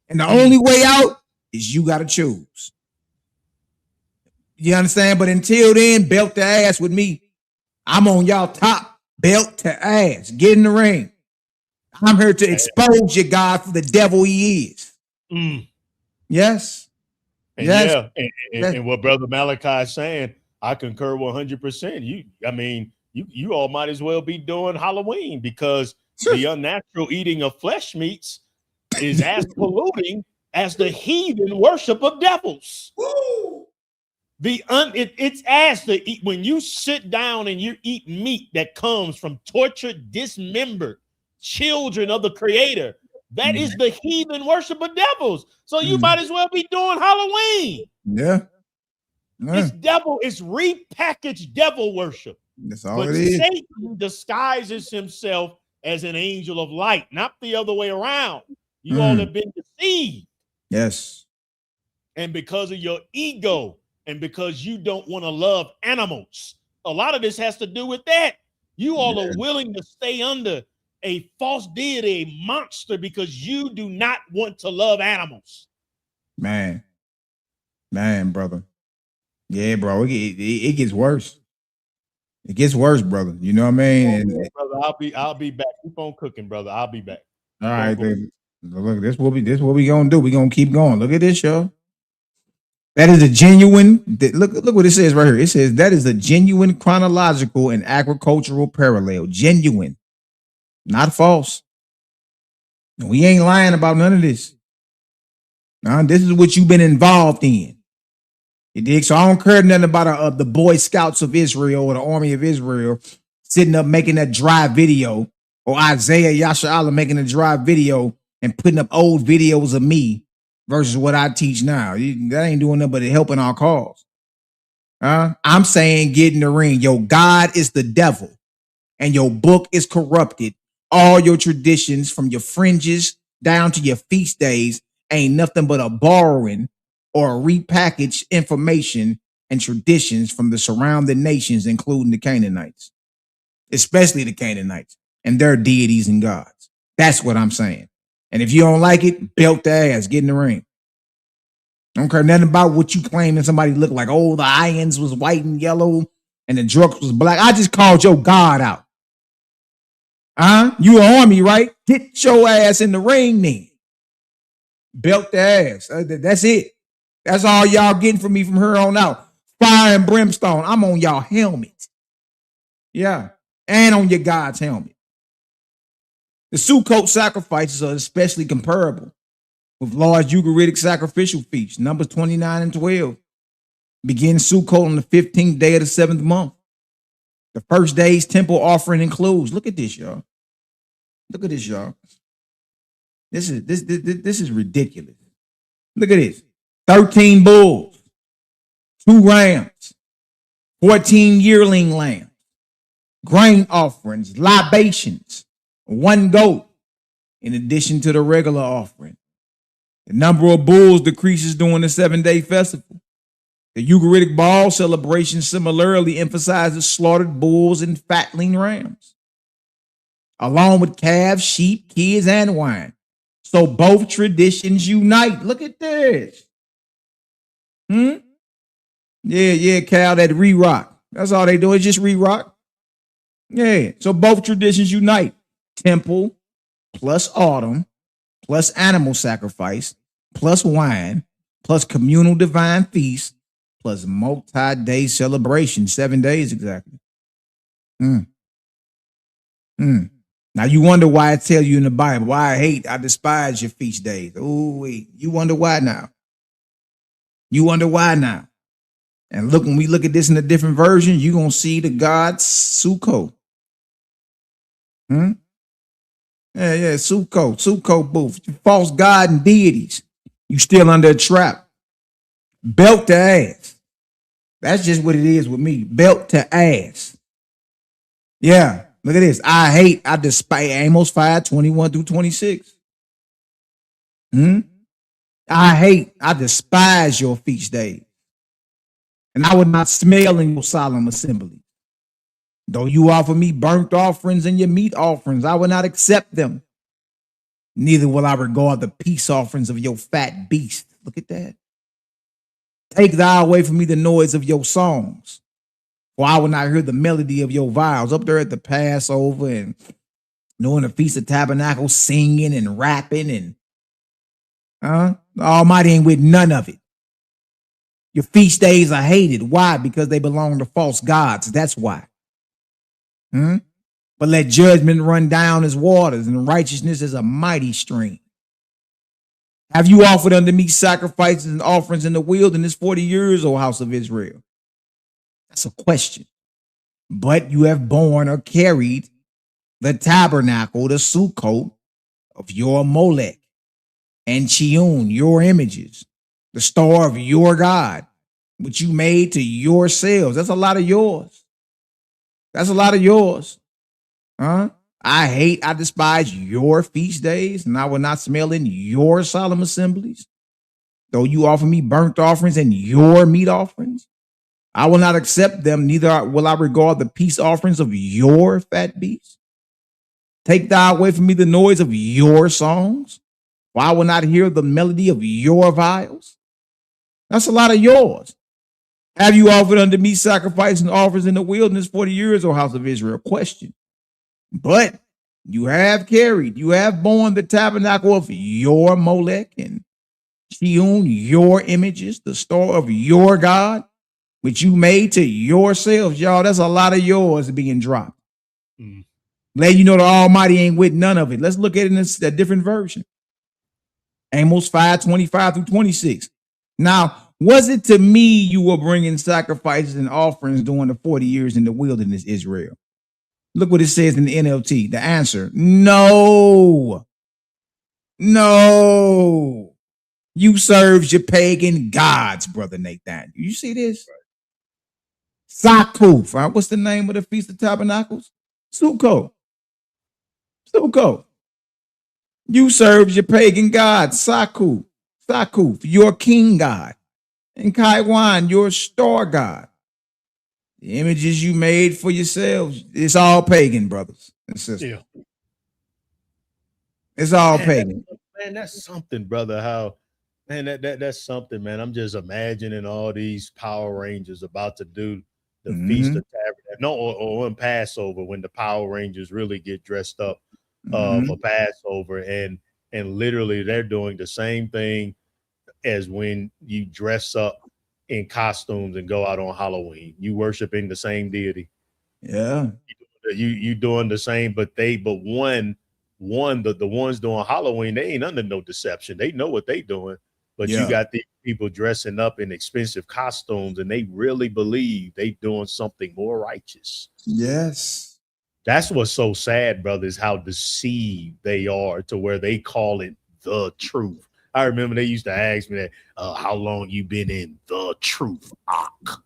And the only way out is you got to choose. You understand? But until then, belt the ass with me. I'm on y'all top. Belt to ass. Get in the ring. I'm here to expose your God for the devil he is. Yes. And and what Brother Malachi is saying, I concur 100%. You all might as well be doing Halloween because the unnatural eating of flesh meats is as polluting as the heathen worship of devils. Woo! It's as the eat when you sit down and you eat meat that comes from tortured, dismembered children of the Creator. That is the heathen worship of devils. So you might as well be doing Halloween. Yeah. It's devil, it's repackaged devil worship. That's all but it is. Satan disguises himself as an angel of light, not the other way around. You all have been deceived. Yes. And because of your ego and because you don't want to love animals, a lot of this has to do with that. You all are willing to stay under a false deity, a monster, because you do not want to love animals. Man, brother. Yeah, bro. It gets worse. It gets worse, brother. You know what I mean? Brother, I'll be back. Keep on cooking, brother. I'll be back. All right, baby. Look, this what we gonna do. We gonna keep going. Look at this, y'all. That is a genuine. Look what it says right here. It says that is a genuine chronological and agricultural parallel. Genuine, not false. We ain't lying about none of this. Now, this is what you've been involved in. You dig? So I don't care nothing about the Boy Scouts of Israel or the Army of Israel sitting up making that dry video, or Isaiah Yasha'Allah making a dry video and putting up old videos of me versus what I teach now. That ain't doing nothing but helping our cause. I'm saying get in the ring. Your God is the devil and your book is corrupted. All your traditions from your fringes down to your feast days ain't nothing but a borrowing or a repackaged information and traditions from the surrounding nations, including the Canaanites, especially the Canaanites and their deities and gods. That's what I'm saying. And if you don't like it, belt the ass, get in the ring. I don't care nothing about what you claiming somebody looked like. Oh, the irons was white and yellow and the drugs was black. I just called your God out. You an army, right? Get your ass in the ring then. Belt the ass. That's it. That's all y'all getting from me from here on out. Fire and brimstone. I'm on y'all helmet. Yeah. And on your God's helmet. The Sukkot sacrifices are especially comparable with large Ugaritic sacrificial feasts. Numbers 29 and 12. Begin Sukkot on the 15th day of the 7th month. The first day's temple offering includes, look at this, y'all. Look at this, y'all. This is ridiculous. Look at this. 13 bulls, 2 rams, 14 yearling lambs, grain offerings, libations, 1 goat, in addition to the regular offering. The number of bulls decreases during the 7-day festival. The Ugaritic ball celebration similarly emphasizes slaughtered bulls and fatling rams, along with calves, sheep, kids, and wine. So both traditions unite. Look at this. Yeah, Cal, that re-rock. That's all they do is just re-rock. Yeah, so both traditions unite. Temple plus autumn plus animal sacrifice plus wine plus communal divine feast plus multi-day celebration. 7 days exactly. Now you wonder why I tell you in the Bible, why I despise your feast days. Oh, you wonder why now. And look, when we look at this in a different version, you're going to see the God Sukkot. Yeah, Sukkot booth. False God and deities. You still under a trap. Belt to ass. That's just what it is with me. Belt to ass. Yeah, look at this. I despise Amos 5:21-26. I despise your feast days. And I would not smell in your solemn assembly. Though you offer me burnt offerings and your meat offerings, I will not accept them. Neither will I regard the peace offerings of your fat beast. Look at that. Take thou away from me the noise of your songs, for I will not hear the melody of your vows. Up there at the Passover and during the Feast of Tabernacles, singing and rapping and the Almighty ain't with none of it. Your feast days are hated. Why? Because they belong to false gods. That's why. But let judgment run down as waters and righteousness as a mighty stream. Have you offered unto me sacrifices and offerings in the wilderness 40 years, O house of Israel? That's a question. But you have borne or carried the tabernacle, the Sukkot, of your Molech, and Chiun, your images, the star of your God, which you made to yourselves. That's a lot of yours. That's a lot of yours. Huh? I despise your feast days, and I will not smell in your solemn assemblies. Though you offer me burnt offerings and your meat offerings, I will not accept them, neither will I regard the peace offerings of your fat beasts. Take thou away from me the noise of your songs, for I will not hear the melody of your viols. That's a lot of yours. Have you offered unto me sacrifice and offerings in the wilderness 40 years, O house of Israel? Question. But you have borne the tabernacle of your Molech and Chiun, your images, the store of your God, which you made to yourselves. Y'all, that's a lot of yours being dropped. Let you know the Almighty ain't with none of it. Let's look at it in a different version. Amos 5:25-26. Now, was it to me you were bringing sacrifices and offerings during the 40 years in the wilderness, Israel? Look what it says in the NLT. The answer, no. No. You served your pagan gods, brother Nathaniel. You see this? Sakuf. Right? What's the name of the Feast of Tabernacles? Sukkot. You served your pagan gods, Sakuf, your king god, and Kaiwan, your star god. The images you made for yourselves, it's all pagan, brothers and sisters. Yeah. It's all pagan. Man, that's something, brother. How, man, that's something, man. I'm just imagining all these Power Rangers about to do the Feast of Tabernacles, or in Passover, when the Power Rangers really get dressed up for Passover, and literally they're doing the same thing as when you dress up in costumes and go out on Halloween. You worshiping the same deity. Yeah. You doing the same, but the ones doing Halloween, they ain't under no deception. They know what they doing. But you got these people dressing up in expensive costumes, and they really believe they doing something more righteous. Yes. That's what's so sad, brother, is how deceived they are to where they call it the truth. I remember they used to ask me that, how long you been in the truth, Ak?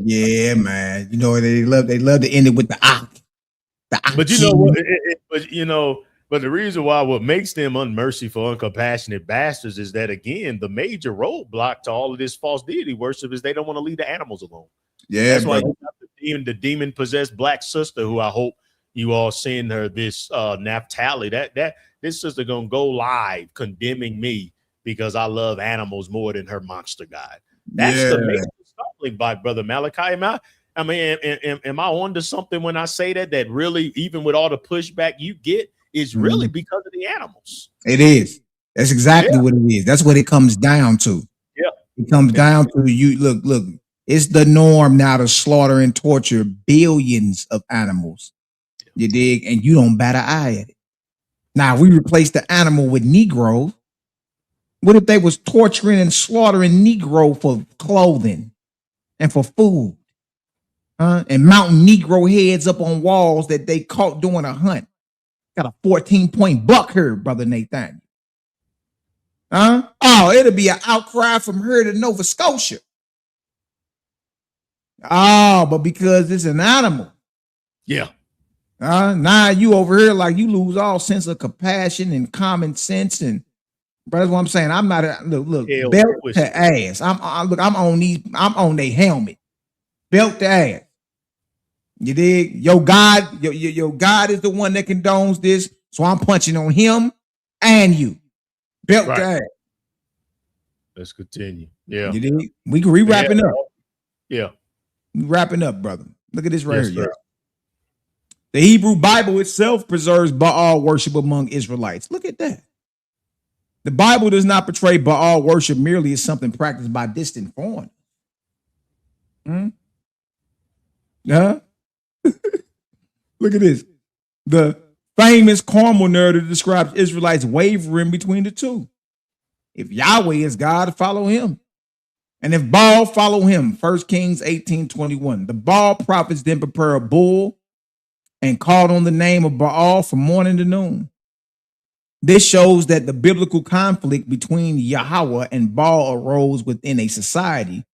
Yeah, man. You know, they love to end it with the Ak. But you know what? But the reason why what makes them unmerciful, uncompassionate bastards is that, again, the major roadblock to all of this false deity worship is they don't want to leave the animals alone. Yeah, that's why you got the demon possessed black sister, who I hope you all send her this Naphtali. That this sister gonna go live condemning me because I love animals more than her monster god. That's the major stumbling block, brother Malachi. Am I on to something when I say that really, even with all the pushback you get, is really because of the animals? It is. That's exactly what it is. That's what it comes down to. Yeah, it comes down to you. Look. It's the norm now to slaughter and torture billions of animals. You dig? And you don't bat an eye at it. Now, if we replace the animal with Negro, what if they was torturing and slaughtering Negro for clothing and for food? And mounting Negro heads up on walls that they caught doing a hunt. Got a 14-point buck here, brother Nathaniel. Oh, it'll be an outcry from here to Nova Scotia. Oh, but because it's an animal. Yeah. Now you over here like you lose all sense of compassion and common sense. And but that's what I'm saying. I'm not look belt to ass. I'm on their helmet. Belt to ass. You dig? Your God, your God is the one that condones this. So I'm punching on him and you. Belt to ass. Let's continue. Yeah. You dig? We wrapping up. Yeah. Wrapping up, brother. Look at this right here. The Hebrew Bible itself preserves Baal worship among Israelites. Look at that. The Bible does not portray Baal worship merely as something practiced by distant foreigners. Look at this. The famous Carmel narrative describes Israelites wavering between the two. If Yahweh is God, follow him. And if Baal, follow him. 1 Kings 18:21. The Baal prophets then prepare a bull and called on the name of Baal from morning to noon. This shows that the biblical conflict between Yahweh and Baal arose within a society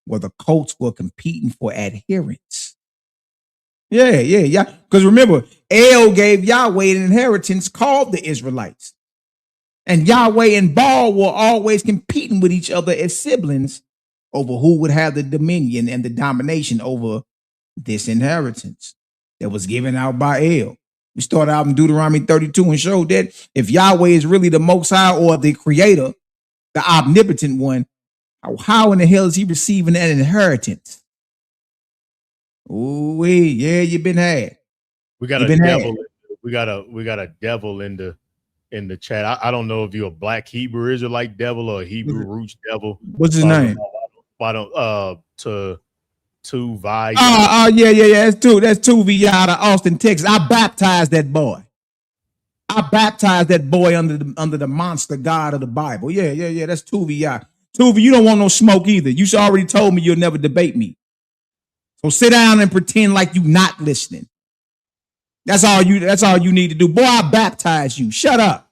where the cults were competing for adherence. Yeah. Because remember, El gave Yahweh an inheritance called the Israelites. And Yahweh and Baal were always competing with each other as siblings over who would have the dominion and the domination over this inheritance that was given out by El. We started out in Deuteronomy 32 and showed that if Yahweh is really the Most High or the Creator, the omnipotent one, how in the hell is he receiving that inheritance? Oh, yeah, you've been had. We got a devil. We got a devil in the chat. I don't know if you're a black Hebrew Israelite devil or a Hebrew roots devil. What's his name? To Vi. Yeah. That's 2V out of Austin, Texas. I baptized that boy. Under the monster God of the Bible. Yeah. That's 2V. 2V, you don't want no smoke either. You already told me you'll never debate me. So sit down and pretend like you not listening. That's all you need to do. Boy, I baptized you. Shut up.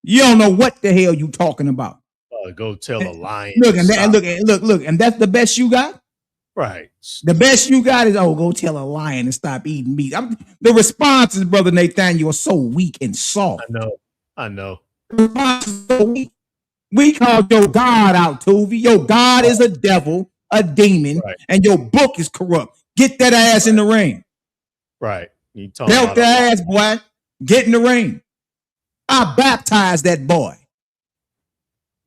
You don't know what the hell you talking about. Go tell a lion. Look, and that's the best you got? Right. The best you got is, go tell a lion to stop eating meat. The responses, Brother Nathaniel, are so weak and soft. I know. The responses are so weak. We called your God out, Tuvi. Your God is a devil, a demon, and your book is corrupt. Get that ass in the ring. Right. Belt that ass, boy. Get in the ring. I baptized that boy.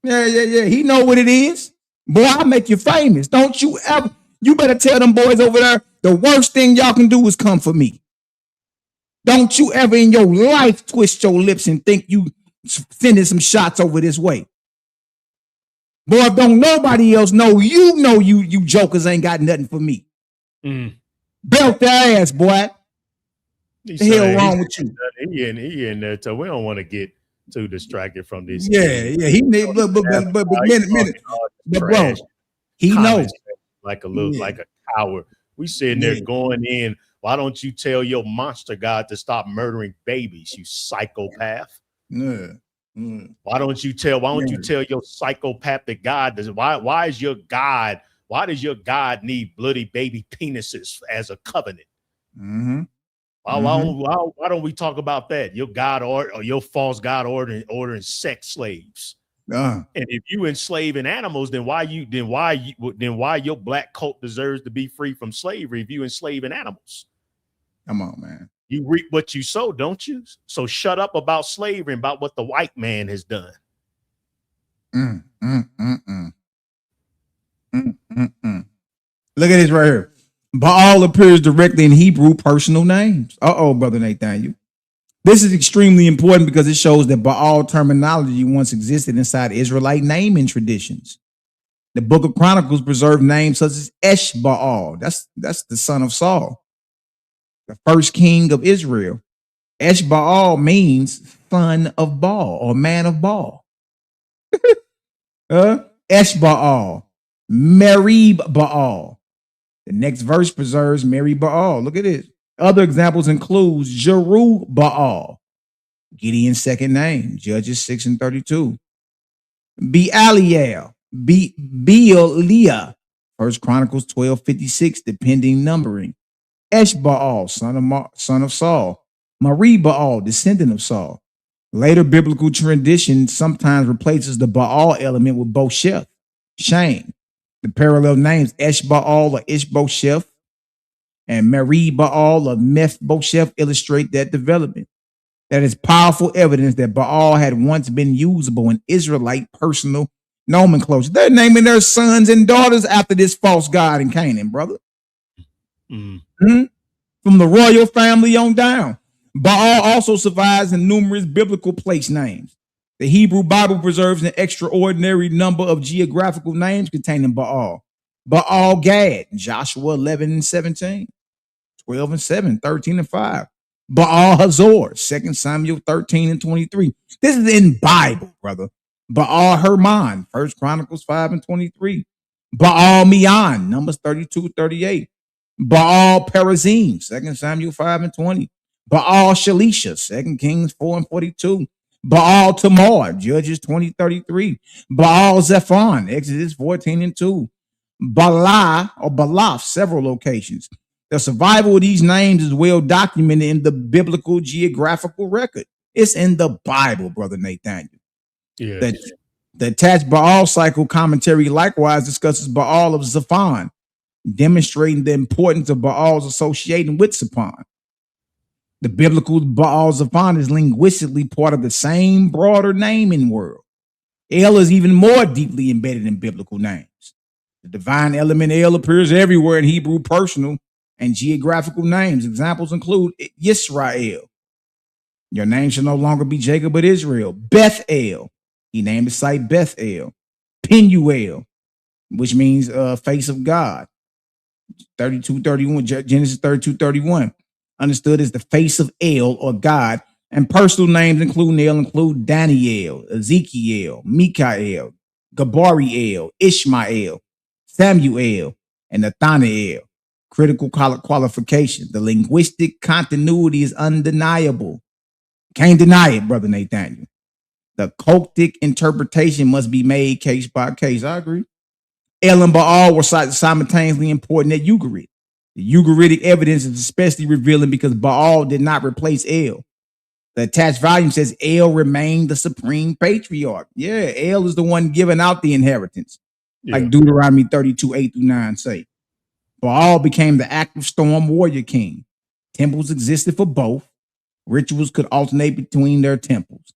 Yeah. He know what it is. Boy, I'll make you famous. Don't you ever. You better tell them boys over there, the worst thing y'all can do is come for me. Don't you ever in your life twist your lips and think you sending some shots over this way. Boy, if don't nobody else know you jokers ain't got nothing for me. Belt their ass, boy. The hell wrong with you? He in there, so we don't want to get too distracted from this. Yeah. He need, but bro, he knows like a coward. We sitting there going in. Why don't you tell your monster God to stop murdering babies, you psychopath? Why don't you tell your psychopathic God? Why does your God need bloody baby penises as a covenant? Why don't we talk about that? Your God or your false God ordering sex slaves. And if you enslaving animals, then why your black cult deserves to be free from slavery if you enslaving animals? Come on, man. You reap what you sow, don't you? So shut up about slavery and about what the white man has done. Look at this right here. Baal appears directly in Hebrew personal names. Brother Nathaniel. This is extremely important because it shows that Baal terminology once existed inside Israelite naming traditions. The Book of Chronicles preserved names such as Esh-Baal. That's the son of Saul, the first king of Israel. Esh-Baal means son of Baal or man of Baal. Esh-Baal, Merib-Baal. The next verse preserves Merib-Baal. Look at this. Other examples include Jerub-Baal, Gideon's second name, Judges 6:32. Bealiel, Bealiah, 1 Chronicles 12:56, depending numbering. Esh-Baal, son of Saul. Merib-Baal, descendant of Saul. Later biblical tradition sometimes replaces the Baal element with Bosheth, shame. The parallel names Esh-Baal or Ishbosheth and Merib-Baal or Mephibosheth illustrate that development. That is powerful evidence that Baal had once been usable in Israelite personal nomenclature. They're naming their sons and daughters after this false god in Canaan, brother. From the royal family on down. Baal also survives in numerous biblical place names. The Hebrew Bible preserves an extraordinary number of geographical names containing Baal. Baal Gad, Joshua 11:17. 12:7, 13:5. Baal Hazor, 2 Samuel 13:23. This is in Bible, brother. Baal Hermon, 1 Chronicles 5:23. Baal Meon, Numbers 32:38. Baal Perazim, 2 Samuel 5:20. Baal Shalisha, 2 Kings 4:42. Baal Tamar, Judges 20:33. Baal Zephon, Exodus 14:2. Bala or Balaf, several locations. The survival of these names is well documented in the biblical geographical record. It's in the Bible, Brother Nathaniel. Yes. The attached Baal cycle commentary likewise discusses Baal of Zephon, demonstrating the importance of Baal's associating with Zephon. The biblical Baal Zephon is linguistically part of the same broader naming world. El is even more deeply embedded in biblical names. The divine element El appears everywhere in Hebrew personal and geographical names. Examples include Yisrael. Your name shall no longer be Jacob, but Israel. Bethel. He named the site Bethel. Penuel, which means face of God. 32:31, Genesis 32:31. Understood as the face of El or God. And personal names include El include Daniel, Ezekiel, Mikael, Gabariel, Ishmael, Samuel, and Nathaniel. Critical qualification. The linguistic continuity is undeniable. Can't deny it, Brother Nathaniel. The cultic interpretation must be made case by case. I agree. El and Baal were simultaneously important at Ugaritic. The Ugaritic evidence is especially revealing because Baal did not replace El. The attached volume says El remained the supreme patriarch. Yeah, El is the one giving out the inheritance, like Deuteronomy 32:8-9 say. Baal became the active storm warrior king. Temples existed for both. Rituals could alternate between their temples.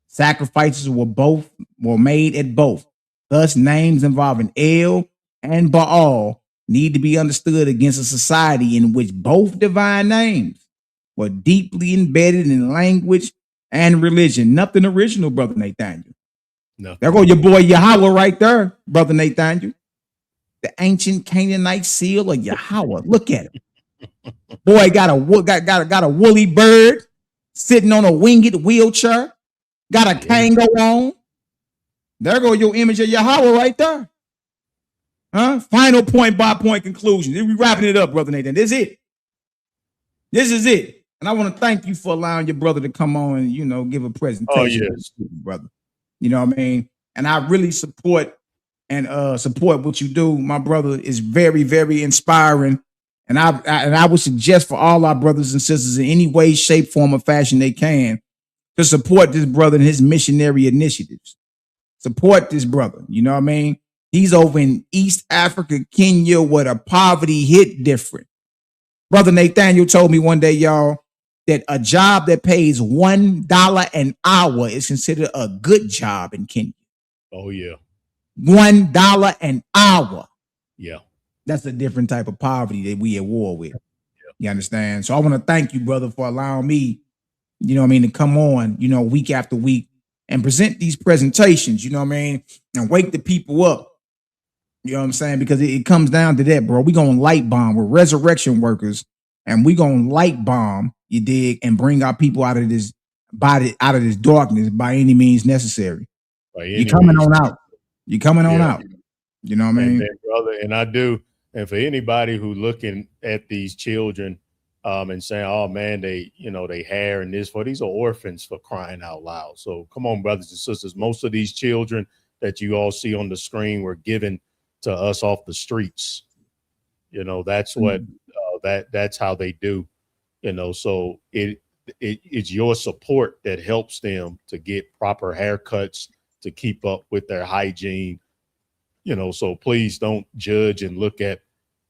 Sacrifices were made at both. Thus, names involving El and Baal need to be understood against a society in which both divine names were deeply embedded in language and religion. Nothing original, Brother Nathaniel. Nothing. There go your boy Yahweh right there, Brother Nathaniel. The ancient Canaanite seal of Yahweh. Look at him. Boy got a woolly bird sitting on a winged wheelchair. Got a kango on. There go your image of Yahweh right there. Huh? Final point by point conclusion. We wrapping it up, Brother Nathan. This is it. This is it. And I want to thank you for allowing your brother to come on and, give a presentation. Oh, yes. Brother. You know what I mean? And I really support what you do. My brother is very, very inspiring. And I would suggest for all our brothers and sisters in any way, shape, form, or fashion they can to support this brother and his missionary initiatives. Support this brother. You know what I mean? He's over in East Africa, Kenya, where the poverty hit different. Brother Nathaniel told me one day, y'all, that a job that pays $1 an hour is considered a good job in Kenya. Oh, yeah. $1 an hour. Yeah. That's a different type of poverty that we at war with. Yeah. You understand? So I want to thank you, brother, for allowing me, to come on, week after week and present these presentations, and wake the people up. You know what I'm saying? Because it comes down to that, bro. We gonna light bomb. We're resurrection workers, and we gonna light bomb, you dig, and bring our people out of this darkness by any means necessary. You're coming on out. You're coming on out. You know what I mean? And brother, and I do. And for anybody who looking at these children and saying, oh man, they hair and this, for these are orphans, for crying out loud. So come on, brothers and sisters. Most of these children that you all see on the screen were given to us off the streets. That's what that's how they do. So it's your support that helps them to get proper haircuts, to keep up with their hygiene. So please don't judge and look at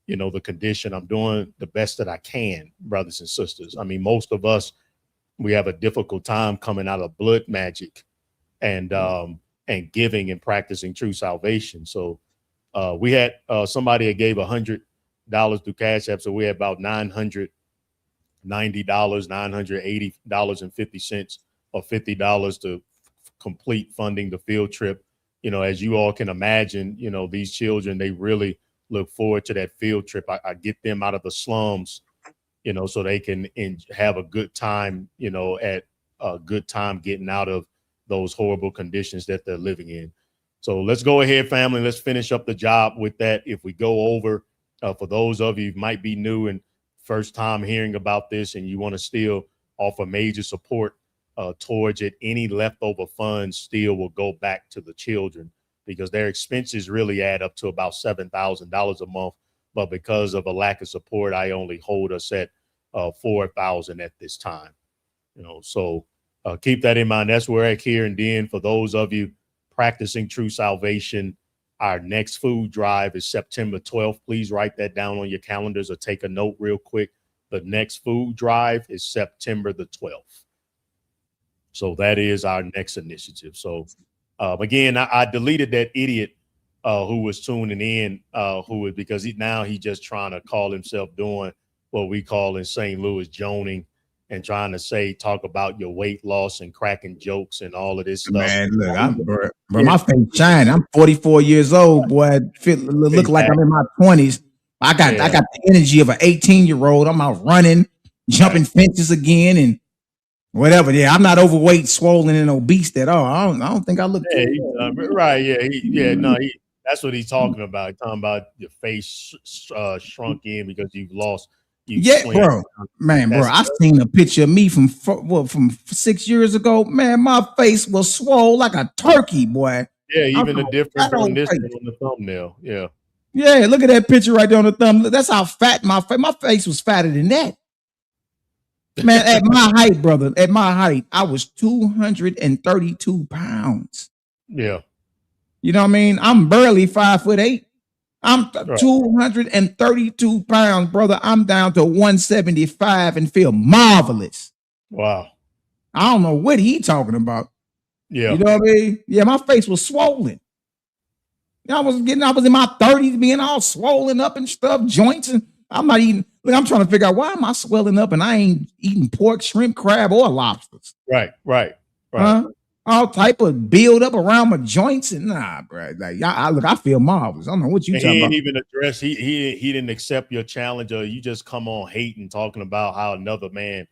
the condition. I'm doing the best that I can, brothers and sisters. I mean, most of us, we have a difficult time coming out of blood magic and giving and practicing true salvation. So we had somebody that gave $100 through Cash App. So we had about $990, $980.50 or $50 to complete funding the field trip. As you all can imagine, these children, they really look forward to that field trip. I get them out of the slums, so they can have a good time, at a good time getting out of those horrible conditions that they're living in. So let's go ahead, family. Let's finish up the job with that. If we go over, For those of you who might be new and first time hearing about this, and you want to still offer major support towards it, any leftover funds still will go back to the children, because their expenses really add up to about $7,000 a month. But because of a lack of support, I only hold us at $4,000 at this time. So keep that in mind. That's where we're at here. And then for those of you practicing true salvation, our next food drive is September 12th. Please write that down on your calendars or take a note real quick. The next food drive is September the 12th. So that is our next initiative. So again, I deleted that idiot who was tuning in, because he's just trying to call himself doing what we call in St. Louis joning, and trying to talk about your weight loss and cracking jokes and all of this stuff. Man, look, bro, my face shine. I'm 44 years old, boy. Look like I'm in my 20s. I got the energy of an 18-year-old. I'm out running, jumping fences again, and whatever. Yeah, I'm not overweight, swollen, and obese at all. I don't think I look. Right? Yeah. That's what he's talking about. He's talking about your face shrunk in because you've lost. Bro. I seen a picture of me from 6 years ago. Man, my face was swole like a turkey, boy. Yeah, even the difference on this on the thumbnail. Yeah. Yeah, look at that picture right there on the thumb. That's how fat my face was fatter than that. Man, at my height, brother, I was 232 pounds. Yeah. You know what I mean? I'm barely 5'8". I'm 232 pounds, brother. I'm down to 175 and feel marvelous. Wow. I don't know what he talking about. Yeah. You know what I mean? Yeah, my face was swollen. I was in my 30s being all swollen up and stuff, joints, and I'm not eating. Look, I'm trying to figure out why am I swelling up and I ain't eating pork, shrimp, crab, or lobsters. Right. All type of build up around my joints, and bro. Like, I feel marvelous. I don't know what you talking about. He didn't even address. He didn't accept your challenge, or you just come on hating, talking about how another man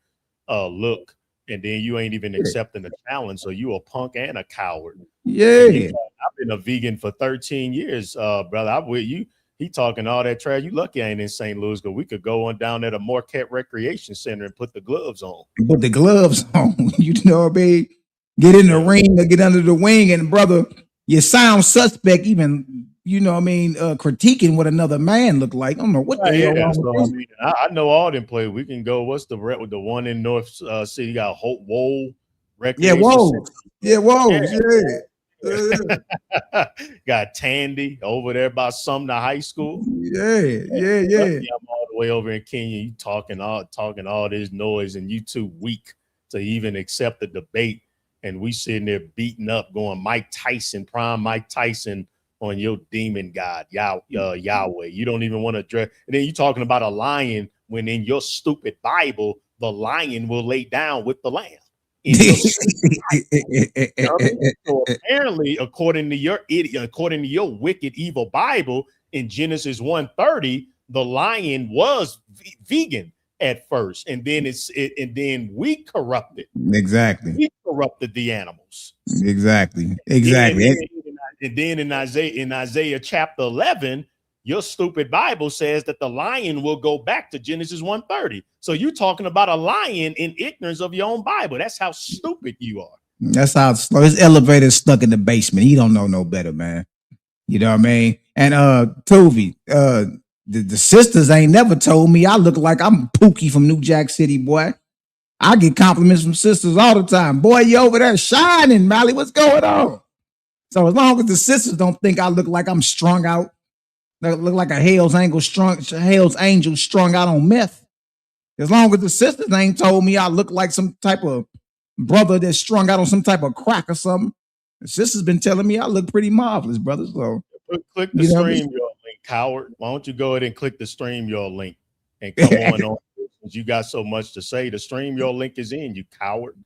look, and then you ain't even accepting the challenge. So you a punk and a coward. Yeah. I've been a vegan for 13 years, brother. I'm with you. He talking all that trash. You lucky I ain't in St. Louis, because we could go on down at a Marquette Recreation Center and put the gloves on. You know what I mean? Get in the ring or get under the wing, and brother, you sound suspect even, you know what I mean, critiquing what another man look like. I don't know what the hell wrong with I know all them players. We can go. What's the one in North City? Got Hope Woe. Yeah, Whoa. Got Tandy over there by Sumner High School. Yeah. I'm all the way over in Kenya. You talking all this noise, and you too weak to even accept the debate. And we sitting there beating up, going prime Mike Tyson on your demon god, Yahweh. You don't even want to address. And then you talking about a lion, when in your stupid Bible, the lion will lay down with the lamb. So apparently, according to your wicked, evil Bible, in Genesis 1:30, the lion was vegan at first, and then we corrupted. Exactly. We corrupted the animals. Exactly. And then in Isaiah chapter 11, your stupid Bible says that the lion will go back to Genesis 1:30. So you're talking about a lion in ignorance of your own Bible. That's how stupid you are. That's how slow. His elevator's stuck in the basement. He don't know no better, man. You know what I mean? And Tovi, the sisters ain't never told me I look like I'm Pookie from New Jack City, boy. I get compliments from sisters all the time. Boy, you over there shining, Mally. What's going on? So as long as the sisters don't think I look like I'm strung out, look like a Hell's Angel strung out on meth. As long as the sisters ain't told me I look like some type of brother that's strung out on some type of crack or something, the sisters been telling me I look pretty marvelous, brother. So click the stream your link, coward. Why don't you go ahead and click the stream your link and come on? You got so much to say. The stream your link is in, you coward.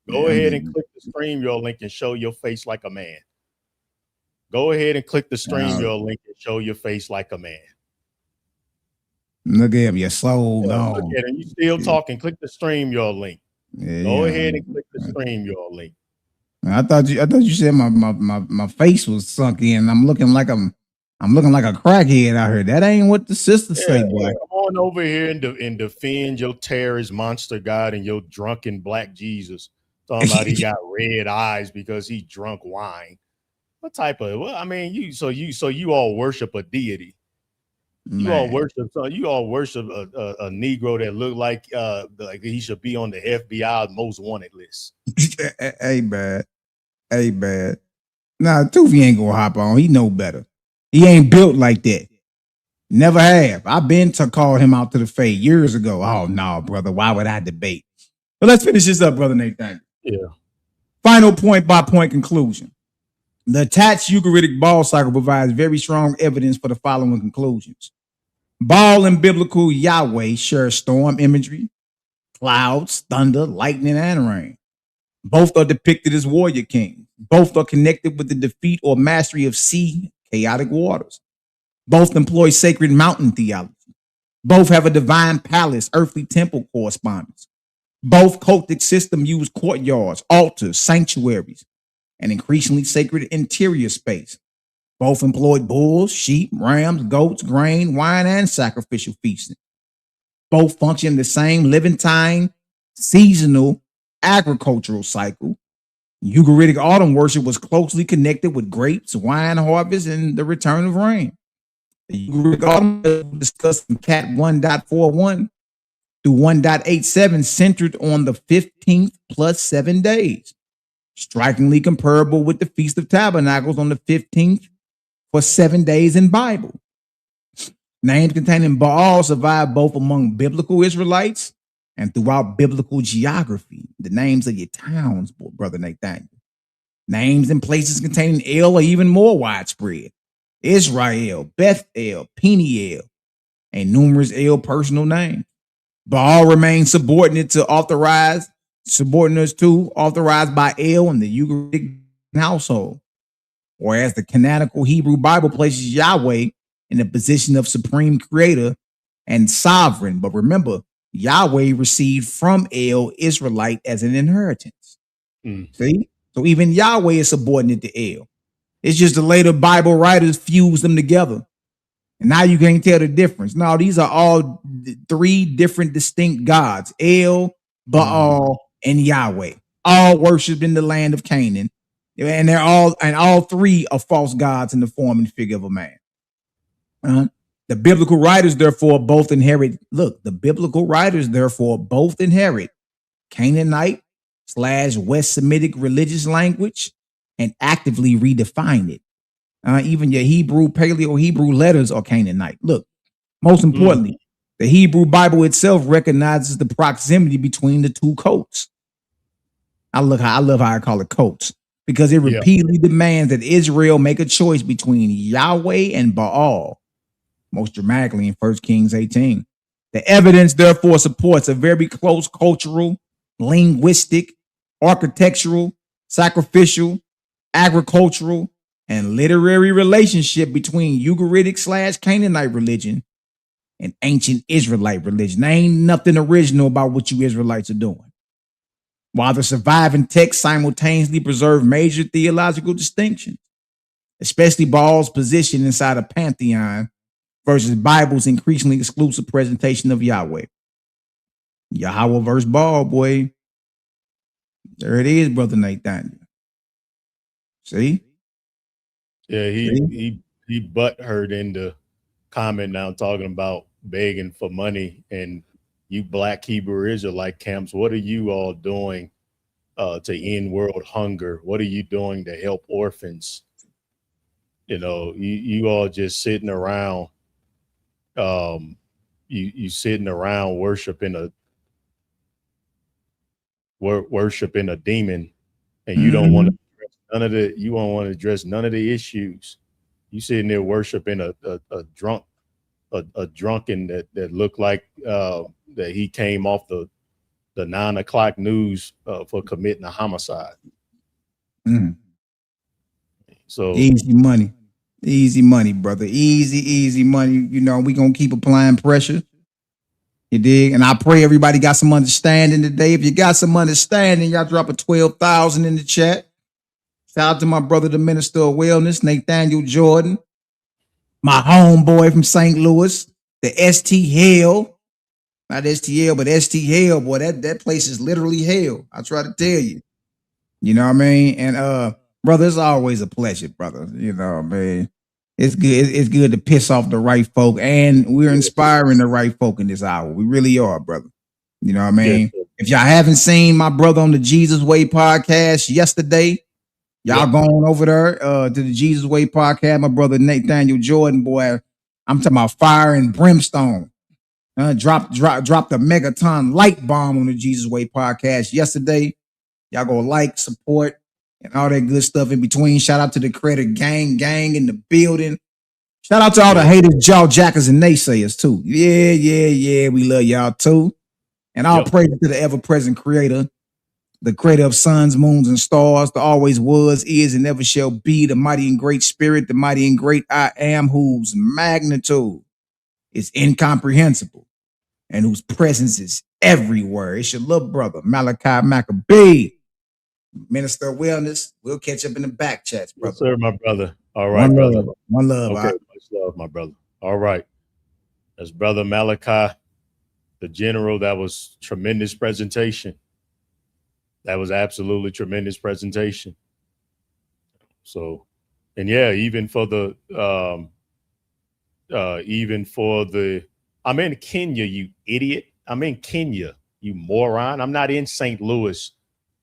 Go ahead and click the stream your link and show your face like a man. Go ahead and click the stream your link and show your face like a man. Look at him, your soul. Look at him. You still talking. Click the stream your link. Go ahead and click the stream your link. I thought you said my face was sunk in. I'm looking like I'm I'm looking like a crackhead out here. That ain't what the sisters say, boy. Come on over here and defend your terrorist monster God and your drunken black Jesus. Talking about he got red eyes because he drunk wine. What type of? Well, I mean, you all worship a deity. You all worship a Negro that look like he should be on the FBI most wanted list. Hey, bad. Nah, Toofy ain't gonna hop on. He know better. He ain't built like that. Never have. I've been to call him out to the fade years ago. Oh no, brother. Why would I debate? But let's finish this up, brother Nathaniel. Yeah. Final point by point conclusion. The attached Ugaritic Baal cycle provides very strong evidence for the following conclusions. Baal and biblical Yahweh share storm imagery, clouds, thunder, lightning, and rain. Both are depicted as warrior kings. Both are connected with the defeat or mastery of sea, chaotic waters. Both employ sacred mountain theology. Both have a divine palace, earthly temple correspondence. Both cultic system use courtyards, altars, sanctuaries, and increasingly sacred interior space. Both employed bulls, sheep, rams, goats, grain, wine, and sacrificial feasting. Both function in the same Levantine, seasonal, agricultural cycle. Ugaritic autumn worship was closely connected with grapes, wine harvest, and the return of rain. The Ugaritic autumn discussed in Cat 1.41 through 1.87 centered on the 15th plus 7 days, strikingly comparable with the Feast of Tabernacles on the 15th for 7 days in Bible. Names containing Baal survive both among biblical Israelites and throughout biblical geography. The names of your towns, brother Nathaniel. Names and places containing El are even more widespread. Israel, Bethel, Peniel, and numerous El personal names. Baal remains subordinate to authorized by El in the Ugaritic household, whereas the canonical Hebrew Bible places Yahweh in the position of supreme creator and sovereign. But remember, Yahweh received from El Israelite as an inheritance. See? So even Yahweh is subordinate to El. It's just the later Bible writers fused them together. And now you can't tell the difference. No, these are all three different distinct gods. El, Baal, and Yahweh. All worshipped in the land of Canaan. And all three are false gods in the form and figure of a man. The biblical writers, therefore, both inherit. Look, the biblical writers, therefore, both inherit Canaanite / West Semitic religious language and actively redefine it. Even your Hebrew, Paleo Hebrew letters are Canaanite. Look, most importantly, the Hebrew Bible itself recognizes the proximity between the two coats. I love how I call it coats, because it repeatedly demands that Israel make a choice between Yahweh and Baal, most dramatically in 1 Kings 18. The evidence, therefore, supports a very close cultural, linguistic, architectural, sacrificial, agricultural, and literary relationship between Ugaritic / Canaanite religion and ancient Israelite religion. There ain't nothing original about what you Israelites are doing. While the surviving texts simultaneously preserve major theological distinctions, especially Baal's position inside a pantheon versus Bible's increasingly exclusive presentation of Yahweh. Yahweh versus Baal, boy. There it is, brother Nathaniel. See? Yeah, he butt hurt in the comment now talking about begging for money, and you black Hebrew Israelite camps, what are you all doing to end world hunger? What are you doing to help orphans? You know, you all just sitting around, you sitting around worshiping a demon, and you don't want to address none of the issues. You sitting there worshiping a drunken that looked like that he came off the 9 o'clock news for committing a homicide. So easy money, brother. Easy money. You know, we gonna keep applying pressure. You dig? And I pray everybody got some understanding today. If you got some understanding, y'all drop a 12,000 in the chat. Shout out to my brother, the Minister of Wellness, Nathaniel Jordan. my homeboy from St. Louis, the ST Hell, not STL, but ST Hell, boy, that place is literally hell. I try to tell you. You know what I mean? And brother, it's always a pleasure, brother. You know what I mean? It's good. It's good to piss off the right folk, and we're inspiring the right folk in this hour. We really are, brother. You know what I mean? Yes, if y'all haven't seen my brother on the Jesus Way podcast yesterday, y'all going over there to the Jesus Way podcast. My brother Nathaniel Jordan, boy, I'm talking about fire and brimstone. Dropped the megaton light bomb on the Jesus Way podcast yesterday. Y'all go like, support, and all that good stuff in between. Shout out to the Credit gang in the building. Shout out to all the haters, jaw jackers, and naysayers too. Yeah. We love y'all too. And all praise to the ever-present creator, the creator of suns, moons, and stars, the always was, is, and never shall be, the mighty and great spirit, the mighty and great I am, whose magnitude is incomprehensible and whose presence is everywhere. It's your little brother, Malachi Maccabee, Minister of Wellness. We'll catch up in the back chats, brother. Yes, sir, my brother. All right, brother. One love. Okay, much love, my brother. All right. That's Brother Malachi, the general. That was tremendous presentation. That was absolutely tremendous presentation. So, and yeah, even for the, I'm in Kenya, you idiot. I'm in Kenya, you moron. I'm not in St. Louis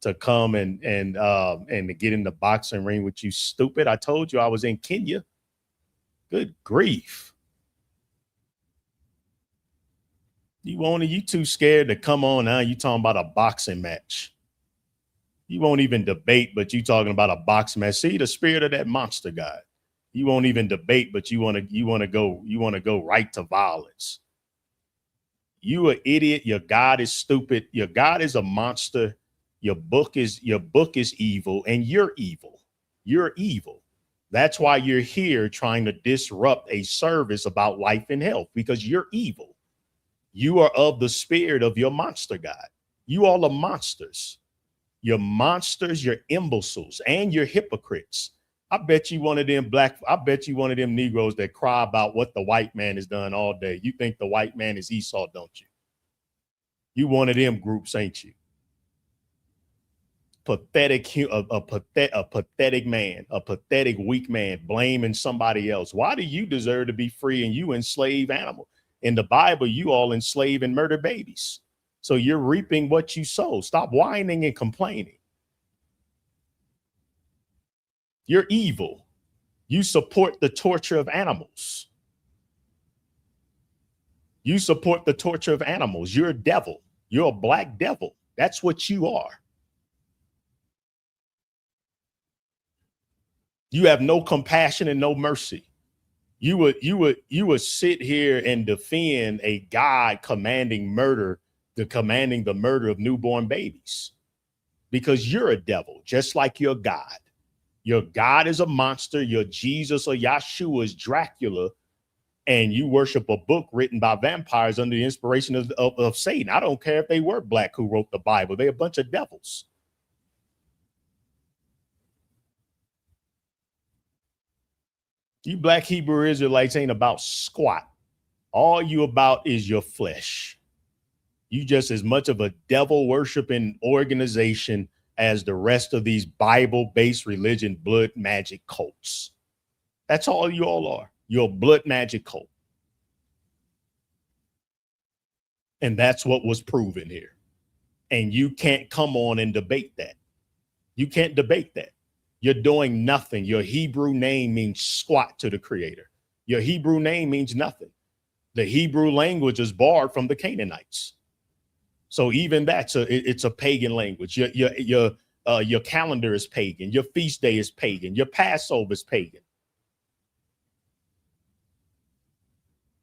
to come and to get in the boxing ring with you, stupid. I told you I was in Kenya. Good grief. You too scared to come on now. You talking about a boxing match. You won't even debate, but you talking about a boxing match. See the spirit of that monster guy. You won't even debate, but you want to go right to violence. You an idiot. Your God is stupid. Your God is a monster. Your book is evil, and you're evil. You're evil. That's why you're here trying to disrupt a service about life and health, because you're evil. You are of the spirit of your monster God. You all are monsters. You're monsters, you're imbeciles, and you're hypocrites. I bet you one of them Negroes that cry about what the white man has done all day. You think the white man is Esau, don't you? You one of them groups, ain't you? Pathetic, a pathetic man, a pathetic weak man, blaming somebody else. Why do you deserve to be free and you enslave animal? In the Bible, you all enslave and murder babies. So you're reaping what you sow. Stop whining and complaining. You're evil. You support the torture of animals. You support the torture of animals. You're a devil. You're a black devil. That's what you are. You have no compassion and no mercy. You would sit here and defend a God commanding the murder of newborn babies, because you're a devil, just like your God. Your God is a monster. Your Jesus or Yahshua is Dracula, and you worship a book written by vampires under the inspiration of Satan. I don't care if they were black who wrote the Bible. They're a bunch of devils. You black Hebrew Israelites ain't about squat. All you about is your flesh. You just as much of a devil worshiping organization as the rest of these Bible-based religion blood magic cults. That's all you all are. You're a blood magic cult. And that's what was proven here. And you can't come on and debate that. You can't debate that. You're doing nothing. Your Hebrew name means squat to the Creator. Your Hebrew name means nothing. The Hebrew language is borrowed from the Canaanites. So even it's a pagan language. Your calendar is pagan. Your feast day is pagan. Your Passover is pagan.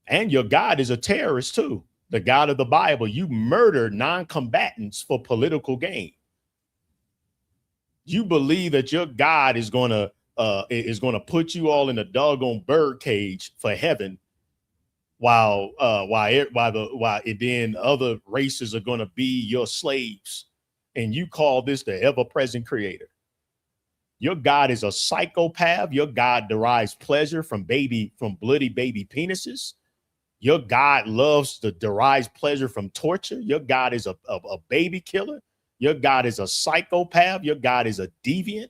And your God is a terrorist too. The God of the Bible. You murder non-combatants for political gain. You believe that your God is gonna put you all in a doggone bird cage for heaven, while then other races are gonna be your slaves, and you call this the ever-present Creator. Your God is a psychopath. Your God derives pleasure from bloody baby penises. Your God derives pleasure from torture. Your God is a baby killer. Your God is a psychopath. Your God is a deviant.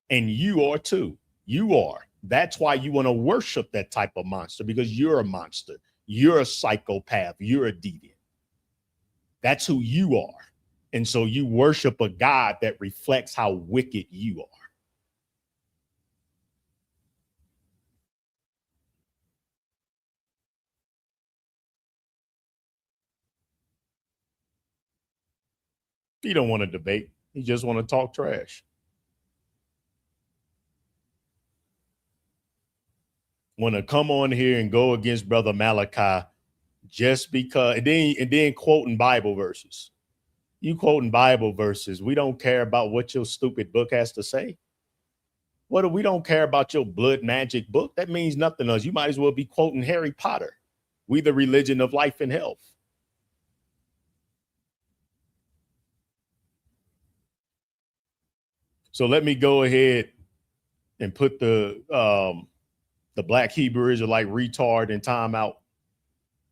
And you are too. You are. That's why you want to worship that type of monster, because you're a monster. You're a psychopath. You're a deviant. That's who you are. And so you worship a God that reflects how wicked you are. He don't want to debate. He just want to talk trash. Want to come on here and go against Brother Malachi just because, and then quoting Bible verses. You quoting Bible verses. We don't care about what your stupid book has to say. We don't care about your blood magic book. That means nothing to us. You might as well be quoting Harry Potter. We the religion of life and health. So let me go ahead and put the black Hebrew Israelite retard in timeout,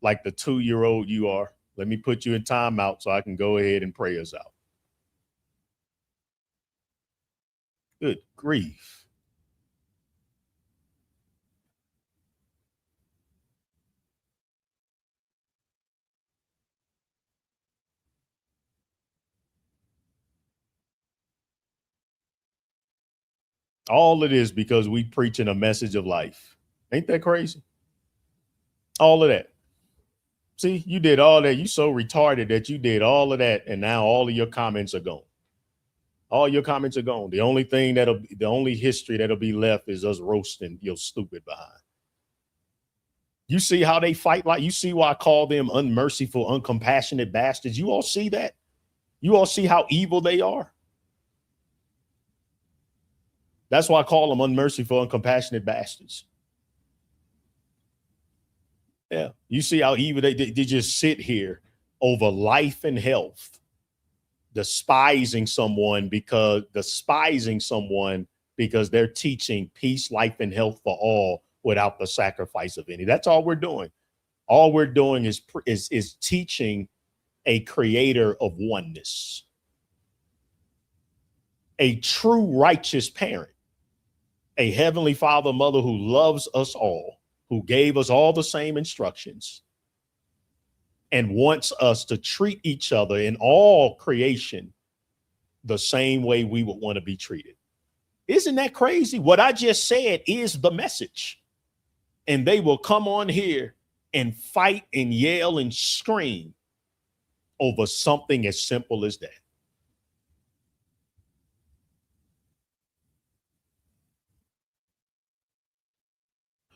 like the 2-year-old you are. Let me put you in timeout so I can go ahead and pray us out. Good grief. All it is because we preaching a message of life. Ain't that crazy? All of that. See, you did all that. You so retarded that you did all of that, and now all of your comments are gone. All your comments are gone. The only history that'll be left is us roasting your stupid behind. You see how they fight? Like, you see why I call them unmerciful, uncompassionate bastards? You all see that? You all see how evil they are? That's why I call them unmerciful, uncompassionate bastards. Yeah. You see how evil they just sit here over life and health, despising someone because they're teaching peace, life, and health for all without the sacrifice of any. That's all we're doing. All we're doing is teaching a creator of oneness, a true righteous parent, a heavenly father, mother who loves us all, who gave us all the same instructions and wants us to treat each other in all creation the same way we would want to be treated. Isn't that crazy? What I just said is the message. And they will come on here and fight and yell and scream over something as simple as that.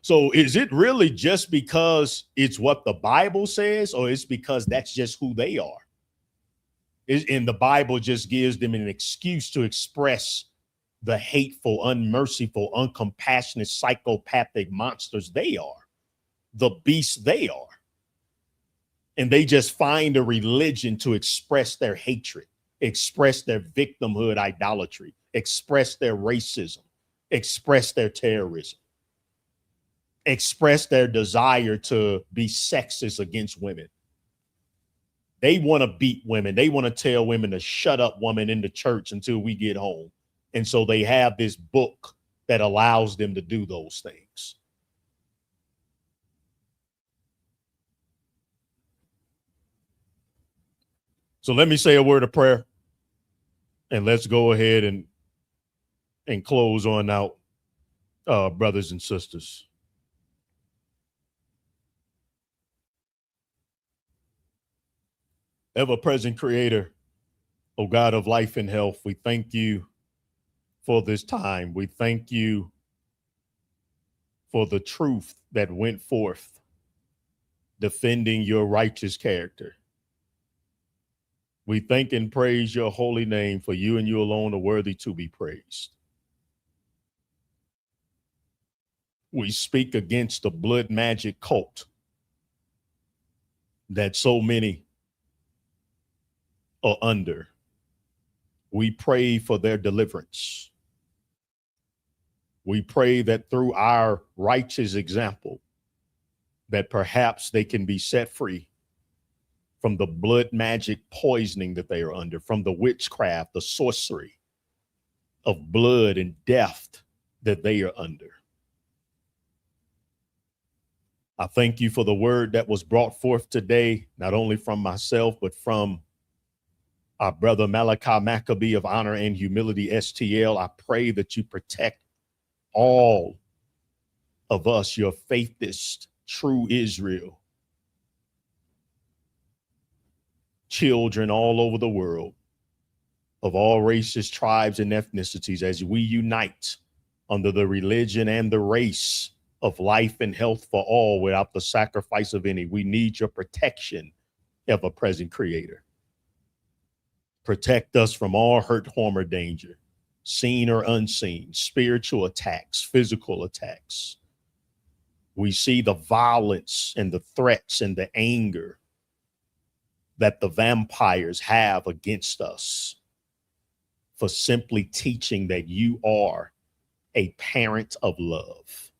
So is it really just because it's what the Bible says, or it's because that's just who they are? And the Bible just gives them an excuse to express the hateful, unmerciful, uncompassionate, psychopathic monsters they are, the beasts they are. And they just find a religion to express their hatred, express their victimhood idolatry, express their racism, express their terrorism, express their desire to be sexist against women. They want to beat women. They want to tell women to shut up, woman, in the church until we get home. And so they have this book that allows them to do those things. So let me say a word of prayer, and let's go ahead and close on out, brothers and sisters. Ever-present creator, O God of life and health, we thank you for this time. We thank you for the truth that went forth, defending your righteous character. We thank and praise your holy name, for you and you alone are worthy to be praised. We speak against the blood magic cult that so many are under. We pray for their deliverance. We pray that through our righteous example, that perhaps they can be set free from the blood magic poisoning that they are under, from the witchcraft, the sorcery of blood and death that they are under. I thank you for the word that was brought forth today, not only from myself, but from our brother Malachi Maccabee of Honor and Humility STL. I pray that you protect all of us, your faithist, true Israel, children all over the world, of all races, tribes, and ethnicities, as we unite under the religion and the race of life and health for all without the sacrifice of any. We need your protection, ever-present Creator. Protect us from all hurt, harm, or danger, seen or unseen, spiritual attacks, physical attacks. We see the violence and the threats and the anger that the vampires have against us for simply teaching that you are a parent of love.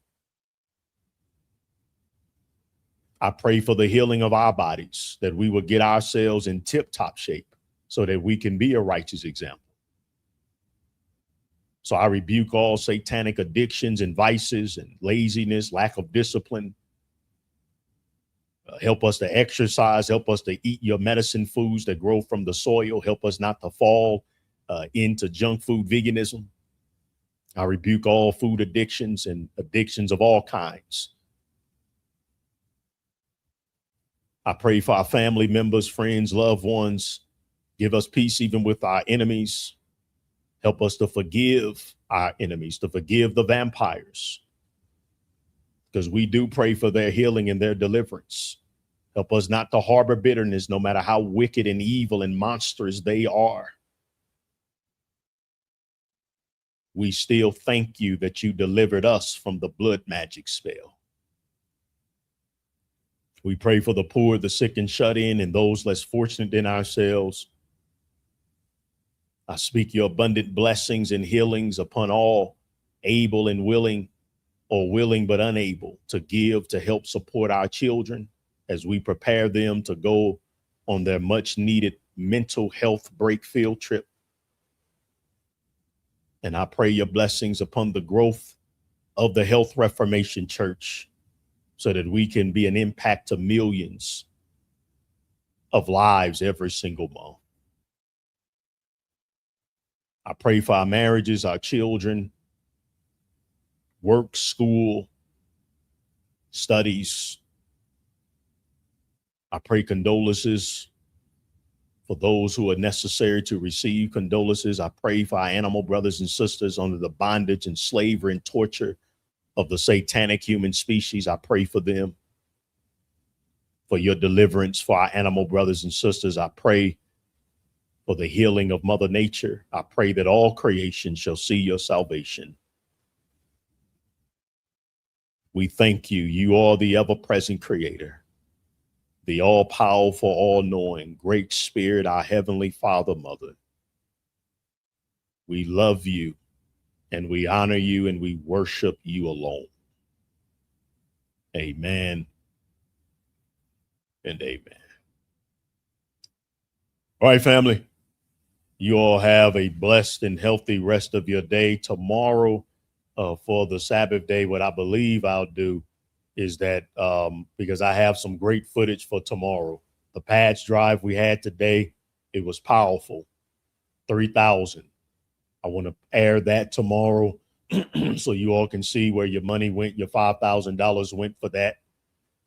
I pray for the healing of our bodies, that we will get ourselves in tip-top shape so that we can be a righteous example. So I rebuke all satanic addictions and vices and laziness, lack of discipline. Help us to exercise, help us to eat your medicine foods that grow from the soil, help us not to fall into junk food veganism. I rebuke all food addictions and addictions of all kinds. I pray for our family members, friends, loved ones. Give us peace even with our enemies. Help us to forgive our enemies, to forgive the vampires, because we do pray for their healing and their deliverance. Help us not to harbor bitterness, no matter how wicked and evil and monstrous they are. We still thank you that you delivered us from the blood magic spell. We pray for the poor, the sick and shut in, and those less fortunate than ourselves. I speak your abundant blessings and healings upon all able and willing, or willing but unable to give, to help support our children as we prepare them to go on their much needed mental health break field trip. And I pray your blessings upon the growth of the Health Reformation Church so that we can be an impact to millions of lives every single month. I pray for our marriages, our children, work, school, studies. I pray condolences for those who are necessary to receive condolences. I pray for our animal brothers and sisters under the bondage and slavery and torture of the satanic human species. I pray for them, for your deliverance for our animal brothers and sisters. I pray for the healing of Mother Nature. I pray that all creation shall see your salvation. We thank you. You are the ever-present Creator, the all-powerful, all-knowing, great Spirit, our Heavenly Father, Mother. We love you, and we honor you, and we worship you alone. Amen and amen. All right, family. You all have a blessed and healthy rest of your day. Tomorrow, for the Sabbath day, what I believe I'll do is that because I have some great footage for tomorrow. The patch drive we had today, it was powerful. 3,000. I want to air that tomorrow so you all can see where your money went. Your $5,000 went for that.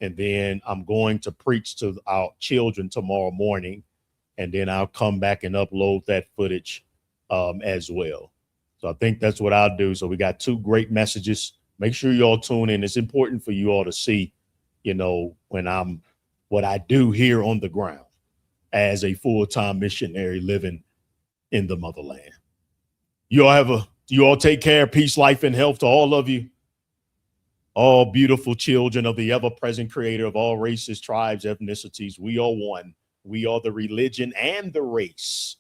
And then I'm going to preach to our children tomorrow morning. And then I'll come back and upload that footage as well. So I think that's what I'll do. So we got two great messages. Make sure you all tune in. It's important for you all to see, when what I do here on the ground as a full-time missionary living in the motherland. You all take care. Peace, life, and health to all of you. All beautiful children of the ever-present Creator of all races, tribes, ethnicities. We are one. We are the religion and the race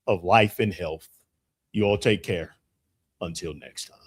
of life and health. You all take care. Until next time.